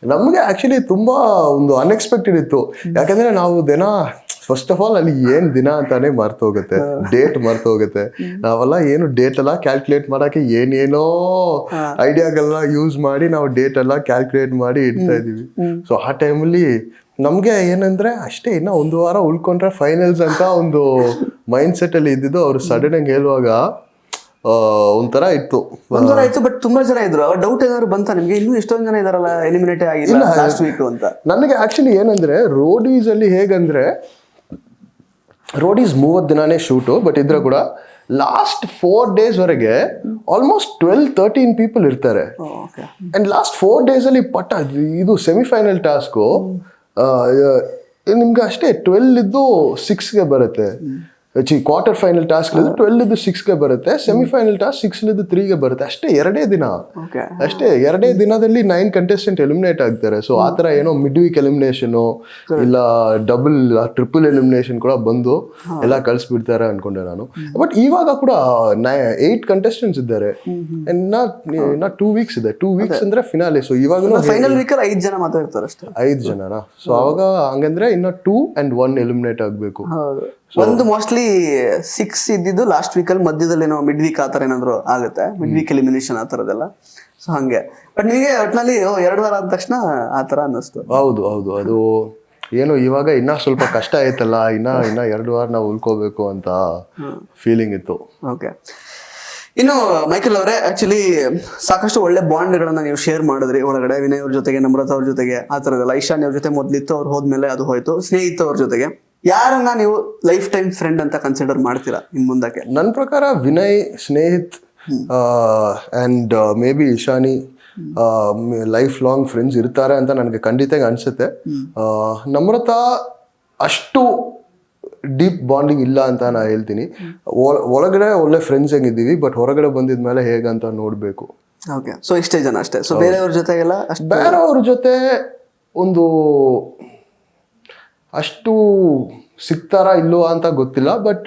ನಮಗೆ ಆ್ಯಕ್ಚುಲಿ ತುಂಬ ಒಂದು ಅನ್ಎಕ್ಸ್ಪೆಕ್ಟೆಡ್ ಇತ್ತು. ಯಾಕಂದರೆ ನಾವು ದಿನ ಫಸ್ಟ್ ಆಫ್ ಆಲ್ ಅಲ್ಲಿ ಏನು ದಿನ ಅಂತಾನೆ ಮರ್ತೋಗುತ್ತೆ, ಡೇಟ್ ಮರ್ತೋಗುತ್ತೆ. ನಾವೆಲ್ಲ ಏನು ಡೇಟ್ ಎಲ್ಲ ಕ್ಯಾಲ್ಕುಲೇಟ್ ಮಾಡೋಕ್ಕೆ ಏನೇನೋ ಐಡಿಯಾಗೆಲ್ಲ ಯೂಸ್ ಮಾಡಿ ನಾವು ಡೇಟ್ ಎಲ್ಲ ಕ್ಯಾಲ್ಕುಲೇಟ್ ಮಾಡಿ ಇಡ್ತಾ ಇದ್ದೀವಿ. ಸೊ ಆ ಟೈಮಲ್ಲಿ ನಮಗೆ ಏನಂದರೆ ಅಷ್ಟೇ ಇನ್ನೂ 1 ವಾರ ಉಳ್ಕೊಂಡ್ರೆ ಫೈನಲ್ಸ್ ಅಂತ ಒಂದು ಮೈಂಡ್ ಸೆಟ್ಟಲ್ಲಿ ಇದ್ದಿದ್ದು. ಅವರು ಸಡನ್ ಆಗಿ ಹೇಳುವಾಗ ಒಂಥರ ಇತ್ತು. 1 ವಾರ ಆಯ್ತು, ಬಟ್ ತುಂಬಾ ಜನ ಇದ್ರು. ಡೌಟ್ ಏನಾದ್ರು ಬಂತ ನಿಮ್ಗೆ? ಇನ್ನೂ ಎಷ್ಟೊಂದು ಜನ ಇದಾರಲ್ಲ ಎಲಿಮಿನೇಟ್ ಆಗಿಲ್ಲ ಲಾಸ್ಟ್ ವೀಕ್ ಅಂತ? ನನಗೆ ಆಕ್ಚುಲಿ ಏನಂದ್ರೆ ರೋಡೀಸ್ ಅಲ್ಲಿ ಹೇಗಂದ್ರೆ ರೋಡೀಸ್ 30 ದಿನಾನೇ ಶೂಟು. ಬಟ್ ಇದ್ರೆ ಕೂಡ ಲಾಸ್ಟ್ 4 days ವರೆಗೆ ಆಲ್ಮೋಸ್ಟ್ 12-13 ಪೀಪಲ್ ಇರ್ತಾರೆ. ಅಂಡ್ ಲಾಸ್ಟ್ 4 days ಅಲ್ಲಿ ಇದು ಸೆಮಿಫೈನಲ್ ಟಾಸ್ಕು ನಿಮ್ಗೆ ಅಷ್ಟೇ 12 ಇದ್ದು 6ಗೆ ಬರುತ್ತೆ. ಕ್ವಾರ್ಟರ್ ಫೈನಲ್ ಟಾಸ್ಕ್ 12 ಇದ್ದು 6ಗೆ ಬರುತ್ತೆ. ಸೆಮಿಫೈನಲ್ ಟಾಸ್ಕ್ 6 ಇದ್ದು 3ಗೆ ಬರುತ್ತೆ. ಅಷ್ಟೇ 2 ದಿನ. ಅಷ್ಟೇ 2 ದಿನದಲ್ಲಿ 9 ಕಂಟೆಸ್ಟೆಂಟ್ ಎಲಿಮಿನೇಟ್ ಆಗ್ತಾರೆ. ಸೊ ಆ ಥರ ಏನೋ ಮಿಡ್ ವೀಕ್ ಎಲಿಮಿನೇಷನು ಇಲ್ಲ ಟ್ರಿಪಲ್ ಎಲಿಮಿನೇಷನ್ ಕೂಡ ಬಂದು ಎಲ್ಲ ಕಳಿಸ್ಬಿಡ್ತಾರೆ ಅನ್ಕೊಂಡೆ ನಾನು. ಬಟ್ ಇವಾಗ ಕೂಡ 8 ಕಂಟೆಸ್ಟೆಂಟ್ಸ್ ಇದ್ದಾರೆ. ಇನ್ನ 2 ವೀಕ್ಸ್ ಇದೆ. 2 ವೀಕ್ಸ್ ಅಂದ್ರೆ ಫಿನಾಲೆ. ಸೊ ಇವಾಗ ಫೈನಲ್ ವೀಕಲ್ಲಿ 5 ಜನ ಮಾತ್ರ ಇರ್ತಾರೆ ಅಷ್ಟೇ. 5 ಜನನಾ? ಸೊ ಅವಾಗ ಹಂಗಂದ್ರೆ ಇನ್ನ 2 and 1 ಎಲಿಮಿನೇಟ್ ಆಗ್ಬೇಕು. ಒಂದು ಮೋಸ್ಟ್ಲಿ 6 ಇದ್ದಿದ್ದು ಲಾಸ್ಟ್ ವೀಕಲ್ಲಿ ಮಧ್ಯದಲ್ಲಿ ಏನೋ ಮಿಡ್ ವೀಕ್ ಆತರ ಏನಾದ್ರು ಆಗುತ್ತೆ, ಮಿಡ್ ವೀಕ್ ಎಲಿಮಿನೇಷನ್ ಆ ತರದೆಲ್ಲ. ಸೊ ಹಂಗೆ. ಬಟ್ ನಿಮಗೆ ಒಟ್ಟಿನಲ್ಲಿ 2 ವಾರ ಆದ ತಕ್ಷಣ ಆ ತರ ಅನ್ನಿಸ್ತು? ಹೌದು. ಅದು ಏನು ಇವಾಗ ಇನ್ನ ಸ್ವಲ್ಪ ಕಷ್ಟ ಆಯ್ತಲ್ಲ, ಇನ್ನ 2 ವಾರ ನಾವು ಉಳ್ಕೋಬೇಕು ಅಂತ ಫೀಲಿಂಗ್ ಇತ್ತು. ಓಕೆ. ಇನ್ನು ಮೈಕಲ್ ಅವರೇ, ಆಕ್ಚುಲಿ ಸಾಕಷ್ಟು ಒಳ್ಳೆ ಬಾಂಡ್ಗಳನ್ನ ನೀವು ಶೇರ್ ಮಾಡಿದ್ರಿ ಒಳಗಡೆ. ವಿನಯ್ ಅವ್ರ ಜೊತೆಗೆ, ನಮ್ರತಾ ಅವ್ರ ಜೊತೆಗೆ, ಆ ತರದೆಲ್ಲ. ಈಶಾನ್ಯ ಅವ್ರ ಜೊತೆ ಮೊದ್ಲಿತ್ತು, ಅವ್ರು ಹೋದ್ಮೇಲೆ ಅದು ಹೋಯ್ತು. ಸ್ನೇಹಿತ ಅವ್ರ ಜೊತೆಗೆ ಯಾರನ್ನ ನೀವು ಲೈಫ್ ಟೈಮ್ ಫ್ರೆಂಡ್ ಅಂತ ಕನ್ಸಿಡರ್ ಮಾಡ್ತೀರಾ ಇನ್ ಮುಂದಕ್ಕೆ? ನನ್ನ ಪ್ರಕಾರ Vinay, Snehith and may be Ishani life long friends ಇರ್ತಾರೆ ಅಂತ ನನಗೆ ಖಂಡಿತ ಅನ್ಸುತ್ತೆ. ನಮ್ರತಾ ಅಷ್ಟು ಡೀಪ್ ಬಾಂಡಿಂಗ್ ಇಲ್ಲ ಅಂತ ನಾ ಹೇಳ್ತೀನಿ. ಒಳಗಡೆ ಒಳ್ಳೆ ಫ್ರೆಂಡ್ಸ್ ಹೆಂಗಿದ್ದೀವಿ, ಬಟ್ ಹೊರಗಡೆ ಬಂದಿದ್ಮೇಲೆ ಹೇಗಂತ ನೋಡಬೇಕು. ಓಕೆ, ಸೊ ಇಷ್ಟೇ ಜನ ಅಷ್ಟೇ. ಸೊ ಬೇರೆಯವ್ರ ಜೊತೆಗೆಲ್ಲ ಅಷ್ಟು ಬೇರೆಯವ್ರ ಜೊತೆ ಒಂದು ಅಷ್ಟು ಸಿಗ್ತಾರಾ ಇಲ್ಲೋ ಅಂತ ಗೊತ್ತಿಲ್ಲ, ಬಟ್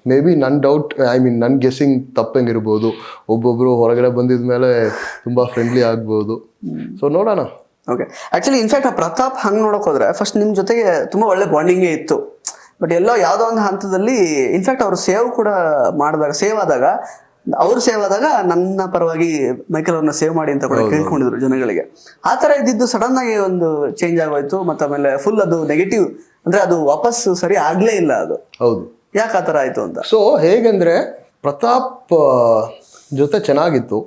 ಮೇ ಬಿ ನನ್ನ ಡೌಟ್, ಐ ಮೀನ್ ನನ್ನ ಗೆಸ್ಸಿಂಗ್ ತಪ್ಪಂಗಿರ್ಬೋದು. ಒಬ್ಬೊಬ್ರು ಹೊರಗಡೆ ಬಂದಿದ್ಮೇಲೆ ತುಂಬ ಫ್ರೆಂಡ್ಲಿ ಆಗ್ಬೋದು. ಸೊ ನೋಡೋಣ. ಓಕೆ, ಆಕ್ಚುಲಿ ಇನ್ಫ್ಯಾಕ್ಟ್ ಆ ಪ್ರತಾಪ್ ಹಂಗೆ ನೋಡಕ್ ಹೋದ್ರೆ ಫಸ್ಟ್ ನಿಮ್ ಜೊತೆಗೆ ತುಂಬಾ ಒಳ್ಳೆ ಬಾಂಡಿಂಗೇ ಇತ್ತು. ಬಟ್ ಎಲ್ಲೋ ಯಾವುದೋ ಒಂದು ಹಂತದಲ್ಲಿ ಇನ್ಫ್ಯಾಕ್ಟ್ ಅವ್ರು ಸೇವ್ ಆದಾಗ ನನ್ನ ಪರವಾಗಿ ಮೈಕಲ್ ಅವ್ರನ್ನ ಸೇವ್ ಮಾಡಿ ಅಂತ ಕೂಡ ಕೇಳ್ಕೊಂಡಿದ್ರು ಜನಗಳಿಗೆ. ಆ ತರ ಇದ್ದಿದ್ದು ಸಡನ್ ಆಗಿ ಒಂದು ಚೇಂಜ್ ಆಗೋಯ್ತು. ಮತ್ತೆ ಆಮೇಲೆ ಫುಲ್ ಅದು ನೆಗೆಟಿವ್, ಅಂದ್ರೆ ಅದು ವಾಪಸ್ ಸರಿ ಆಗ್ಲೇ ಇಲ್ಲ. ಅದು ಹೌದು, ಯಾಕೆ ಆ ತರ ಆಯ್ತು ಅಂತ. ಸೊ ಹೇಗಂದ್ರೆ ಪ್ರತಾಪ್ ಜೊತೆ ಚೆನ್ನಾಗಿತ್ತು,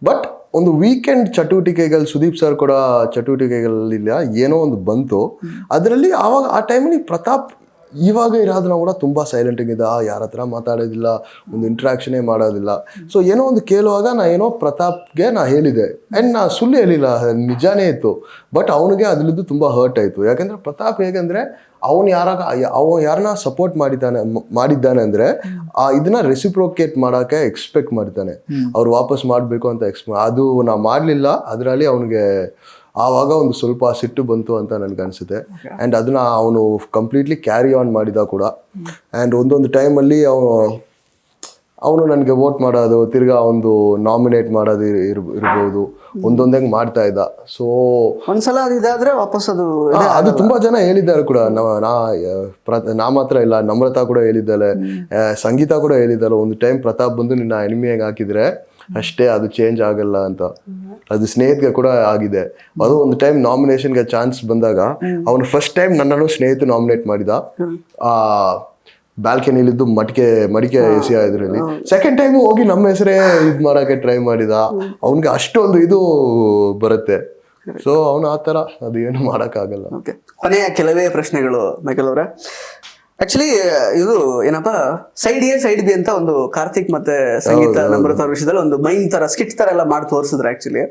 ಬಟ್ ಒಂದು ವೀಕೆಂಡ್ ಚಟುವಟಿಕೆಗಳು, ಸುದೀಪ್ ಸರ್ ಕೂಡ ಚಟುವಟಿಕೆಗಳಿಲ್ಲ, ಏನೋ ಒಂದು ಬಂತು ಅದರಲ್ಲಿ. ಆವಾಗ ಆ ಟೈಮಲ್ಲಿ ಪ್ರತಾಪ್ ಇವಾಗ ಇರೋದನ್ನ ಕೂಡ ತುಂಬ ಸೈಲೆಂಟಾಗಿದ್ದ, ಯಾರ ಹತ್ರ ಮಾತಾಡೋದಿಲ್ಲ, ಒಂದು ಇಂಟ್ರಾಕ್ಷನೇ ಮಾಡೋದಿಲ್ಲ. ಸೊ ಏನೋ ಒಂದು ಕೇಳುವಾಗ ಪ್ರತಾಪ್ಗೆ ನಾ ಹೇಳಿದೆ, ಆ್ಯಂಡ್ ನಾ ಸುಳ್ಳು ಹೇಳಿಲ್ಲ, ನಿಜಾನೇ ಇತ್ತು. ಬಟ್ ಅವನಿಗೆ ಅದರದ್ದು ತುಂಬ ಹರ್ಟ್ ಆಯಿತು. ಯಾಕಂದರೆ ಪ್ರತಾಪ್ ಹೇಗೆಂದರೆ ಅವನು ಯಾರನ್ನ ಸಪೋರ್ಟ್ ಮಾಡಿದ್ದಾನೆ ಅಂದರೆ ಇದನ್ನ ರೆಸಿಪ್ರೋಕೇಟ್ ಮಾಡೋಕ್ಕೆ ಎಕ್ಸ್ಪೆಕ್ಟ್ ಮಾಡ್ತಾನೆ, ಅವ್ರು ವಾಪಸ್ ಮಾಡಬೇಕು ಅಂತ ಅದು ನಾ ಮಾಡಲಿಲ್ಲ. ಅದರಲ್ಲಿ ಅವನಿಗೆ ಆವಾಗ ಒಂದು ಸ್ವಲ್ಪ ಸಿಟ್ಟು ಬಂತು ಅಂತ ನನಗೆ ಅನಿಸುತ್ತೆ. ಆ್ಯಂಡ್ ಅದನ್ನ ಅವನು ಕಂಪ್ಲೀಟ್ಲಿ ಕ್ಯಾರಿ ಆನ್ ಮಾಡಿದ ಕೂಡ. ಆ್ಯಂಡ್ ಒಂದೊಂದು ಟೈಮಲ್ಲಿ ಅವನು ನನಗೆ ವೋಟ್ ಮಾಡೋದು, ತಿರ್ಗಾ ಒಂದು ನಾಮಿನೇಟ್ ಮಾಡೋದು ಇರ್ಬೋದು, ಒಂದೊಂದಂಗೆ ಮಾಡ್ತಾ ಇದ್ದ. ಸೊ ಒಂದ್ಸಲ ಇದಾದ್ರೆ ವಾಪಸ್ ಅದು ತುಂಬಾ ಜನ ಹೇಳಿದ್ದಾರೆ ಕೂಡ. ನಾ ಮಾತ್ರ ಇಲ್ಲ, ನಮ್ರತಾ ಕೂಡ ಹೇಳಿದ್ದಾಳೆ, ಸಂಗೀತ ಕೂಡ ಹೇಳಿದ್ದಾಳೆ. ಒಂದು ಟೈಮ್ ಪ್ರತಾಪ್ ಬಂದು ನಿನ್ನ ಎನಿಮಿಯಾಗಿ ಹಾಕಿದ್ರೆ ಅಷ್ಟೇ, ಅದು ಚೇಂಜ್ ಆಗಲ್ಲ ಅಂತ. ಅದು ಸ್ನೇಹಿತ್ಗೆ ಕೂಡ ಆಗಿದೆ. ಅದು ಒಂದು ಟೈಮ್ ನಾಮಿನೇಷನ್ಗೆ ಚಾನ್ಸ್ ಬಂದಾಗ ಅವನು ಫಸ್ಟ್ ಟೈಮ್ ನನ್ನನ್ನು ಸ್ನೇಹಿತ ನಾಮಿನೇಟ್ ಮಾಡಿದ, ಬ್ಯಾಲ್ಕನಿಲಿದ್ದು ಮಡಿಕೆ ಎಸಿ ಇದರಲ್ಲಿ. ಸೆಕೆಂಡ್ ಟೈಮ್ ಹೋಗಿ ನಮ್ಮ ಹೆಸರೇ ಇದು ಮಾಡೋಕೆ ಟ್ರೈ ಮಾಡಿದ. ಅವನಿಗೆ ಅಷ್ಟೊಂದು ಇದು ಬರುತ್ತೆ. ಸೊ ಅವನು ಆ ಥರ, ಅದು ಏನು ಮಾಡೋಕ್ಕಾಗಲ್ಲ. ಓಕೆ, ಕೊನೆಯ ಕೆಲವೇ ಪ್ರಶ್ನೆಗಳು ಮೈಕಲ್ ಅವರೇ. ಆಕ್ಚುಲಿ ಇದು ಏನಪ್ಪಾ, ಸೈಡ್ ಎ ಸೈಡ್ ಬಿ ಅಂತ ಒಂದು ಕಾರ್ತಿಕ್ ಮತ್ತೆ ಸಂಗೀತ ನಮ್ರತ ವಿಷಯದಲ್ಲಿ ಒಂದು ಮೈನ್ ತರ ಸ್ಕಿಟ್ ತರ ಎಲ್ಲ ಮಾಡಿ ತೋರಿಸಿದ್ರು. ಆಕ್ಚುಲಿ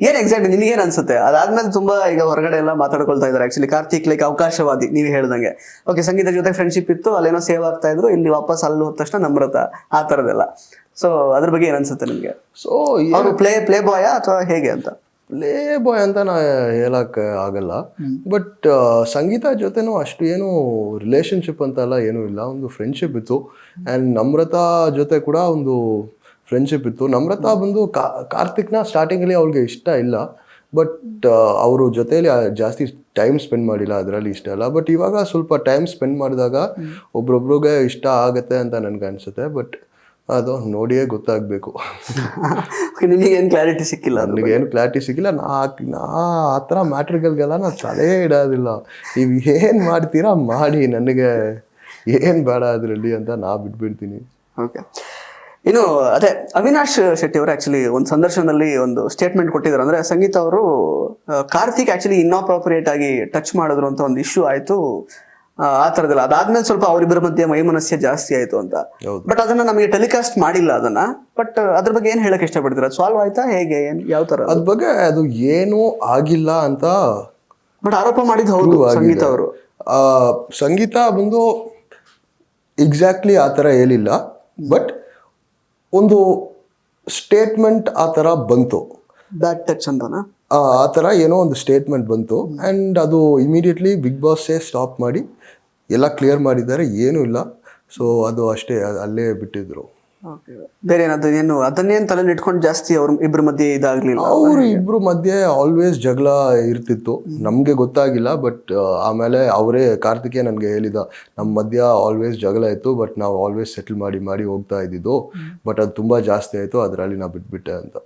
ಏನ್ ಎಕ್ಸಾಕ್ಟ್ ನಿಮ್ಗೇನ್ ಅನ್ಸುತ್ತೆ? ಅದಾದ್ಮೇಲೆ ತುಂಬಾ ಈಗ ಹೊರಗಡೆ ಎಲ್ಲ ಮಾತಾಡ್ಕೊಳ್ತಾ ಇದಾರೆ. ಆಕ್ಚುಲಿ ಕಾರ್ತಿಕ್ ಲೈಕ್ ಅವಕಾಶವಾದಿ, ನೀವು ಹೇಳ್ದಂಗೆ. ಓಕೆ, ಸಂಗೀತ ಜೊತೆ ಫ್ರೆಂಡ್ಶಿಪ್ ಇತ್ತು, ಅಲ್ಲೇನೋ ಸೇವ್ ಆಗ್ತಾ ಇದ್ರು, ಇಲ್ಲಿ ವಾಪಸ್ ಅಲ್ಲಿ ಹೋದ ತಕ್ಷಣ ನಮ್ರತ, ಆ ತರದೆಲ್ಲ. ಸೊ ಅದ್ರ ಬಗ್ಗೆ ಏನ್ ಅನ್ಸುತ್ತೆ ನಿಮ್ಗೆ? ಸೊ ಅವರು ಪ್ಲೇ ಬಾಯ ಅಥವಾ ಹೇಗೆ ಅಂತ? ಪ್ಲೇ ಬಾಯ್ ಅಂತ ನಾ ಹೇಳಕ್ಕೆ ಆಗಲ್ಲ, ಬಟ್ ಸಂಗೀತ ಜೊತೆನೂ ಅಷ್ಟು ಏನು ರಿಲೇಷನ್ಶಿಪ್ ಅಂತಲ್ಲ ಏನೂ ಇಲ್ಲ, ಒಂದು ಫ್ರೆಂಡ್ಶಿಪ್ ಇತ್ತು. ಆ್ಯಂಡ್ ನಮ್ರತಾ ಜೊತೆ ಕೂಡ ಒಂದು ಫ್ರೆಂಡ್ಶಿಪ್ ಇತ್ತು. ನಮ್ರತಾ ಬಂದು ಕಾರ್ತಿಕ್ನ ಸ್ಟಾರ್ಟಿಂಗಲ್ಲಿ ಅವ್ಳಿಗೆ ಇಷ್ಟ ಇಲ್ಲ, ಬಟ್ ಅವರು ಜೊತೆಯಲ್ಲಿ ಜಾಸ್ತಿ ಟೈಮ್ ಸ್ಪೆಂಡ್ ಮಾಡಿಲ್ಲ, ಅದರಲ್ಲಿ ಇಷ್ಟ ಇಲ್ಲ. ಬಟ್ ಇವಾಗ ಸ್ವಲ್ಪ ಟೈಮ್ ಸ್ಪೆಂಡ್ ಮಾಡಿದಾಗ ಒಬ್ರೊಬ್ರಿಗೆ ಇಷ್ಟ ಆಗುತ್ತೆ ಅಂತ ನನಗೆ ಅನಿಸುತ್ತೆ. ಬಟ್ ಅದು ನೋಡಿಯೇ ಗೊತ್ತಾಗಬೇಕು. ನಿಮಗೇನು ಕ್ಲಾರಿಟಿ ಸಿಕ್ಕಿಲ್ಲ? ನನಗೇನು ಕ್ಲಾರಿಟಿ ಸಿಕ್ಕಿಲ್ಲ. ನಾ ಆ ಥರ ಮ್ಯಾಟ್ರಿಗಲ್ಗೆಲ್ಲ ನಾನು ತಲೆ ಇಡೋದಿಲ್ಲ. ನೀವು ಏನು ಮಾಡ್ತೀರಾ ಮಾಡಿ, ನನಗೆ ಏನು ಬೇಡ ಅದರಲ್ಲಿ ಅಂತ ನಾ ಬಿಟ್ಬಿಡ್ತೀನಿ. ಓಕೆ, ಇನ್ನು ಅದೇ ಅವಿನಾಶ್ ಶೆಟ್ಟಿ ಅವರು ಆಕ್ಚುಲಿ ಒಂದು ಸಂದರ್ಶನದಲ್ಲಿ ಒಂದು ಸ್ಟೇಟ್ಮೆಂಟ್ ಕೊಟ್ಟಿದ್ದಾರೆ. ಅಂದ್ರೆ ಸಂಗೀತ ಅವರು ಕಾರ್ತಿಕ್ ಆಕ್ಚುಲಿ ಇನ್ಅಪ್ರೋಪ್ರಿಯೇಟ್ ಆಗಿ ಟಚ್ ಮಾಡಿದ್ರು ಅಂತ ಒಂದು ಇಶ್ಯೂ ಆಯ್ತು, ಆ ತರದಲ್ಲ. ಅದಾದ್ಮೇಲೆ ಸ್ವಲ್ಪ ಅವರಿಬ್ಬರ ಮಧ್ಯೆ ವೈಮನಸ್ಯ ಜಾಸ್ತಿ ಆಯ್ತು ಅಂತ. ಬಟ್ ಅದನ್ನ ನಮಗೆ ಟೆಲಿಕಾಸ್ಟ್ ಮಾಡಿಲ್ಲ ಅದನ್ನ. ಬಟ್ ಅದ್ರ ಬಗ್ಗೆ ಏನ್ ಹೇಳಕ್ ಇಷ್ಟಪಡ್ತೀರಾ? ಸಾಲ್ವ್ ಆಯ್ತಾ, ಹೇಗೆ, ಯಾವ ತರ? ಅದ್ರ ಬಗ್ಗೆ ಅದು ಏನೂ ಆಗಿಲ್ಲ ಅಂತ ಬಟ್ ಆರೋಪ ಮಾಡಿದ್ದು ಹೌದು ಸಂಗೀತ ಅವರು. ಸಂಗೀತ ಬಂದು ಎಕ್ಸಾಕ್ಟ್ಲಿ ಆ ಥರ ಹೇಳಿಲ್ಲ, ಬಟ್ ಒಂದು ಸ್ಟೇಟ್ಮೆಂಟ್ ಆ ಥರ ಬಂತು. ಬ್ಯಾಡ್ ಟಚ್ ಅಂತನಾ? ಆ ಥರ ಏನೋ ಒಂದು ಸ್ಟೇಟ್ಮೆಂಟ್ ಬಂತು. ಆ್ಯಂಡ್ ಅದು ಇಮಿಡಿಯೇಟ್ಲಿ ಬಿಗ್ ಬಾಸೇ ಸ್ಟಾಪ್ ಮಾಡಿ ಎಲ್ಲ ಕ್ಲಿಯರ್ ಮಾಡಿದ್ದಾರೆ, ಏನೂ ಇಲ್ಲ. ಸೊ ಅದು ಅಷ್ಟೇ, ಅಲ್ಲೇ ಬಿಟ್ಟಿದ್ರು. ಬೇರೆ ಏನಾದ್ರು ಏನು ಅದನ್ನೇನು ತಲೆಯಲ್ಲಿ ಇಟ್ಕೊಂಡು ಜಾಸ್ತಿ ಅವ್ರ ಇಬ್ಬರ ಮಧ್ಯೆ ಇದಾಗ್ಲಿಲ್ಲ? ಅವರು ಇಬ್ರು ಮಧ್ಯೆ ಆಲ್ವೇಸ್ ಜಗಳ ಇರ್ತಿತ್ತು, ನಮಗೆ ಗೊತ್ತಾಗಿಲ್ಲ. ಬಟ್ ಆಮೇಲೆ ಅವರೇ ಕಾರ್ತಿಕೇ ನನಗೆ ಹೇಳಿದ, ನಮ್ಮ ಮಧ್ಯ ಆಲ್ವೇಸ್ ಜಗಳ ಇತ್ತು, ಬಟ್ ನಾವು ಆಲ್ವೇಸ್ ಸೆಟಲ್ ಮಾಡಿ ಹೋಗ್ತಾ ಇದ್ದಿದ್ದು. ಬಟ್ ಅದು ತುಂಬ ಜಾಸ್ತಿ ಆಯಿತು, ಅದರಲ್ಲಿ ನಾ ಬಿಟ್ಬಿಟ್ಟೆ ಅಂತ.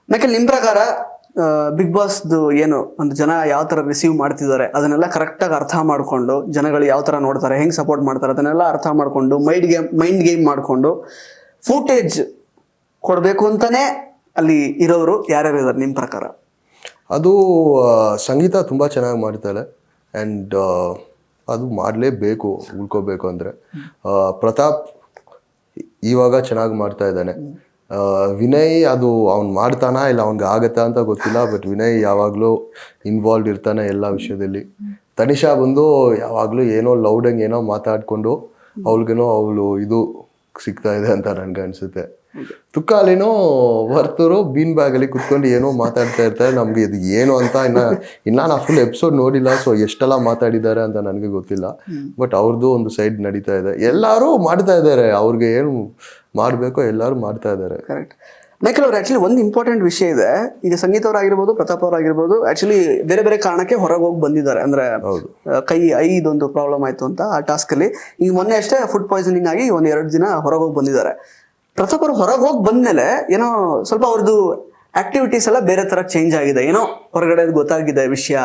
ಮೈಕಲ್, ನಿಮ್ಮ ಪ್ರಕಾರ ಬಿಗ್ ಬಾಸ್ದು ಏನು ಒಂದು ಜನ ಯಾವ ತರ ರಿಸೀವ್ ಮಾಡ್ತಿದ್ದಾರೆ ಅದನ್ನೆಲ್ಲ ಕರೆಕ್ಟಾಗಿ ಅರ್ಥ ಮಾಡ್ಕೊಂಡು, ಜನಗಳು ಯಾವ ತರ ನೋಡ್ತಾರೆ, ಹೆಂಗ್ ಸಪೋರ್ಟ್ ಮಾಡ್ತಾರೆ ಅದನ್ನೆಲ್ಲ ಅರ್ಥ ಮಾಡ್ಕೊಂಡು, ಮೈಂಡ್ ಗೇಮ್ ಮಾಡ್ಕೊಂಡು ಫೂಟೇಜ್ ಕೊಡಬೇಕು ಅಂತಾನೆ ಅಲ್ಲಿ ಇರೋರು ಯಾರ್ಯಾರು ಇದ್ದಾರೆ ನಿಮ್ಮ ಪ್ರಕಾರ? ಅದು ಸಂಗೀತ ತುಂಬ ಚೆನ್ನಾಗಿ ಮಾಡ್ತಾಳೆ, ಆ್ಯಂಡ್ ಅದು ಮಾಡಲೇಬೇಕು ಉಳ್ಕೋಬೇಕು ಅಂದರೆ. ಪ್ರತಾಪ್ ಇವಾಗ ಚೆನ್ನಾಗಿ ಮಾಡ್ತಾ ಇದ್ದಾನೆ. ವಿನಯ್ ಅದು ಅವ್ನು ಮಾಡ್ತಾನಾ ಇಲ್ಲ ಅವ್ನಿಗೆ ಆಗತ್ತಾ ಅಂತ ಗೊತ್ತಿಲ್ಲ, ಬಟ್ ವಿನಯ್ ಯಾವಾಗಲೂ ಇನ್ವಾಲ್ವ್ ಇರ್ತಾನೆ ಎಲ್ಲ ವಿಷಯದಲ್ಲಿ. ತನಿಷಾ ಬಂದು ಯಾವಾಗಲೂ ಏನೋ ಲೌಡಂಗೆ ಏನೋ ಮಾತಾಡ್ಕೊಂಡು ಅವಳಿಗೇನೋ ಅವಳು ಇದು ಸಿಗ್ತಾ ಇದೆ ಅಂತ ನನ್ಗೆ ಅನ್ಸುತ್ತೆ. ತುಕಾಲಿನೋ ವರ್ತೂರು ಬೀನ್ ಬ್ಯಾಗಲ್ಲಿ ಕುತ್ಕೊಂಡು ಏನೋ ಮಾತಾಡ್ತಾ ಇರ್ತಾರೆ. ನಮ್ಗೆ ಇದು ಏನು ಅಂತ ಇನ್ನ ನಾ ಫುಲ್ ಎಪಿಸೋಡ್ ನೋಡಿಲ್ಲ, ಸೊ ಎಷ್ಟೆಲ್ಲ ಮಾತಾಡಿದ್ದಾರೆ ಅಂತ ನನಗೆ ಗೊತ್ತಿಲ್ಲ. ಬಟ್ ಅವ್ರದ್ದು ಒಂದು ಸೈಡ್ ನಡೀತಾ ಇದೆ, ಎಲ್ಲರೂ ಮಾಡ್ತಾ ಇದ್ದಾರೆ, ಅವ್ರಿಗೆ ಏನು ಮಾಡಬೇಕೋ ಎಲ್ಲರೂ ಮಾಡ್ತಾ ಇದ್ದಾರೆ. ಕರೆಕ್ಟ್. ಮೈಕಲ್ ಅವ್ರು ಆಕ್ಚುಲಿ ಒಂದು ಇಂಪಾರ್ಟೆಂಟ್ ವಿಷಯ ಇದೆ. ಈಗ ಸಂಗೀತ ಅವರಾಗಿರ್ಬೋದು, ಪ್ರತಾಪ್ ಅವರಾಗಿರ್ಬೋದು, ಆಕ್ಚುಲಿ ಬೇರೆ ಬೇರೆ ಕಾರಣಕ್ಕೆ ಹೊರಗೆ ಹೋಗಿ ಬಂದಿದ್ದಾರೆ. ಅಂದ್ರೆ ಐದೊಂದು ಪ್ರಾಬ್ಲಮ್ ಆಯ್ತು ಅಂತ ಆ ಟಾಸ್ಕ್ ಅಲ್ಲಿ. ಈಗ ಮೊನ್ನೆ ಅಷ್ಟೇ ಫುಡ್ ಪಾಯ್ಸನಿಂಗ್ ಆಗಿ 1-2 ದಿನ ಹೊರಗೆ ಹೋಗಿ ಬಂದಿದ್ದಾರೆ. ಪ್ರತಾಪ್ ಅವರು ಹೊರಗೆ ಹೋಗಿ ಬಂದ್ಮೇಲೆ ಏನೋ ಸ್ವಲ್ಪ ಅವ್ರದ್ದು ಆಕ್ಟಿವಿಟೀಸ್ ಎಲ್ಲ ಬೇರೆ ತರ ಚೇಂಜ್ ಆಗಿದೆ. ಏನೋ ಹೊರಗಡೆ ಗೊತ್ತಾಗಿದೆ ವಿಷಯ,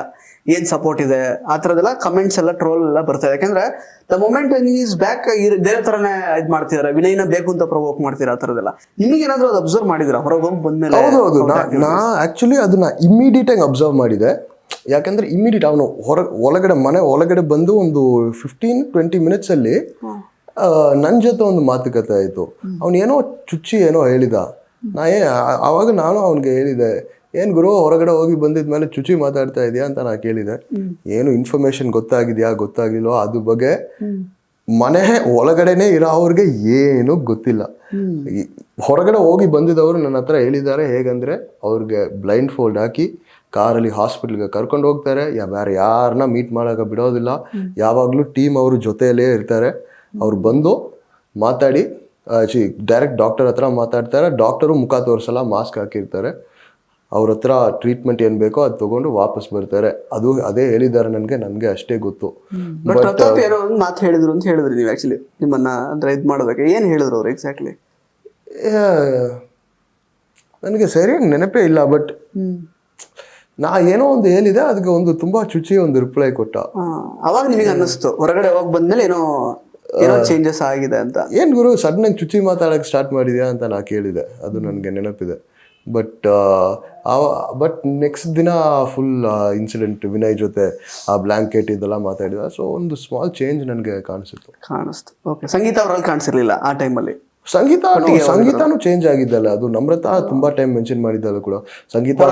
ಏನ್ ಸಪೋರ್ಟ್ ಇದೆ ಆ ತರದೆಲ್ಲ ಕಮೆಂಟ್ಸ್ ಎಲ್ಲ ಟ್ರೋಲ್ ಎಲ್ಲ ಬರ್ತಾ ಇದೆ. ಯಾಕಂದ್ರೆ ದ ಮೊಮೆಂಟ್ ಈಸ್ ಬ್ಯಾಕ್ ಬೇರೆ ತರನೇ ಇದ್ ಮಾಡ್ತಿದಾರೆ, ವಿನಯ್ನ ಬೇಕು ಅಂತ ಪ್ರವೋಕ್ ಮಾಡ್ತೀರಾ ಆ ತರದೆಲ್ಲ. ನಿಮಗೆ ಏನಾದ್ರು ಅದು ಅಬ್ಸರ್ವ್ ಮಾಡಿದಿರಾ ಹೊರಗೆ ಹೋಗಿ ಬಂದ್ಮೇಲೆ? ಹೌದು, ನಾ ಆಕ್ಚುಲಿ ಅದನ್ನ ಇಮಿಡಿಯೇಟ್ ಆಗಿ ಅಬ್ಸರ್ವ್ ಮಾಡಿದೆ. ಯಾಕಂದ್ರೆ ಇಮಿಡಿಯೇಟ್ ಅವನು ಮನೆ ಒಳಗಡೆ ಬಂದು ಒಂದು 15-20 ಮಿನಿಟ್ಸ್ ಅಲ್ಲಿ ನನ್ನ ಜೊತೆ ಒಂದು ಮಾತುಕತೆ ಆಯ್ತು. ಅವ್ನು ಏನೋ ಚುಚ್ಚಿ ಏನೋ ಹೇಳಿದ. ಆವಾಗ ನಾನು ಅವನಿಗೆ ಹೇಳಿದೆ, ಏನ್ ಗುರು ಹೊರಗಡೆ ಹೋಗಿ ಬಂದಿದ್ಮೇಲೆ ಚುಚ್ಚಿ ಮಾತಾಡ್ತಾ ಇದೆಯಾ ಅಂತ ನಾ ಕೇಳಿದೆ. ಏನು ಇನ್ಫಾರ್ಮೇಶನ್ ಗೊತ್ತಾಗಿದ್ಯಾ ಗೊತ್ತಾಗಿಲ್ವೋ ಅದು ಬಗ್ಗೆ ಮನೆ ಒಳಗಡೆನೆ ಇರೋ ಅವ್ರಿಗೆ ಏನು ಗೊತ್ತಿಲ್ಲ. ಹೊರಗಡೆ ಹೋಗಿ ಬಂದಿದ್ದವರು ನನ್ನ ಹತ್ರ ಹೇಳಿದ್ದಾರೆ. ಹೇಗಂದ್ರೆ ಅವ್ರಿಗೆ ಬ್ಲೈಂಡ್ ಫೋಲ್ಡ್ ಹಾಕಿ ಕಾರಲ್ಲಿ ಹಾಸ್ಪಿಟ್ಲ್ಗೆ ಕರ್ಕೊಂಡು ಹೋಗ್ತಾರೆ, ಬೇರೆ ಯಾರನ್ನ ಮೀಟ್ ಮಾಡೋಕೆ ಬಿಡೋದಿಲ್ಲ. ಯಾವಾಗಲೂ ಟೀಮ್ ಅವರು ಜೊತೆಯಲ್ಲೇ ಇರ್ತಾರೆ. ಅವ್ರು ಬಂದು ಮಾತಾಡಿ ಡೈರೆಕ್ಟ್ ಡಾಕ್ಟರ್ ಹತ್ರ ಮಾತಾಡ್ತಾರೆ. ಡಾಕ್ಟರು ಮುಖ ತೋರಿಸಲ್ಲ, ಮಾಸ್ಕ್ ಹಾಕಿರ್ತಾರೆ. ಅವ್ರ ಹತ್ರ ಟ್ರೀಟ್ಮೆಂಟ್ ಏನ್ ಬೇಕೋ ಅದು ತಗೊಂಡು ವಾಪಸ್ ಬರ್ತಾರೆ. ಅದೇ ಹೇಳಿದ್ದಾರೆ ನನಗೆ ಅಷ್ಟೇ ಗೊತ್ತು. ಪ್ರತಾಪ್ ಏನೋ ಒಂದು ಮಾತು ಹೇಳಿದ್ರು ಅಂತ ಹೇಳಿದ್ರಿ ನೀವು. ಆಕ್ಚುಲಿ ನಿಮ್ಮನ್ನ ಅಂದ್ರೆ ಇದು ಮಾಡೋದಕ್ಕೆ ಏನ್ ಹೇಳಿದ್ರು ಅವ್ರು ಎಕ್ಸಾಕ್ಟ್ಲಿ? ನನಗೆ ಸರಿಯಾಗಿ ನೆನಪೇ ಇಲ್ಲ. ಬಟ್ ನಾ ಏನೋ ಒಂದು ಹೇಳಿದೆ, ಅದಕ್ಕೆ ಒಂದು ತುಂಬಾ ಚುಚ್ಚಿ ಒಂದು ರಿಪ್ಲೈ ಕೊಟ್ಟ. ಅವಾಗ ನಿಮಗೆ ಅನ್ನಿಸ್ತು ಹೊರಗಡೆ ಹೋಗಿ ಬಂದ್ಮೇಲೆ ಏನೋ ಚೇಂಜಸ್ ಆಗಿದೆ ಅಂತ? ಏನ್ ಗುರು ಸಡನ್ ಆಗಿ ಚುಚ್ಚಿ ಮಾತಾಡಕ್ ಸ್ಟಾರ್ಟ್ ಮಾಡಿದ್ಯಾ ಅಂತ ನಾ ಕೇಳಿದೆ. ಅದು ನನಗೆ ನೆನಪಿದೆ. ಬಟ್ ನೆಕ್ಸ್ಟ್ ದಿನ ಫುಲ್ ಇನ್ಸಿಡೆಂಟ್ ವಿನಯ್ ಜೊತೆ ಆ ಬ್ಲಾಂಕೆಟ್ ಇದೆಲ್ಲ ಮಾತಾಡಿದ. ಸೊ ಒಂದು ಸ್ಮಾಲ್ ಚೇಂಜ್ ನನಗೆ ಕಾಣಿಸ್ತು. ಓಕೆ. ಸಂಗೀತ ಅವರಲ್ಲಿ ಕಾಣಿಸಿರ್ಲಿಲ್ಲ ಆ ಟೈಮಲ್ಲಿ? ಸಂಗೀತಾನು ಚೇಂಜ್ ಆಗಿದ್ದಲ್ಲ. ಅದು ನಮ್ರತಾ ತುಂಬಾ ಟೈಮ್ ಮೆನ್ಷನ್ ಮಾಡಿದ್ದಲ್ಲ ಕೂಡ. ಸಂಗೀತ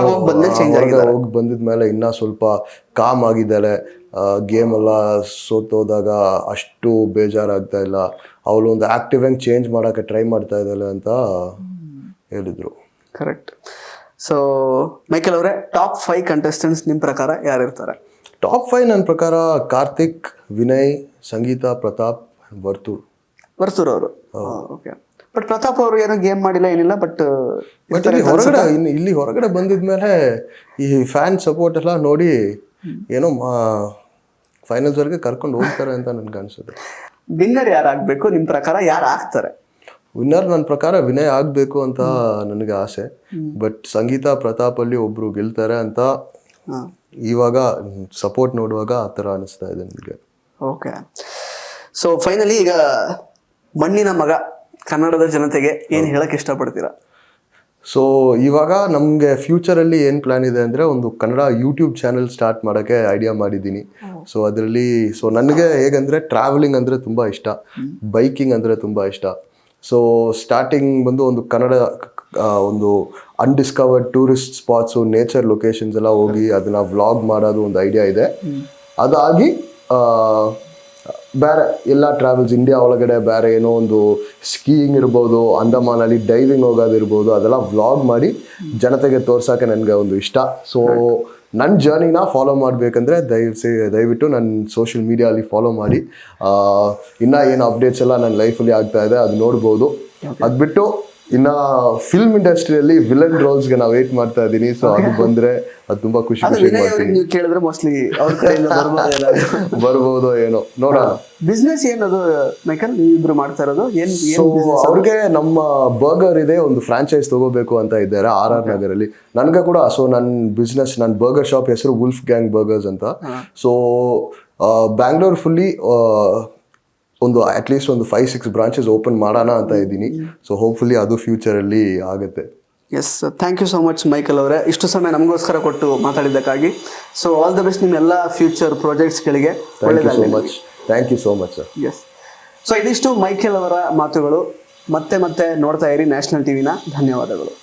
ಹೋಗಿ ಬಂದಿದ್ಮೇಲೆ ಇನ್ನ ಸ್ವಲ್ಪ ಕಾಮ್ ಆಗಿದ್ದಾಳೆ. ಗೇಮ್ ಎಲ್ಲ ಸೋತೋದಾಗ ಅಷ್ಟು ಬೇಜಾರಾಗ್ತಾ ಇಲ್ಲ. ಅವಳು ಒಂದು ಆಕ್ಟಿವ್ ಆಗಿ ಚೇಂಜ್ ಮಾಡಕ್ಕೆ ಟ್ರೈ ಮಾಡ್ತಾ ಇದ್ದಾಳೆ ಅಂತ ಹೇಳಿದ್ರು. ಕರೆಕ್ಟ್. ಸೊ ಮೈಕಲ್ ಅವರೇ, ಟಾಪ್ 5 ಕಂಟೆಸ್ಟೆಂಟ್ಸ್ ನಿಮ್ಮ ಪ್ರಕಾರ ಯಾರು ಇರ್ತಾರೆ? ಟಾಪ್ 5 ನನ್ನ ಪ್ರಕಾರ ಕಾರ್ತಿಕ್, ವಿನಯ್, ಸಂಗೀತ, ಪ್ರತಾಪ್, ವರ್ತೂರ್ ಅವರು. ಓಕೆ. ಬಟ್ ಪ್ರತಾಪ್ ಅವರು ಏನೋ ಗೇಮ್ ಮಾಡಿಲ್ಲ ಏನಿಲ್ಲ. ಬಟ್ ಇಲ್ಲಿ ಹೊರಗಡೆ ಬಂದಿದ್ಮೇಲೆ ಈ ಫ್ಯಾನ್ ಸಪೋರ್ಟ್ ಎಲ್ಲ ನೋಡಿ ಏನೋ ಫೈನಲ್ಸ್ ವರೆಗೆ ಕರ್ಕೊಂಡು ಹೋಗ್ತಾರೆ ಅಂತ ನನ್ಗೆ ಅನ್ಸುತ್ತೆ. ವಿನ್ನರ್ ಯಾರು ಆಗ್ಬೇಕು ನಿಮ್ಮ ಪ್ರಕಾರ? ಯಾರು ಆಗ್ತಾರೆ ವಿನ್ನರ್? ನನ್ನ ಪ್ರಕಾರ ವಿನಯ್ ಆಗ್ಬೇಕು ಅಂತ ನನಗೆ ಆಸೆ. ಬಟ್ ಸಂಗೀತ, ಪ್ರತಾಪ್ ಅಲ್ಲಿ ಒಬ್ರು ಗೆಲ್ತಾರೆ ಅಂತ ಇವಾಗ ಸಪೋರ್ಟ್ ನೋಡುವಾಗ ಆ ಥರ ಅನಿಸ್ತಾ ಇದೆ ನನಗೆ. ಓಕೆ. ಸೊ ಫೈನಲಿ ಈಗ ಮಣ್ಣಿನ ಮಗ ಕನ್ನಡದ ಜನತೆಗೆ ಏನು ಹೇಳಕ್ ಇಷ್ಟಪಡ್ತೀರಾ? ಸೊ ಇವಾಗ ನಮಗೆ ಫ್ಯೂಚರಲ್ಲಿ ಏನು ಪ್ಲ್ಯಾನ್ ಇದೆ ಅಂದರೆ, ಒಂದು ಕನ್ನಡ ಯೂಟ್ಯೂಬ್ ಚಾನೆಲ್ ಸ್ಟಾರ್ಟ್ ಮಾಡೋಕ್ಕೆ ಐಡಿಯಾ ಮಾಡಿದ್ದೀನಿ. ಸೊ ಅದರಲ್ಲಿ ನನಗೆ ಹೇಗಂದರೆ ಟ್ರಾವೆಲಿಂಗ್ ಅಂದರೆ ತುಂಬ ಇಷ್ಟ, ಬೈಕಿಂಗ್ ಅಂದರೆ ತುಂಬ ಇಷ್ಟ. ಸೊ ಸ್ಟಾರ್ಟಿಂಗ್ ಬಂದು ಒಂದು ಕನ್ನಡ ಒಂದು ಅನ್ಡಿಸ್ಕವರ್ಡ್ ಟೂರಿಸ್ಟ್ ಸ್ಪಾಟ್ಸು, ನೇಚರ್ ಲೊಕೇಶನ್ಸ್ ಎಲ್ಲ ಹೋಗಿ ಅದನ್ನು ವ್ಲಾಗ್ ಮಾಡೋದು ಒಂದು ಐಡಿಯಾ ಇದೆ. ಅದಾಗಿ ಬೇರೆ ಎಲ್ಲ ಟ್ರಾವೆಲ್ಸ್ ಇಂಡಿಯಾ ಒಳಗಡೆ ಬೇರೆ ಏನೋ ಒಂದು ಸ್ಕೀಯಿಂಗ್ ಇರ್ಬೋದು, ಅಂಡಮಾನಲ್ಲಿ ಡೈವಿಂಗ್ ಹೋಗೋದಿರ್ಬೋದು, ಅದೆಲ್ಲ ವ್ಲಾಗ್ ಮಾಡಿ ಜನತೆಗೆ ತೋರ್ಸೋಕ್ಕೆ ನನಗೆ ಒಂದು ಇಷ್ಟ. ಸೊ ನನ್ನ ಜರ್ನಿನ ಫಾಲೋ ಮಾಡಬೇಕಂದ್ರೆ ದಯವಿಟ್ಟು ನನ್ನ ಸೋಷಿಯಲ್ ಮೀಡಿಯಾಲಿ ಫಾಲೋ ಮಾಡಿ. ಇನ್ನೂ ಏನು ಅಪ್ಡೇಟ್ಸ್ ಎಲ್ಲ ನನ್ನ ಲೈಫಲ್ಲಿ ಆಗ್ತಾ ಇದೆ ಅದು ನೋಡ್ಬೋದು. ಅದು ಬಿಟ್ಟು ಇನ್ನು ಫಿಲ್ಮ್ ಇಂಡಸ್ಟ್ರಿಯಲ್ಲಿ ವಿಲನ್ ರೋಲ್ಸ್ಗೆ ನಾವು ವೇಟ್ ಮಾಡ್ತಾ ಇದ್ದೀನಿ. ಸೊ ಅದು ಬಂದರೆ ಅದು ತುಂಬ ಖುಷಿ ನೀವು ಕೇಳಿದ್ರೆ ಮೋಸ್ಟ್ಲಿ ಅವ್ರ ಕಡೆಯಿಂದ ಬರ್ಬೋದು ಏನೋ ನೋಡೋಣ. ಬಿಸ್ನೆಸ್ ಏನದು ಮೈಕಲ್ ನೀವು ಇಬ್ರು ಮಾಡ್ತಾ ಇರೋದು? ಅವ್ರಿಗೆ ನಮ್ಮ ಬರ್ಗರ್ ಇದೆ, ಒಂದು ಫ್ರಾಂಚೈಸ್ ತಗೋಬೇಕು ಅಂತ ಇದ್ದಾರೆ RR ನಗರಲ್ಲಿ. ನನಗೆ ಕೂಡ ಸೊ ನನ್ನ ಬರ್ಗರ್ ಶಾಪ್ ಹೆಸರು ವುಲ್ಫ್ ಗ್ಯಾಂಗ್ ಬರ್ಗರ್ಸ್ ಅಂತ. ಸೊ ಬ್ಯಾಂಗ್ಳೂರ್ ಫುಲ್ಲಿ ಒಂದು ಅಟ್ಲೀಸ್ಟ್ ಒಂದು 5-6 ಬ್ರಾಂಚಸ್ ಓಪನ್ ಮಾಡೋಣ ಅಂತ ಇದ್ದೀನಿ. ಸೊ ಹೋಪ್ಫುಲಿ ಅದು ಫ್ಯೂಚರಲ್ಲಿ ಆಗುತ್ತೆ. Yes, thank you so much Michael ಅವರೇ, ಇಷ್ಟು ಸಮಯ ನಮಗೋಸ್ಕರ ಕೊಟ್ಟು ಮಾತಾಡಿದ್ದಕ್ಕಾಗಿ. ಸೊ ಆಲ್ ದ ಬೆಸ್ಟ್ ನಿಮ್ಮ ಎಲ್ಲ ಫ್ಯೂಚರ್ ಪ್ರಾಜೆಕ್ಟ್ಸ್ಗಳಿಗೆ. Thank you so much sir. Yes. So ಇದಿಷ್ಟು ಮೈಕಲ್ ಅವರ ಮಾತುಗಳು. ಮತ್ತೆ ನೋಡ್ತಾ ಇರಿ ನ್ಯಾಷನಲ್ ಟಿವಿನ. ಧನ್ಯವಾದಗಳು.